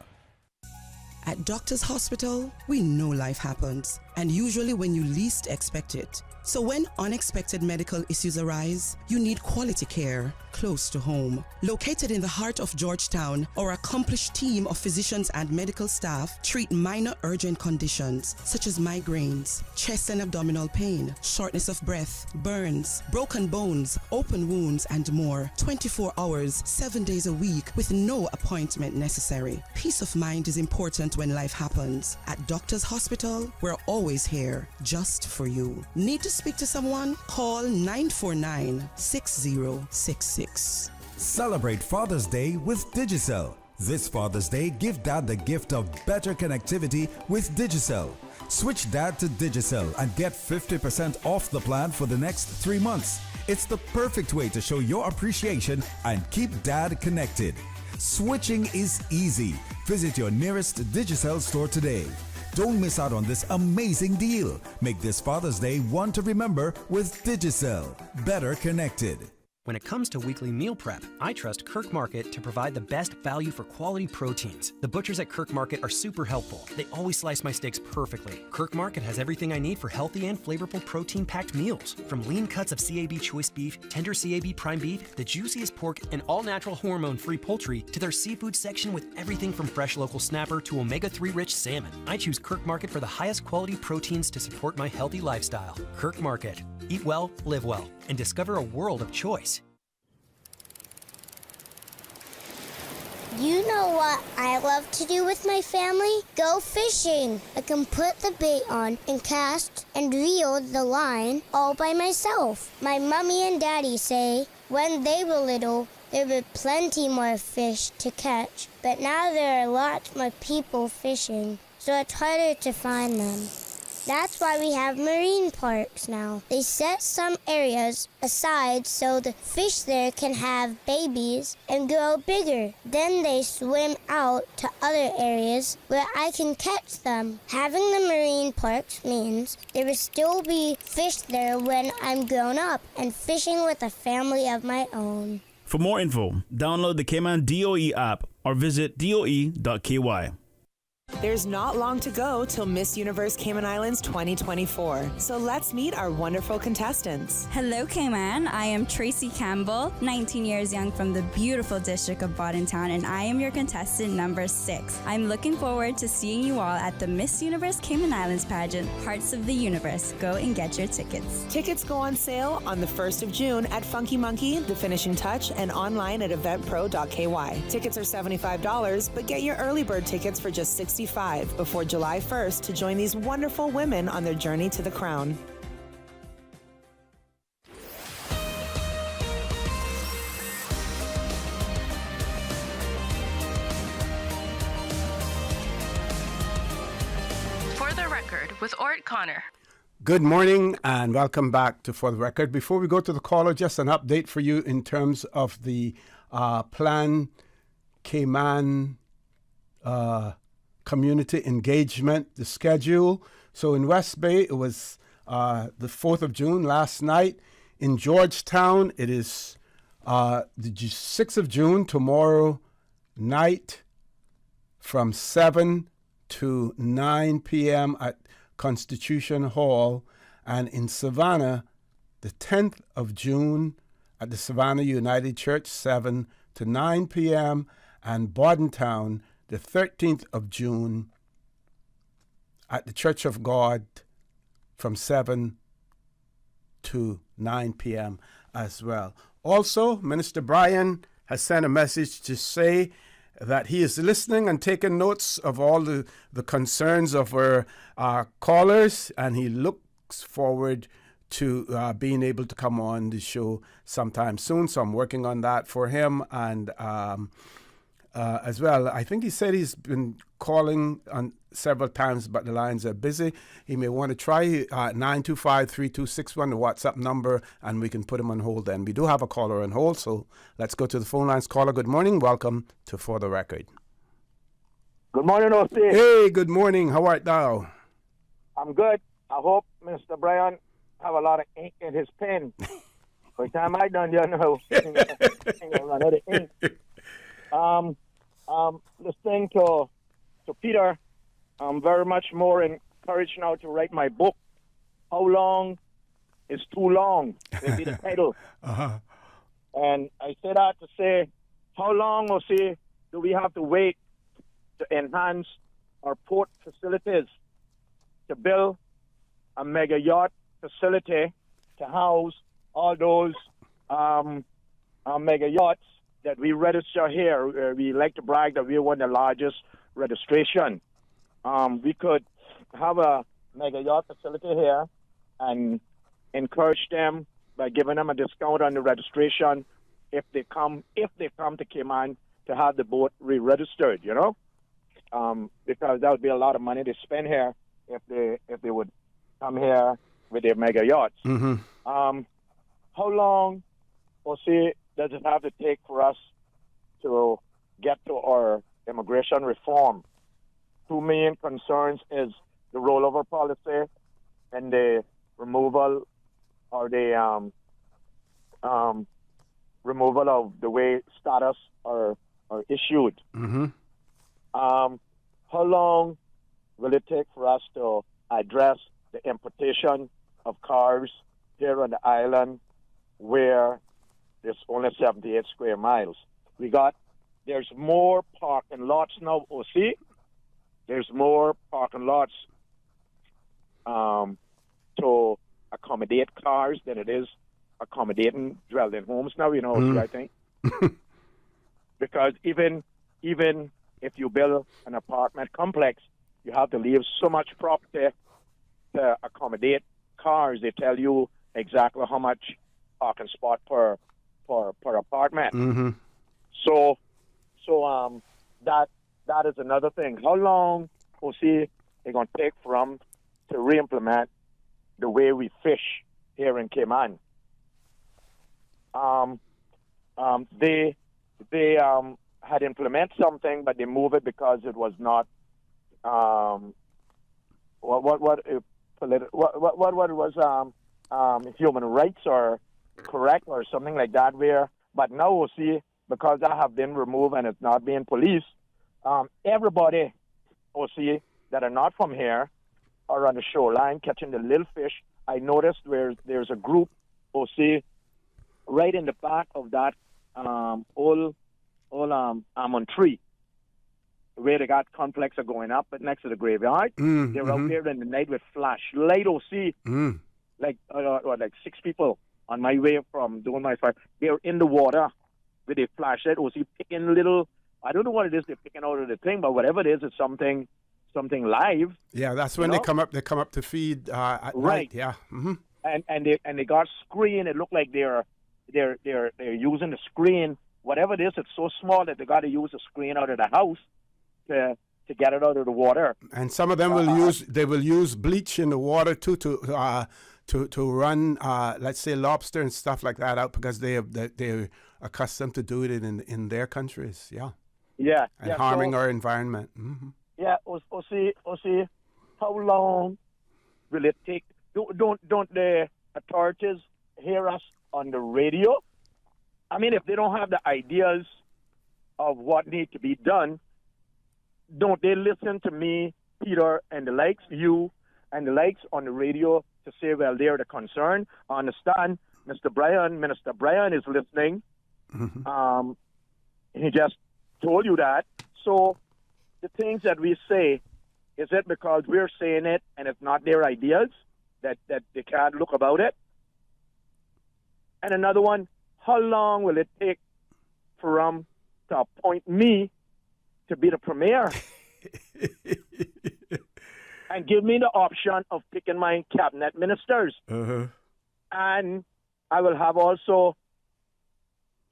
At Doctors Hospital, we know life happens, and usually when you least expect it. So when unexpected medical issues arise, you need quality care close to home. Located in the heart of Georgetown, our accomplished team of physicians and medical staff treat minor urgent conditions such as migraines, chest and abdominal pain, shortness of breath, burns, broken bones, open wounds, and more. 24 hours, 7 days a week with no appointment necessary. Peace of mind is important when life happens. At Doctors Hospital, we're always here just for you. Need to speak to someone? Call 949-6066. Celebrate Father's Day with Digicel. This Father's Day, give Dad the gift of better connectivity with Digicel. Switch Dad to Digicel and get 50% off the plan for the next 3 months. It's the perfect way to show your appreciation and keep Dad connected. Switching is easy. Visit your nearest Digicel store today. Don't miss out on this amazing deal. Make this Father's Day one to remember with Digicel. Better connected. When it comes to weekly meal prep, I trust Kirk Market to provide the best value for quality proteins. The butchers at Kirk Market are super helpful. They always slice my steaks perfectly. Kirk Market has everything I need for healthy and flavorful protein-packed meals. From lean cuts of CAB choice beef, tender CAB prime beef, the juiciest pork, and all-natural hormone-free poultry, to their seafood section with everything from fresh local snapper to omega-3 rich salmon. I choose Kirk Market for the highest quality proteins to support my healthy lifestyle. Kirk Market. Eat well, live well, and discover a world of choice. You know what I love to do with my family? Go fishing. I can put the bait on and cast and reel the line all by myself. My mommy and daddy say when they were little, there were plenty more fish to catch, but now there are lots more people fishing, so it's harder to find them. That's why we have marine parks now. They set some areas aside so the fish there can have babies and grow bigger. Then they swim out to other areas where I can catch them. Having the marine parks means there will still be fish there when I'm grown up and fishing with a family of my own. For more info, download the Cayman DOE app or visit doe.ky. There's not long to go till Miss Universe Cayman Islands 2024, so let's meet our wonderful contestants. Hello, Cayman. I am Tracy Campbell, 19 years young from the beautiful district of Bordentown, and I am your contestant number 6. I'm looking forward to seeing you all at the Miss Universe Cayman Islands pageant, Hearts of the Universe. Go and get your tickets. Tickets go on sale on the 1st of June at Funky Monkey, The Finishing Touch, and online at eventpro.ky. Tickets are $75, but get your early bird tickets for just $65 before July 1st to join these wonderful women on their journey to the crown. For the Record with Orrett Connor. Good morning and welcome back to For the Record. Before we go to the caller, just an update for you in terms of the Plan Cayman community engagement, the schedule. So in West Bay, it was the 4th of June last night. In Georgetown, it is the 6th of June, tomorrow night from 7 to 9 p.m. at Constitution Hall. And in Savannah, the 10th of June at the Savannah United Church, 7 to 9 p.m. And Bordentown, the 13th of June at the Church of God from 7 to 9 p.m. as well. Also, Minister Brian has sent a message to say that he is listening and taking notes of all the concerns of our callers, and he looks forward to being able to come on the show sometime soon. So I'm working on that for him, and as well, I think he said he's been calling on several times, but the lines are busy. He may want to try 925-3261, the WhatsApp number, and we can put him on hold then. We do have a caller on hold, so let's go to the phone lines. Caller, good morning. Welcome to For the Record. Good morning, O.C. Hey, good morning. How art thou? I'm good. I hope Mr. Brian have a lot of ink in his pen. By the time I done, you know, another ink. Listening to Peter, I'm very much more encouraged now to write my book. How long is too long? Will be the title. And I say that to say, how long, do we have to wait to enhance our port facilities, to build a mega yacht facility to house all those mega yachts that we register here? We like to brag that we're one of the largest registration. We could have a mega yacht facility here and encourage them by giving them a discount on the registration if they come to Cayman to have the boat re-registered, you know, because that would be a lot of money to spend here if they would come here with their mega yachts. Mm-hmm. How long, does it have to take for us to get to our immigration reform? Two main concerns is the rollover policy and the removal or the removal of the way status are issued. Mm-hmm. How long will it take for us to address the importation of cars here on the island where there's only 78 square miles? There's more parking lots now, OC. There's more parking lots to accommodate cars than it is accommodating dwelling homes now, you know, Mm. I think. Because even if you build an apartment complex, you have to leave so much property to accommodate cars. They tell you exactly how much parking spot per apartment. Mm-hmm. So that is another thing. How long they're going to take to re-implement the way we fish here in Cayman? They had implemented something, but they moved it because it was not what was human rights or correct or something like that. But now because that have been removed and it's not being policed, everybody that are not from here are on the shoreline catching the little fish. I noticed where there's a group right in the back of that old almond tree where they got complex are going up, but next to the graveyard. They're out there in the night with flashlight. Like 6 people on my way from doing my fire. They're in the water with a flashlight. Picking little. I don't know what it is they're picking out of the thing, but whatever it is, it's something live. Yeah, that's when they come up. They come up to feed at night. Yeah. And they got screen. It looked like they're using the screen. Whatever it is, it's so small that they got to use a screen out of the house to get it out of the water. And some of them will use bleach in the water too to run let's say lobster and stuff like that out because they're accustomed to do it in their countries. Yeah. And harming our environment. Yeah. How long will it take? Don't the authorities hear us on the radio? I mean, if they don't have the ideas of what need to be done, don't they listen to me, Peter, and the likes, you, and the likes on the radio to say, well, they're the concern? I understand Minister Brian is listening. He just told you that. So the things that we say, is it because we're saying it and it's not their ideas that they can't look about it? And another one, how long will it take for them to appoint me to be the premier and give me the option of picking my cabinet ministers? And I will have also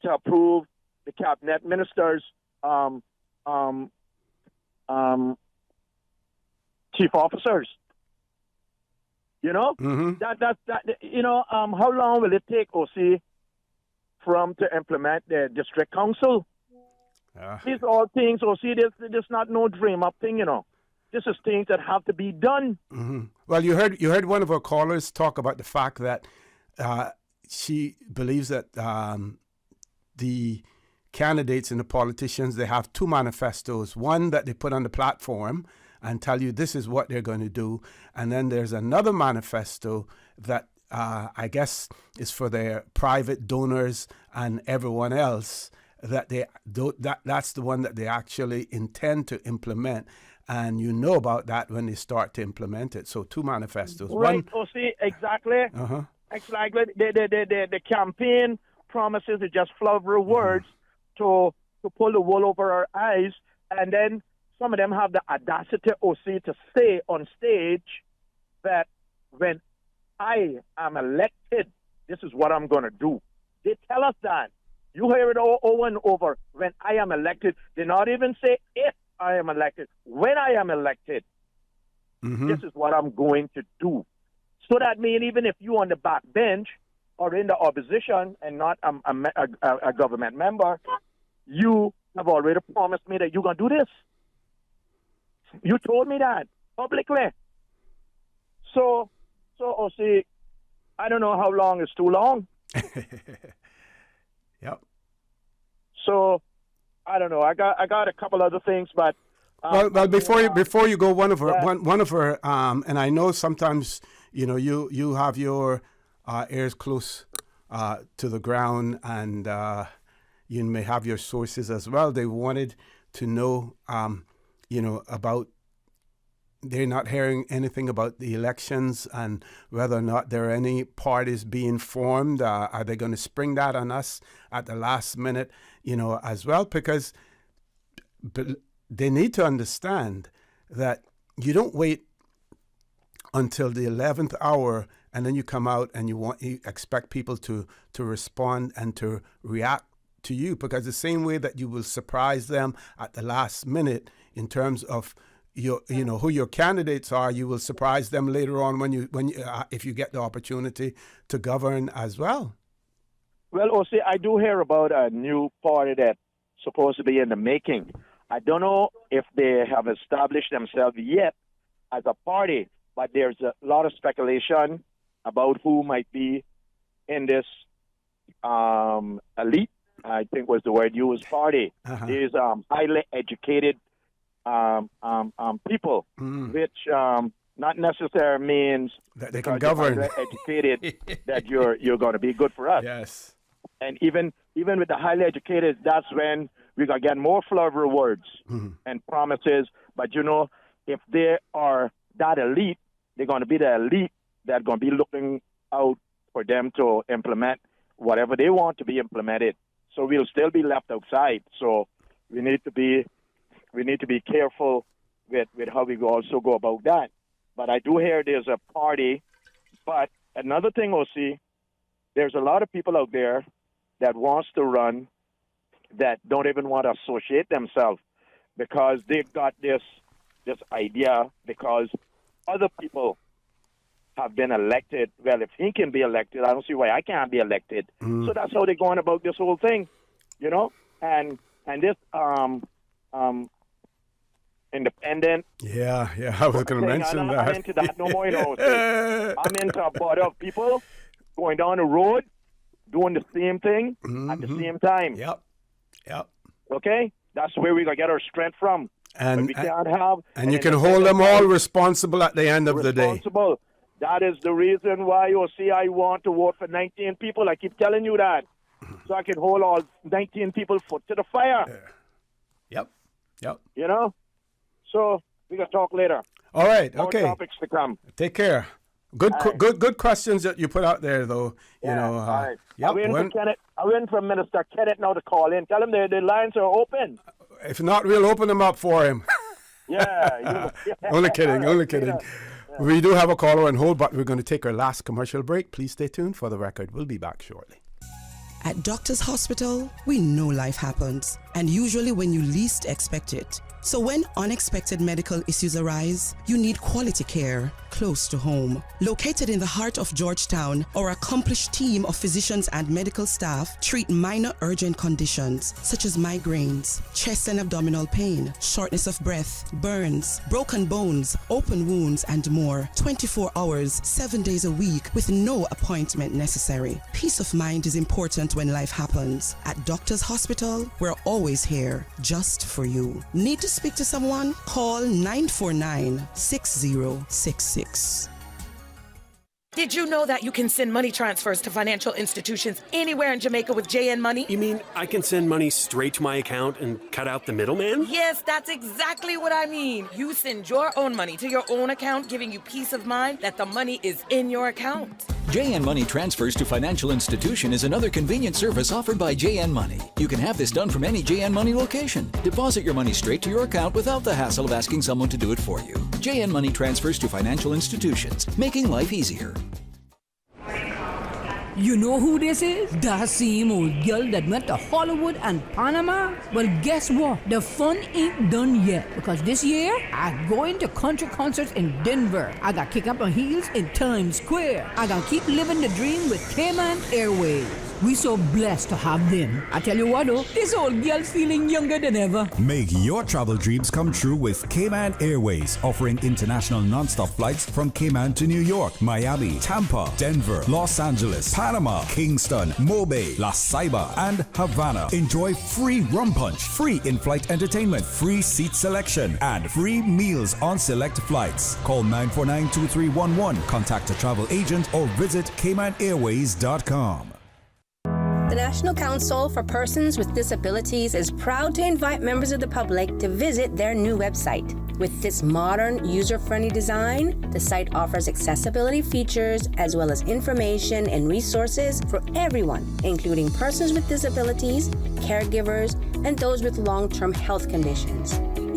to approve the cabinet ministers' chief officers. You know, how long will it take, for them to implement the district council? These are all things, this not no dream up thing, This is things that have to be done. Well, you heard one of our callers talk about the fact that she believes that the candidates and the politicians, they have 2 manifestos. One that they put on the platform and tell you this is what they're going to do. And then there's another manifesto that I guess is for their private donors and everyone else, that that's the one that they actually intend to implement. And you know about that when they start to implement it. So 2 manifestos. Right, exactly. Exactly. The campaign promises are just flowery words to pull the wool over our eyes, and then some of them have the audacity, to say on stage that when I am elected, this is what I'm going to do. They tell us that. You hear it over and over. When I am elected, they not even say if I am elected. When I am elected, this is what I'm going to do. So that means even if you on the back bench or in the opposition and not a government member, you have already promised me that you're going to do this. You told me that publicly. So, I don't know how long is too long. Yep. So, I don't know. I got a couple other things, but well, before you go, one of her, and I know sometimes you have your ears close to the ground, and you may have your sources as well. They wanted to know, about. They're not hearing anything about the elections and whether or not there are any parties being formed. Are they going to spring that on us at the last minute, as well? Because they need to understand that you don't wait until the 11th hour and then you come out and you expect people to respond and to react to you, because the same way that you will surprise them at the last minute in terms of who your candidates are, you will surprise them later on when you if you get the opportunity to govern as well. Well, OC, I do hear about a new party that's supposed to be in the making. I don't know if they have established themselves yet as a party, but there's a lot of speculation about who might be in this elite, I think was the word used, party. These highly educated people, which not necessarily means that they can govern. You're highly educated that you're going to be good for us. Yes. And even with the highly educated, that's when we're going to get more flavor words and promises. But, if they are that elite, they're going to be the elite that's going to be looking out for them to implement whatever they want to be implemented. So we'll still be left outside. So we need to be careful with how we also go about that. But I do hear there's a party. But another thing, OC, there's a lot of people out there that wants to run that don't even want to associate themselves because they've got this idea because other people have been elected. Well, if he can be elected, I don't see why I can't be elected. So that's how they're going about this whole thing, And this independent. Yeah, I was going to mention that. I'm not into that no more, I'm into a body of people going down the road, doing the same thing at the same time. Yep. Okay? That's where we're going to get our strength from. And we can't have... And you can hold them all responsible at the end of the day. That is the reason why, I want to vote for 19 people. I keep telling you that. So I can hold all 19 people foot to the fire. Yep. So we can talk later. All right, More okay. topics to come. Take care. Good questions that you put out there, though. All right. Yep. I'm waiting for Minister Kenneth now to call in. Tell him the lines are open. If not, we'll open them up for him. Yeah. Only kidding. Yeah. We do have a caller on hold, but we're going to take our last commercial break. Please stay tuned for the record. We'll be back shortly. At Doctors Hospital, we know life happens, and usually when you least expect it. So when unexpected medical issues arise, you need quality care close to home. Located in the heart of Georgetown, our accomplished team of physicians and medical staff treat minor urgent conditions such as migraines, chest and abdominal pain, shortness of breath, burns, broken bones, open wounds, and more. 24 hours, 7 days a week with no appointment necessary. Peace of mind is important when life happens. At Doctors Hospital, we're always here just for you. Need to speak to someone? Call 949-6066. Did you know that you can send money transfers to financial institutions anywhere in Jamaica with JN Money? You mean I can send money straight to my account and cut out the middleman? Yes, that's exactly what I mean. You send your own money to your own account, giving you peace of mind that the money is in your account. JN Money Transfers to Financial Institution is another convenient service offered by JN Money. You can have this done from any JN Money location. Deposit your money straight to your account without the hassle of asking someone to do it for you. JN Money Transfers to Financial Institutions, making life easier. You know who this is? That same old girl that went to Hollywood and Panama? Well, guess what? The fun ain't done yet. Because this year, I'm going to country concerts in Denver. I got kick up my heels in Times Square. I got keep living the dream with Cayman Airways. We so blessed to have them. I tell you what though, this old girl's feeling younger than ever. Make your travel dreams come true with Cayman Airways, offering international non-stop flights from Cayman to New York, Miami, Tampa, Denver, Los Angeles, Panama, Kingston, Mobay, La Ceiba, and Havana. Enjoy free rum punch, free in-flight entertainment, free seat selection, and free meals on select flights. Call 949-2311, contact a travel agent, or visit CaymanAirways.com. The National Council for Persons with Disabilities is proud to invite members of the public to visit their new website. With its modern, user-friendly design, the site offers accessibility features as well as information and resources for everyone, including persons with disabilities, caregivers, and those with long-term health conditions.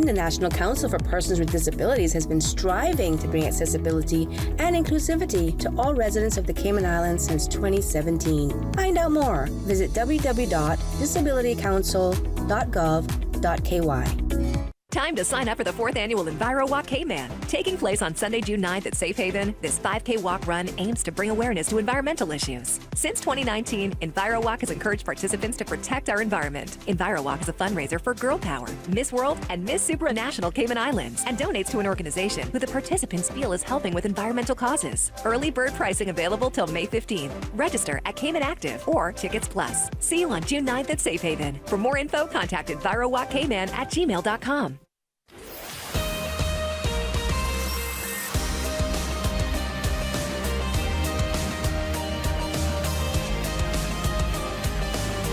the National Council for Persons with Disabilities has been striving to bring accessibility and inclusivity to all residents of the Cayman Islands since 2017. Find out more. Visit www.disabilitycouncil.gov.ky. Time to sign up for the 4th Annual Enviro Walk Cayman. Taking place on Sunday, June 9th at Safe Haven, this 5K walk run aims to bring awareness to environmental issues. Since 2019, Enviro Walk has encouraged participants to protect our environment. Enviro Walk is a fundraiser for Girl Power, Miss World, and Miss Supranational Cayman Islands, and donates to an organization who the participants feel is helping with environmental causes. Early bird pricing available till May 15th. Register at Cayman Active or Tickets Plus. See you on June 9th at Safe Haven. For more info, contact EnviroWalkCayman@gmail.com.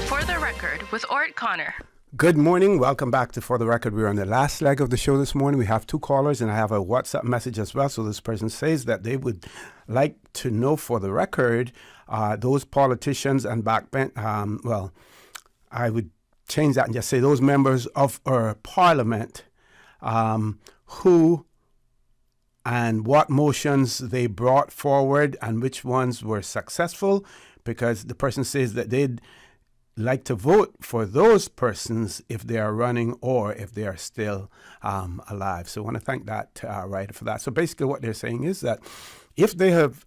For the Record with Orrett Connor. Good morning. Welcome back to For the Record. We're on the last leg of the show this morning. We have 2 callers, and I have a WhatsApp message as well. So this person says that they would like to know, for the record, those politicians and backbench, I would change that and just say those members of our parliament who and what motions they brought forward and which ones were successful, because the person says that they'd like to vote for those persons if they are running or if they are still alive. So I want to thank that writer for that. So basically what they're saying is that if they have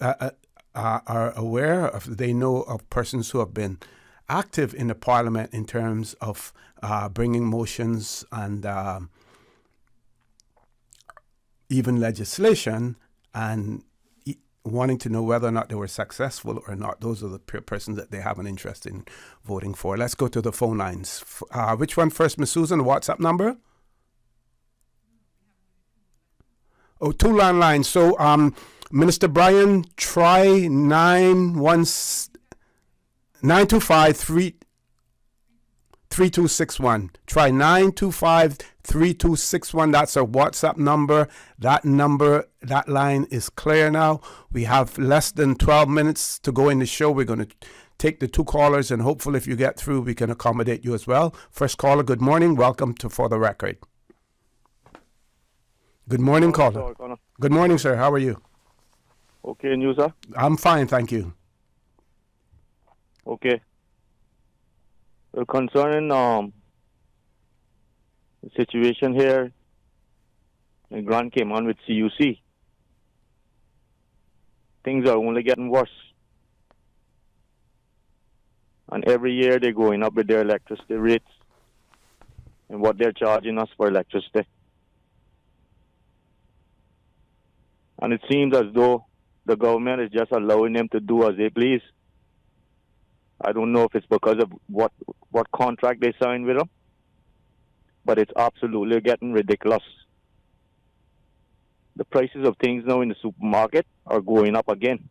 are aware of, they know of persons who have been active in the parliament in terms of bringing motions and even legislation, and wanting to know whether or not they were successful or not. Those are the persons that they have an interest in voting for. Let's go to the phone lines. Which one first, Ms. Susan? The WhatsApp number? Oh, 2 landlines. So, Minister Brian, try 925-3261. Try 925-3261. That's our WhatsApp number. That line is clear now. We have less than 12 minutes to go in the show. We're going to take the 2 callers, and hopefully if you get through, we can accommodate you as well. First caller, good morning. Welcome to For the Record. Good morning, caller. Good morning, sir. How are you? Okay, and you, sir? I'm fine, thank you. Okay. Well, concerning the situation here in Grand Cayman with CUC, things are only getting worse. And every year they're going up with their electricity rates and what they're charging us for electricity. And it seems as though the government is just allowing them to do as they please. I don't know if it's because of what contract they signed with them, but it's absolutely getting ridiculous. The prices of things now in the supermarket are going up again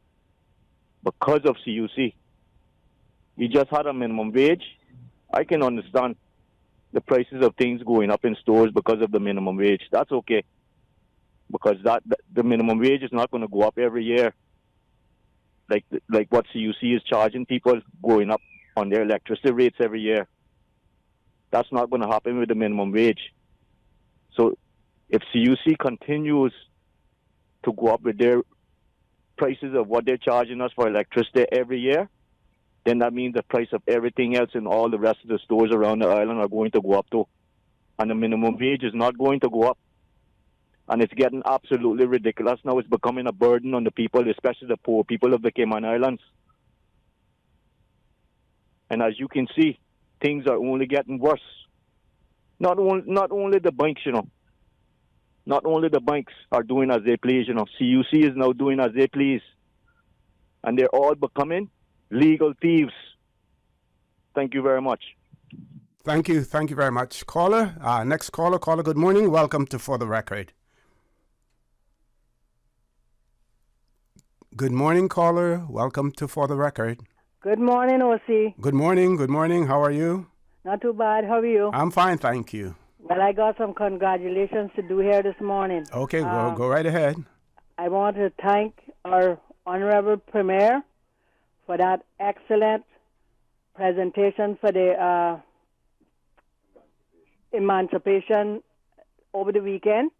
because of CUC. We just had a minimum wage. I can understand the prices of things going up in stores because of the minimum wage. That's okay, because the minimum wage is not going to go up every year like what CUC is charging people, going up on their electricity rates every year. That's not going to happen with the minimum wage. So if CUC continues to go up with their prices of what they're charging us for electricity every year, then that means the price of everything else in all the rest of the stores around the island are going to go up too. And the minimum wage is not going to go up. And it's getting absolutely ridiculous now. It's becoming a burden on the people, especially the poor people of the Cayman Islands. And as you can see, things are only getting worse. Not only the banks, Not only the banks are doing as they please, CUC is now doing as they please. And they're all becoming legal thieves. Thank you very much. Thank you very much. Caller, next caller, good morning. Welcome to For the Record. Good morning, caller. Welcome to For the Record. Good morning, O.C. Good morning. How are you? Not too bad. How are you? I'm fine, thank you. Well, I got some congratulations to do here this morning. Okay, well, go right ahead. I want to thank our Honorable Premier for that excellent presentation for the Emancipation over the weekend.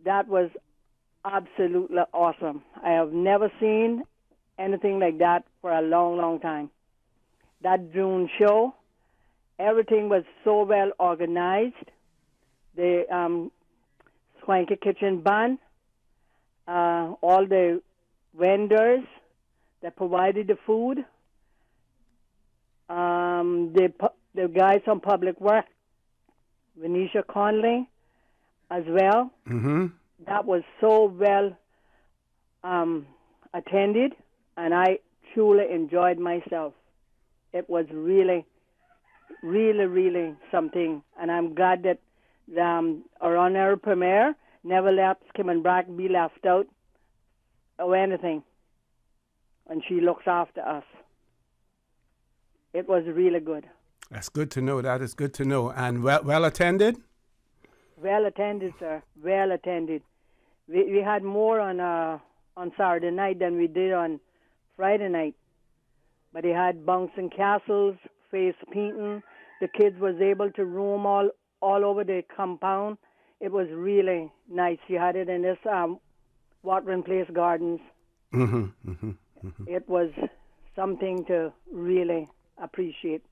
That was absolutely awesome. I have never seen anything like that for a long, long time. That drone show, everything was so well organized. The Swanky Kitchen Band, all the vendors that provided the food, the guys from Public Works, Venetia Conley, as well. Mm-hmm. That was so well attended, and I truly enjoyed myself. It was really, really, really something, and I'm glad that our honorary premier never let Kim and Brack be left out or anything, and she looks after us. It was really good. That's good to know. That is good to know. And well attended? Well attended, sir. Well attended. We had more on Saturday night than we did on Friday night. But they had bouncing castles, face painting. The kids was able to roam all over the compound. It was really nice. You had it in this Watering Place Gardens. Mm-hmm, mm-hmm, mm-hmm. It was something to really appreciate.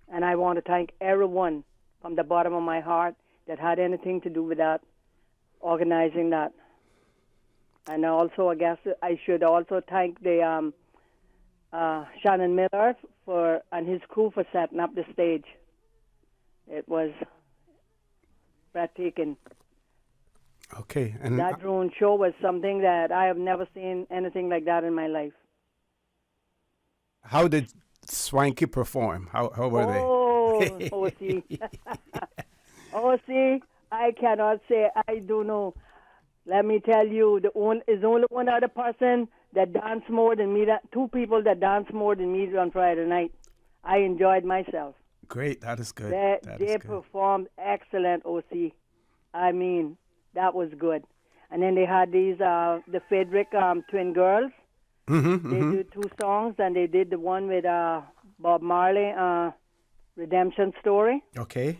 And I want to thank everyone from the bottom of my heart that had anything to do with that, organizing that. And also, I guess I should also thank the Shannon Miller and his crew for setting up the stage. It was breathtaking. Okay. And that drone show was something that I have never seen anything like that in my life. How did Swanky perform? How were they? Oh, see. Oh, see, I cannot say I don't know. Let me tell you, is only one other person that danced more than me, two people that danced more than me on Friday night. I enjoyed myself. Great, that is good. They performed excellent, OC. I mean, that was good. And then they had these, the Frederick twin girls. Mm-hmm, they did 2 songs, and they did the one with Bob Marley, Redemption Story. Okay.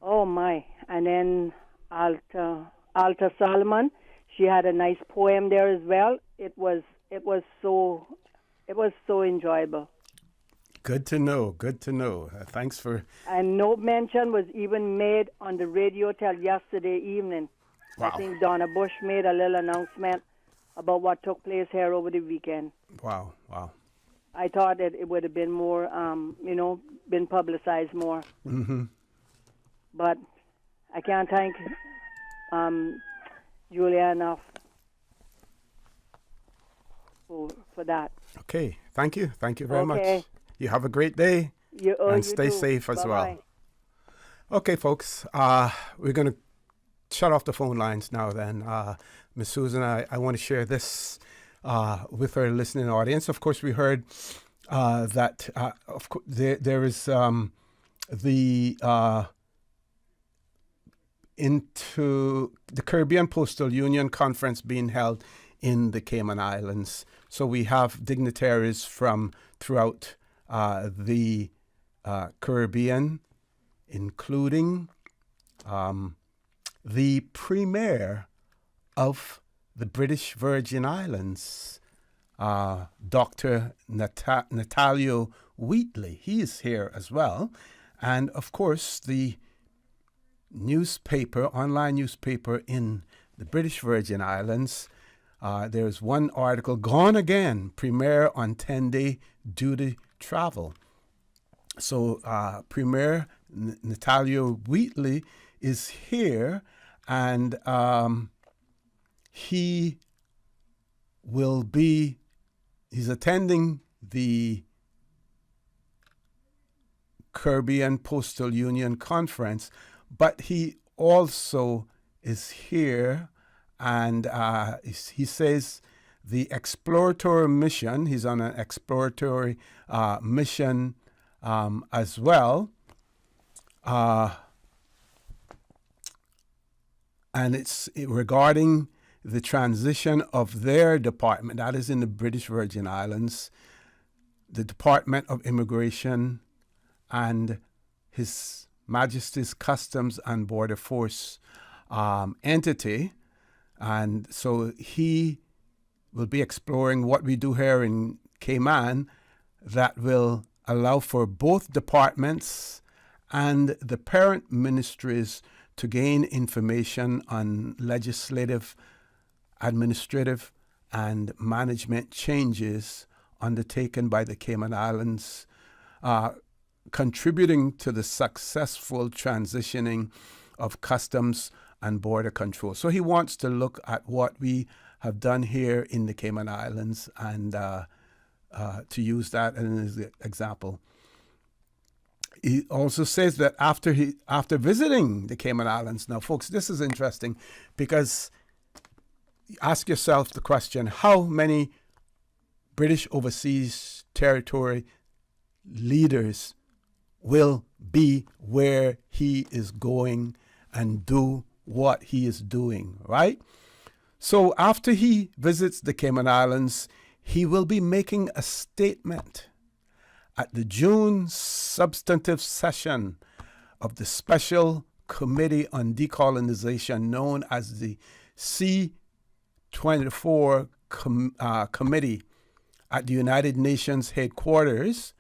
Oh, my. And then Alta Solomon, she had a nice poem there as well. It was so enjoyable. Good to know. Good to know. Thanks for. And no mention was even made on the radio till yesterday evening. Wow. I think Donna Bush made a little announcement about what took place here over the weekend. Wow. Wow. I thought that it would have been more, been publicized more. Mm-hmm. But I can't thank Julia enough for that. Okay. Thank you. Thank you very much. Okay. You have a great day. And stay too. safe as Bye-bye. well. Okay, folks. We're going to shut off the phone lines now then. Ms. Susan, I want to share this with our listening audience. Of course, we heard that there is into the Caribbean Postal Union Conference being held in the Cayman Islands. So we have dignitaries from throughout the Caribbean, including the Premier of the British Virgin Islands, Dr. Natalio Wheatley. He is here as well. And, of course, the online newspaper in the British Virgin Islands, there's one article, Gone Again, Premier on 10-day duty travel. So Premier Natalio Wheatley is here, and he's attending the Caribbean Postal Union Conference, but he also is here, and he says the exploratory mission, he's on an exploratory mission as well, and it's regarding the transition of their department, that is in the British Virgin Islands, the Department of Immigration, and His Majesty's Customs and Border Force entity. And so he will be exploring what we do here in Cayman that will allow for both departments and the parent ministries to gain information on legislative, administrative, and management changes undertaken by the Cayman Islands, contributing to the successful transitioning of customs and border control. So he wants to look at what we have done here in the Cayman Islands and to use that as an example. He also says that after visiting the Cayman Islands, now folks, this is interesting because ask yourself the question, how many British Overseas Territory leaders will be where he is going and do what he is doing, right? So after he visits the Cayman Islands, he will be making a statement at the June substantive session of the Special Committee on Decolonization, known as the C24 Committee at the United Nations headquarters,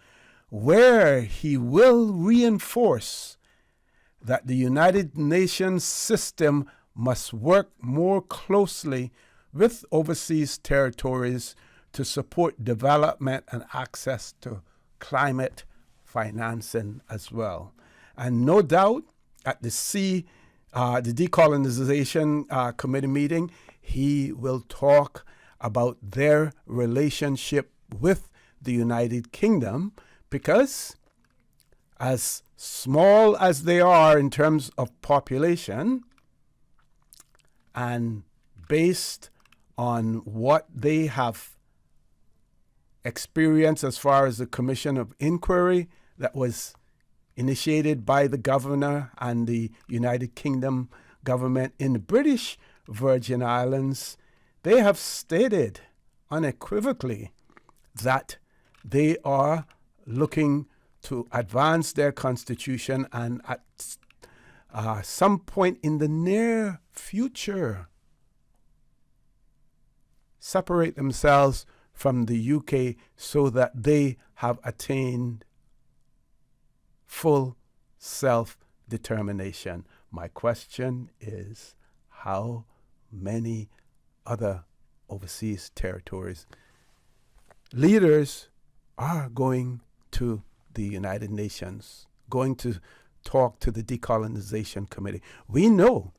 where he will reinforce that the United Nations system must work more closely with overseas territories to support development and access to climate financing as well. And no doubt at the Decolonization Committee meeting, he will talk about their relationship with the United Kingdom, because as small as they are in terms of population and based on what they have experienced as far as the Commission of Inquiry that was initiated by the governor and the United Kingdom government in the British Virgin Islands, they have stated unequivocally that they are looking to advance their constitution and at some point in the near future separate themselves from the UK so that they have attained full self-determination. My question is, how many other overseas territories leaders are going to the United Nations, going to talk to the Decolonization Committee? We know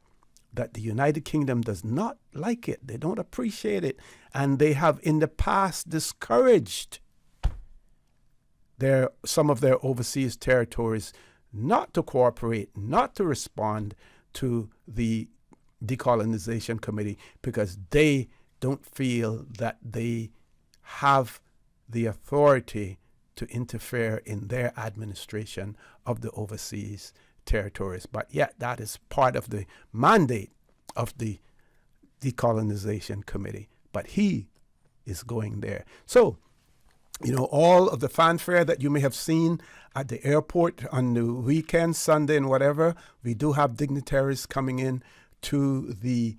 that the United Kingdom does not like it. They don't appreciate it. And they have in the past discouraged some of their overseas territories not to cooperate, not to respond to the Decolonization Committee, because they don't feel that they have the authority to interfere in their administration of the overseas territories. But yet that is part of the mandate of the Decolonization Committee. But he is going there. So, you know, all of the fanfare that you may have seen at the airport on the weekend, Sunday and whatever, we do have dignitaries coming in to the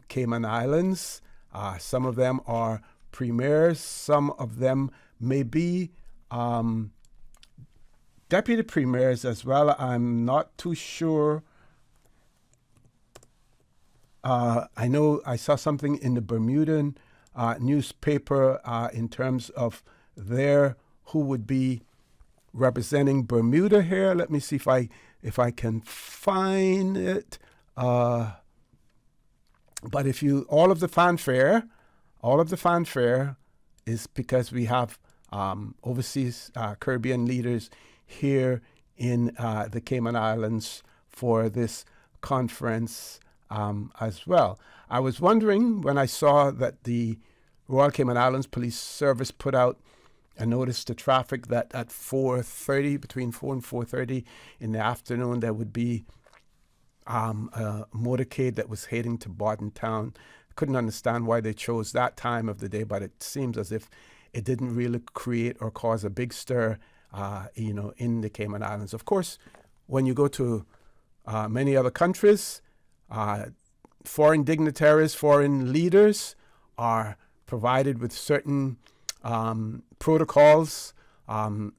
Cayman Islands. Some of them are premiers. Some of them may be deputy premiers as well. I'm not too sure. I know I saw something in the Bermudan newspaper in terms of who would be representing Bermuda here. Let me see if I can find it. But if all of the fanfare is because we have overseas Caribbean leaders here in the Cayman Islands for this conference as well. I was wondering when I saw that the Royal Cayman Islands Police Service put out a notice to traffic that at 4:30, between 4 and 4:30 in the afternoon, there would be a motorcade that was heading to Bordentown. Couldn't understand why they chose that time of the day, but it seems as if it didn't really create or cause a big stir, in the Cayman Islands. Of course, when you go to many other countries, foreign dignitaries, foreign leaders are provided with certain protocols, and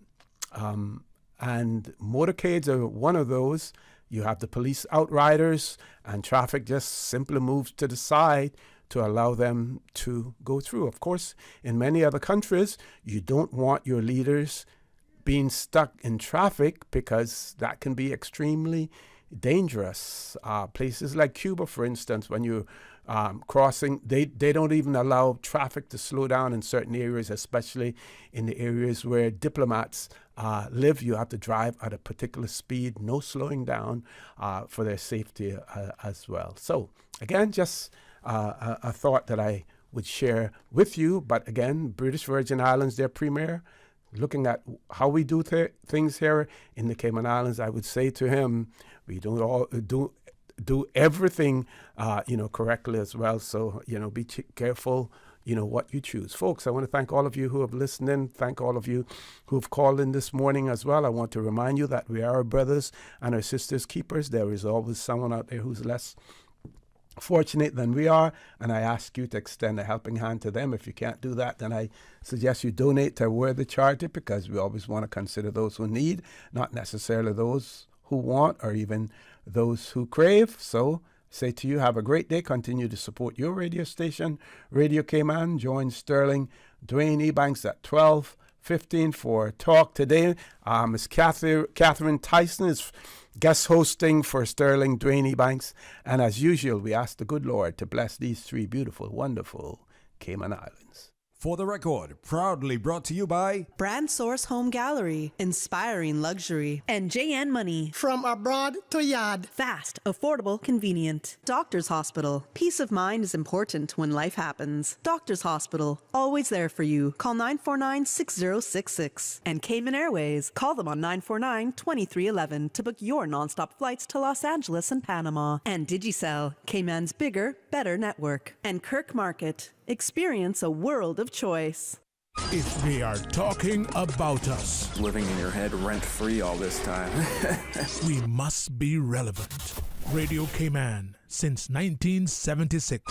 motorcades are one of those. You have the police outriders, and traffic just simply moves to the side to allow them to go through. Of course, in many other countries, you don't want your leaders being stuck in traffic because that can be extremely dangerous. Places like Cuba, for instance, when you're crossing, they don't even allow traffic to slow down in certain areas, especially in the areas where diplomats live. You have to drive at a particular speed, no slowing down, for their safety as well. So again, just a thought that I would share with you. But again, British Virgin Islands, their premier, looking at how we do things here in the Cayman Islands, I would say to him, we don't all do everything, correctly as well. So, be careful, what you choose. Folks, I want to thank all of you who have listened in. Thank all of you who have called in this morning as well. I want to remind you that we are our brothers and our sisters' keepers. There is always someone out there who's less fortunate than we are, and I ask you to extend a helping hand to them. If you can't do that, then I suggest you donate to a worthy charity, because we always want to consider those who need, not necessarily those who want or even those who crave. So say to you, have a great day. Continue to support your radio station, Radio Cayman. Join Sterling Dwayne Ebanks at 12:15 for Talk Today. Miss Catherine Tyson is guest hosting for Sterling Dwayne Ebanks. And as usual, we ask the good Lord to bless these three beautiful, wonderful Cayman Islands. For the Record, proudly brought to you by Brand Source Home Gallery, inspiring luxury, and JN Money. From abroad to yard. Fast, affordable, convenient. Doctors Hospital. Peace of mind is important when life happens. Doctors Hospital, always there for you. Call 949-6066. And Cayman Airways. Call them on 949-2311 to book your nonstop flights to Los Angeles and Panama. And Digicel, Cayman's bigger, better network. And Kirk Market. Experience a world of choice. If they are talking about us, living in your head rent-free all this time, we must be relevant. Radio Cayman since 1976.